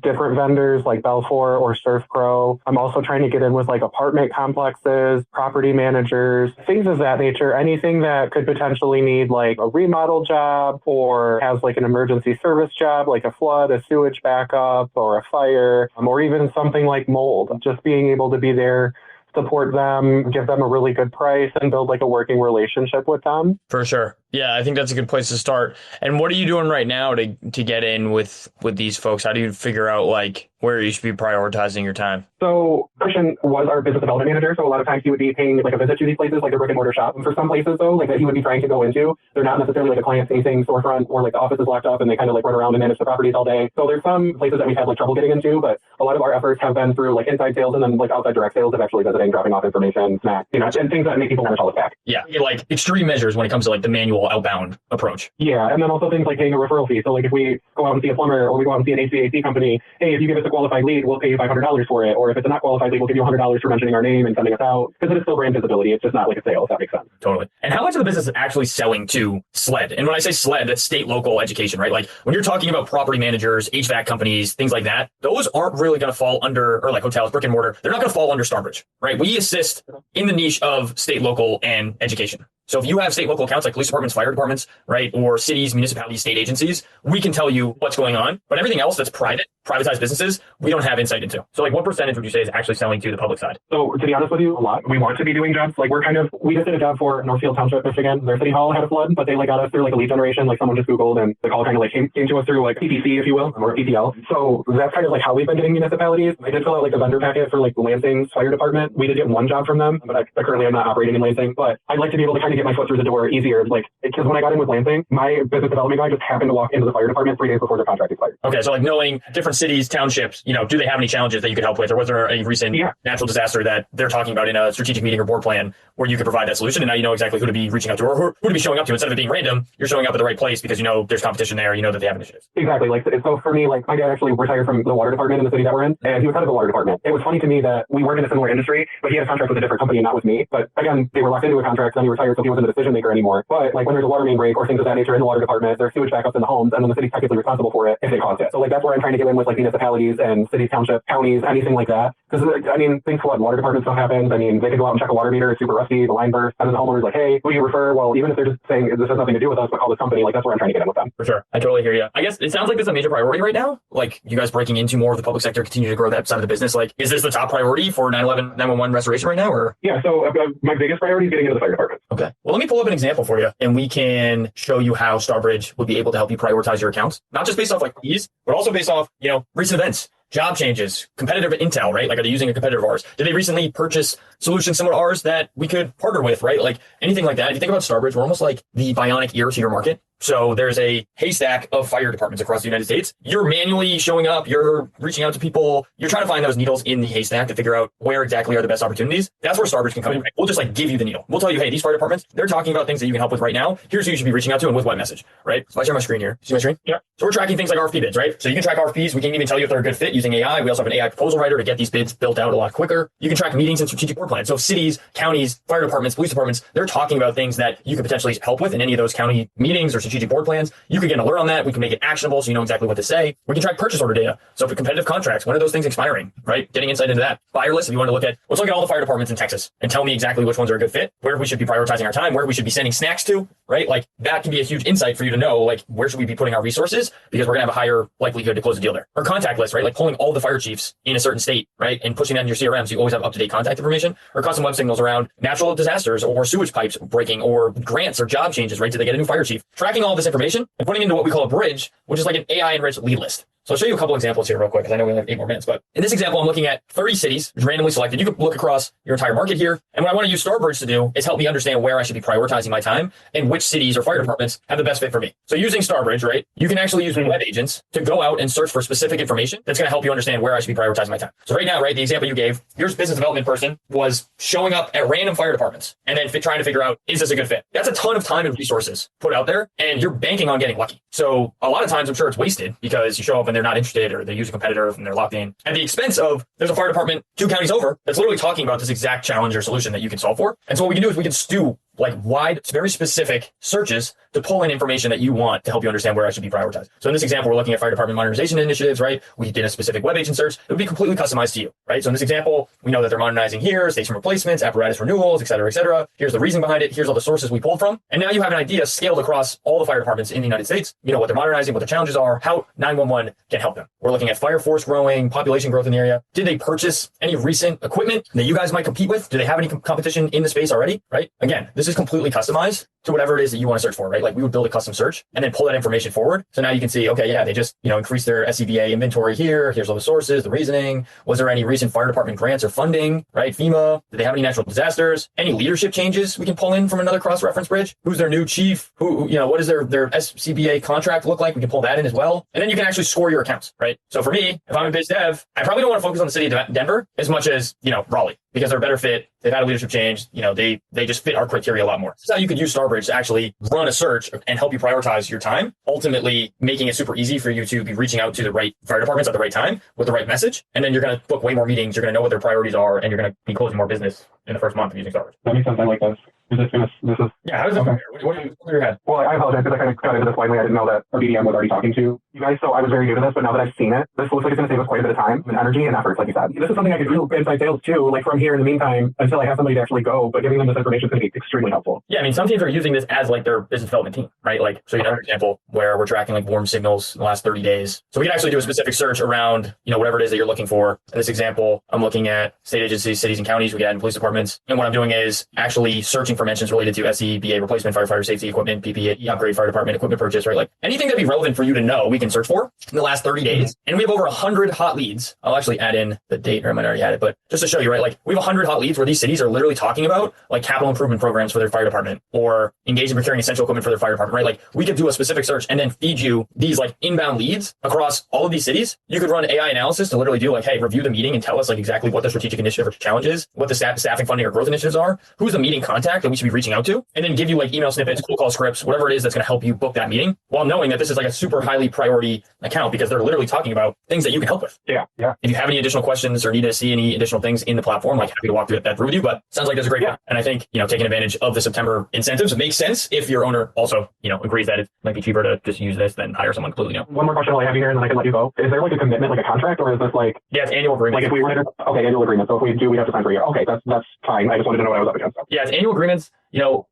different vendors like Belfour or SurfPro. I'm also trying to get in with apartment complexes, property managers, things of that nature. Anything that could potentially need a remodel job or has an emergency service job, like a flood, a sewage backup, or a fire, or even something like mold. Just being able to be there, support them, give them a really good price, and build a working relationship with them. For sure. Yeah, I think that's a good place to start. And what are you doing right now to get in with these folks? How do you figure out like where you should be prioritizing your time? So Christian was our business development manager. So a lot of times he would be paying like a visit to these places, like a brick and mortar shop. For some places though, like that he would be trying to go into, they're not necessarily like a client facing storefront or like the office is locked up and they kind of like run around and manage the properties all day. So there's some places that we've had like trouble getting into, but a lot of our efforts have been through like inside sales and then like outside direct sales of actually visiting, dropping off information, snacks, and things that make people want to call us back. Yeah, like extreme measures when it comes to like the manual outbound approach. Yeah, and then also things like paying a referral fee. So like if we go out and see a plumber or we go out and see an HVAC company, hey, if you give us a qualified lead, we'll pay you $500 for it. Or if it's a not qualified lead, we'll give you $100 for mentioning our name and sending us out. Because it is still brand visibility. It's just not like a sale, if that makes sense. Totally. And how much of the business is actually selling to SLED? And when I say SLED, that's state, local education, right? Like when you're talking about property managers, HVAC companies, things like that, those aren't really going to fall under, or like hotels, brick and mortar, they're not going to fall under Starbridge, right? We assist in the niche of state, local, and education. So if you have state local accounts like police departments, fire departments, right, or cities, municipalities, state agencies, we can tell you what's going on. But everything else that's privatized businesses, we don't have insight into. So like what percentage would you say is actually selling to the public side? So to be honest with you, a lot. We want to be doing jobs. Like we just did a job for Northfield Township, Michigan. Their city hall had a flood, but they like got us through like a lead generation. Like someone just Googled and like all kind of like came to us through like PPC, if you will, or PPL. So that's kind of like how we've been getting municipalities. I did fill out like a vendor packet for like Lansing's fire department. We did get one job from them, but I currently am not operating in Lansing. But I'd like to be able to kind of get my foot through the door easier, like because when I got in with Lansing, my business development guy just happened to walk into the fire department 3 days before their contract expired. Okay, so like knowing different cities, townships, do they have any challenges that you could help with, or was there a recent natural disaster that they're talking about in a strategic meeting or board plan where you could provide that solution, and now you know exactly who to be reaching out to or who to be showing up to instead of it being random. You're showing up at the right place because there's competition there, that they have initiatives. Exactly. Like so for me, like my dad actually retired from the water department in the city that we're in, and he was head of the water department. It was funny to me that we weren't in a similar industry, but he had a contract with a different company, not with me. But again, they were locked into a contract, then he retired, so he wasn't a decision maker anymore. But like when there's a water main break or things of that nature in the water department, there's sewage backups in the homes, and then the city's technically responsible for it if they caused it. So like that's where I'm trying to get in with like municipalities and cities, townships, counties, anything like that. Because things flood, water department stuff happens. They could go out and check a water meter, it's super rusty, the line bursts, and then the homeowner's like, hey, who do you refer? Well, even if they're just saying this has nothing to do with us, but call this company, like that's where I'm trying to get in with them. For sure. I totally hear you. I guess it sounds like this is a major priority right now. Like you guys breaking into more of the public sector, continue to grow that side of the business. Like, is this the top priority for 9/11, 911 restoration right now? Or yeah, so my biggest priority is getting into the fire department. Okay. Well, let me pull up an example for you, and we can show you how Starbridge would be able to help you prioritize your accounts, not just based off like fees, but also based off, recent events, job changes, competitive intel, right? Like, are they using a competitor of ours? Did they recently purchase solutions similar to ours that we could partner with, right? Like anything like that. If you think about Starbridge, we're almost like the bionic ear to your market. So there's a haystack of fire departments across the United States. You're manually showing up. You're reaching out to people. You're trying to find those needles in the haystack to figure out where exactly are the best opportunities. That's where Starbridge can come in. Right? We'll just like give you the needle. We'll tell you, hey, these fire departments, they're talking about things that you can help with right now. Here's who you should be reaching out to and with what message, right? So I share my screen here. See my screen? Yeah. So we're tracking things like RFP bids, right? So you can track RFPs. We can even tell you if they're a good fit using AI. We also have an AI proposal writer to get these bids built out a lot quicker. You can track meetings and strategic board plans. So if cities, counties, fire departments, police departments, they're talking about things that you could potentially help with in any of those county meetings or strategic board plans. You can get an alert on that. We can make it actionable so you know exactly what to say. We can track purchase order data. So for competitive contracts, when are those things expiring, right? Getting insight into that. Buyer list, if you want to let's look at all the fire departments in Texas and tell me exactly which ones are a good fit, where we should be prioritizing our time, where we should be sending snacks to, right? Like that can be a huge insight for you to know, like, where should we be putting our resources because we're going to have a higher likelihood to close a deal there. Or contact list, right? Like pulling all the fire chiefs in a certain state, right? And pushing that in your CRM so you always have up-to-date contact information, or custom web signals around natural disasters or sewage pipes breaking or grants or job changes, right? Did they get a new fire chief? Tracking all this information and putting into what we call a bridge, which is like an AI-enriched lead list. So I'll show you a couple examples here real quick because I know we only have 8 more minutes. But in this example, I'm looking at 30 cities randomly selected. You can look across your entire market here. And what I want to use Starbridge to do is help me understand where I should be prioritizing my time and which cities or fire departments have the best fit for me. So using Starbridge, right, you can actually use web agents to go out and search for specific information that's going to help you understand where I should be prioritizing my time. So right now, right, the example you gave, your business development person was showing up at random fire departments and then trying to figure out, is this a good fit? That's a ton of time and resources put out there, and you're banking on getting lucky. So a lot of times I'm sure it's wasted because you show up and they're not interested or they use a competitor and they're locked in at the expense of there's a fire department 2 counties over that's literally talking about this exact challenge or solution that you can solve for. And so what we can do is we can stew like wide, very specific searches to pull in information that you want to help you understand where I should be prioritized. So in this example, we're looking at fire department modernization initiatives, right? We did a specific web agent search. It would be completely customized to you, right? So in this example, we know that they're modernizing here, station replacements, apparatus renewals, et cetera, et cetera. Here's the reason behind it. Here's all the sources we pulled from. And now you have an idea scaled across all the fire departments in the United States. You know what they're modernizing, what the challenges are, how 911 can help them. We're looking at fire force growing, population growth in the area. Did they purchase any recent equipment that you guys might compete with? Do they have any competition in the space already, right? Again, this this is completely customized to whatever it is that you want to search for, right? Like we would build a custom search and then pull that information forward. So now you can see, okay, yeah, they just, increased their SCBA inventory here. Here's all the sources, the reasoning. Was there any recent fire department grants or funding, right? FEMA, did they have any natural disasters? Any leadership changes we can pull in from another cross-reference bridge? Who's their new chief? What does their SCBA contract look like? We can pull that in as well. And then you can actually score your accounts, right? So for me, if I'm a biz dev, I probably don't want to focus on the city of Denver as much as, Raleigh, because they're a better fit. They've had a leadership change. They just fit our criteria a lot more. This is how you could use Starbridge to actually run a search and help you prioritize your time, ultimately making it super easy for you to be reaching out to the right fire departments at the right time with the right message. And then you're going to book way more meetings. You're going to know what their priorities are, and you're going to be closing more business in the first month of using Starbridge. That makes sense. I like this. Yeah, how does it compare? What do you your head? Well, I apologize because I kind of got into this blindly. I didn't know that our BDM was already talking to you guys, so I was very new to this, but now that I've seen it, this looks like it's going to save us quite a bit of time and energy and efforts, like you said. This is something I could do inside sales too, like from here in the meantime until I have somebody to actually go, but giving them this information is going to be extremely helpful. Yeah, I mean, some teams are using this as like their business development team, right? Like, so you have an example where we're tracking like warm signals in the last 30 days. So we can actually do a specific search around, whatever it is that you're looking for. In this example, I'm looking at state agencies, cities and counties, we can add in police departments. And what I'm doing is actually searching for mentions related to SCBA replacement, firefighter safety equipment, PPE upgrade, fire department equipment purchase, right? Like anything that'd be relevant for you to know, we can search for in the last 30 days. And we have over 100 hot leads. I'll actually add in the date, or I might already had it, but just to show you, right? Like we have 100 hot leads where these cities are literally talking about like capital improvement programs for their fire department or engage in procuring essential equipment for their fire department, right? Like we could do a specific search and then feed you these like inbound leads across all of these cities. You could run AI analysis to literally do like, hey, review the meeting and tell us like exactly what the strategic initiative or challenge is, what the staffing funding or growth initiatives are, who's the meeting contact that we should be reaching out to, and then give you like email snippets, cool call scripts, whatever it is that's going to help you book that meeting, while knowing that this is like a super highly priority account because they're literally talking about things that you can help with. Yeah. If you have any additional questions or need to see any additional things in the platform, like happy to walk through that through with you, but sounds like that's a great one. And I think, taking advantage of the September incentives makes sense if your owner also, agrees that it might be cheaper to just use this than hire someone completely new. One more question I'll have you here and then I can let you go. Is there like a commitment, like a contract, or is this like... Yeah, it's annual agreement. Like if we were to... Okay, annual agreement. So if we do, we have to sign for a year. Okay, that's fine. I just wanted to know what I was up against. Yeah, it's annual agreements.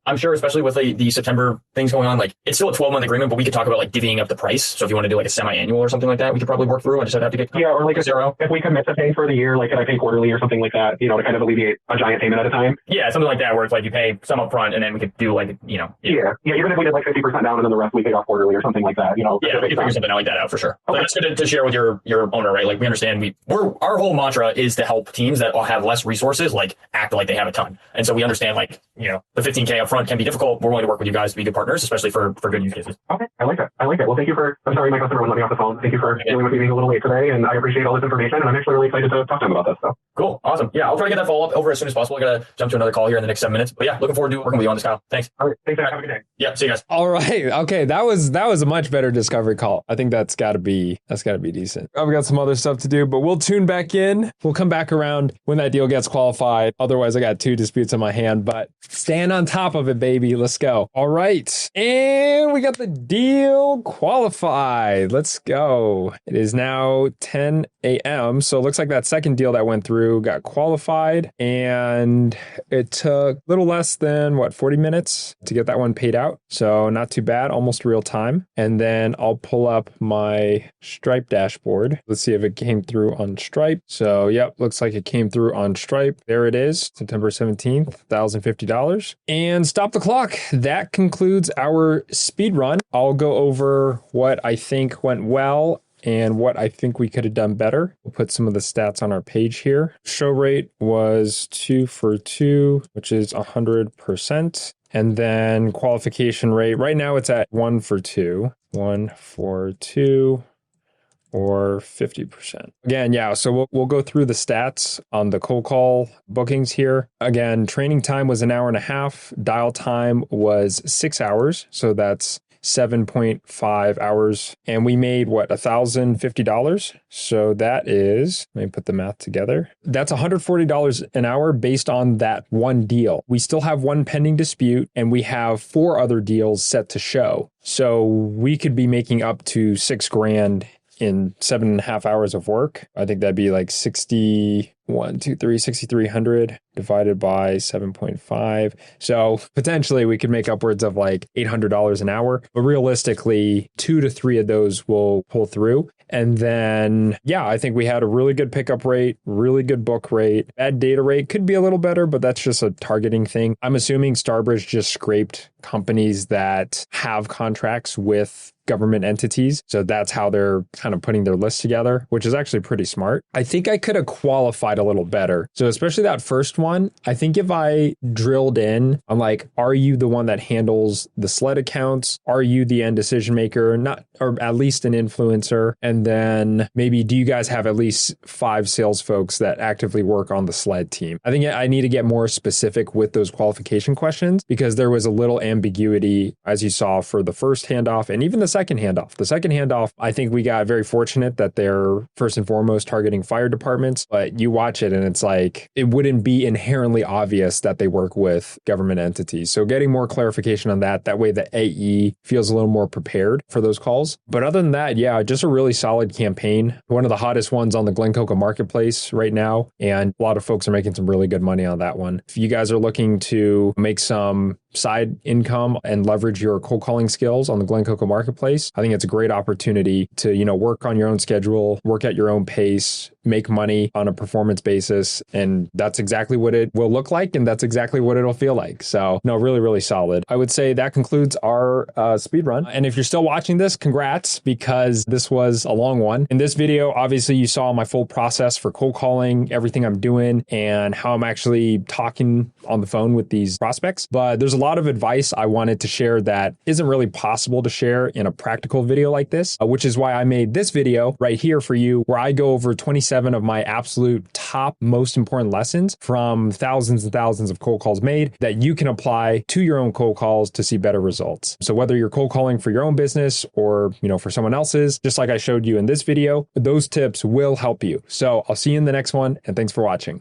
I'm sure especially with the September things going on, like it's still a 12-month agreement, but we could talk about like divvying up the price. So if you want to do like a semi-annual or something like that, we could probably work through. I just have to get or like if we commit to paying for the year, like can I pay quarterly or something like that, to kind of alleviate a giant payment at a time? Yeah, something like that where it's like you pay some up front and then we could do like, Yeah, even if we did like 50% down and then the rest we pay off quarterly or something like that, Yeah, we can figure something like that out for sure. Okay. So that's good to share with your owner, right? Like we understand our whole mantra is to help teams that have less resources, like act like they have a ton. And so we understand like, the $15K up front can be difficult. We're willing to work with you guys to be good partners, especially for good use cases. Okay, I like it. Well, thank you I'm sorry my customer wouldn't let me off the phone. Thank you for dealing with me being a little late today, and I appreciate all this information, and I'm actually really excited to talk to him about this. So. Cool, awesome. Yeah, I'll try to get that follow-up over as soon as possible. I gotta jump to another call here in the next 7 minutes. But yeah, looking forward to working with you on this, Kyle. Thanks. All right, thanks, have a good day. Yeah, see you guys. All right, okay, that was a much better discovery call. I think that's gotta be decent. I've got some other stuff to do, but we'll tune back in. We'll come back around when that deal gets qualified. Otherwise, I got 2 disputes in my hand, but staying on top of it, baby. Let's go. All right, and we got the deal qualified. Let's go. It is now 10 a.m. So it looks like that second deal that went through got qualified, and it took a little less than 40 minutes to get that one paid out. So not too bad, almost real time. And then I'll pull up my Stripe dashboard. Let's see if it came through on Stripe. So yep, looks like it came through on Stripe. There it is, September 17th, $1,050. And stop the clock. That concludes our speed run. I'll go over what I think went well and what I think we could have done better. We'll put some of the stats on our page here. Show rate was 2 for 2, which is 100%. And then qualification rate, right now it's at 1 for 2. 1 for 2. Or 50%. Again, yeah, so we'll go through the stats on the cold call bookings here. Again, training time was 1.5 hours. Dial time was 6 hours. So that's 7.5 hours. And we made $1,050. So that is, let me put the math together. That's $140 an hour based on that one deal. We still have one pending dispute and we have 4 other deals set to show. So we could be making up to $6,000 in 7.5 hours of work. I think that'd be like 60 6,300 divided by 7.5. So potentially we could make upwards of like $800 an hour, but realistically 2 to 3 of those will pull through. And then, yeah, I think we had a really good pickup rate, really good book rate. Ad data rate could be a little better, but that's just a targeting thing. I'm assuming Starbridge just scraped companies that have contracts with government entities. So that's how they're kind of putting their list together, which is actually pretty smart. I think I could have qualified a little better. So especially that first one, I think if I drilled in on like, are you the one that handles the sled accounts? Are you the end decision maker? Not, or at least an influencer? And then maybe do you guys have at least 5 sales folks that actively work on the sled team? I think I need to get more specific with those qualification questions because there was a little ambiguity, as you saw, for the first handoff and even the second handoff. The second handoff, I think we got very fortunate that they're first and foremost targeting fire departments, but you watch it and it's like, it wouldn't be inherently obvious that they work with government entities. So getting more clarification on that, that way the AE feels a little more prepared for those calls. But other than that, yeah, just a really solid campaign. One of the hottest ones on the Glencoco marketplace right now. And a lot of folks are making some really good money on that one. If you guys are looking to make some side income and leverage your cold calling skills on the Glencoco marketplace, I think it's a great opportunity to, work on your own schedule, work at your own pace, make money on a performance basis. And that's exactly what it will look like. And that's exactly what it'll feel like. So no, really, really solid. I would say that concludes our speed run. And if you're still watching this, congrats, because this was a long one. In this video, obviously you saw my full process for cold calling, everything I'm doing and how I'm actually talking on the phone with these prospects. But there's a lot of advice I wanted to share that isn't really possible to share in a practical video like this, which is why I made this video right here for you, where I go over 27 of my absolute top most important lessons from thousands and thousands of cold calls made that you can apply to your own cold calls to see better results. So whether you're cold calling for your own business or, for someone else's, just like I showed you in this video, those tips will help you. So I'll see you in the next one, and thanks for watching.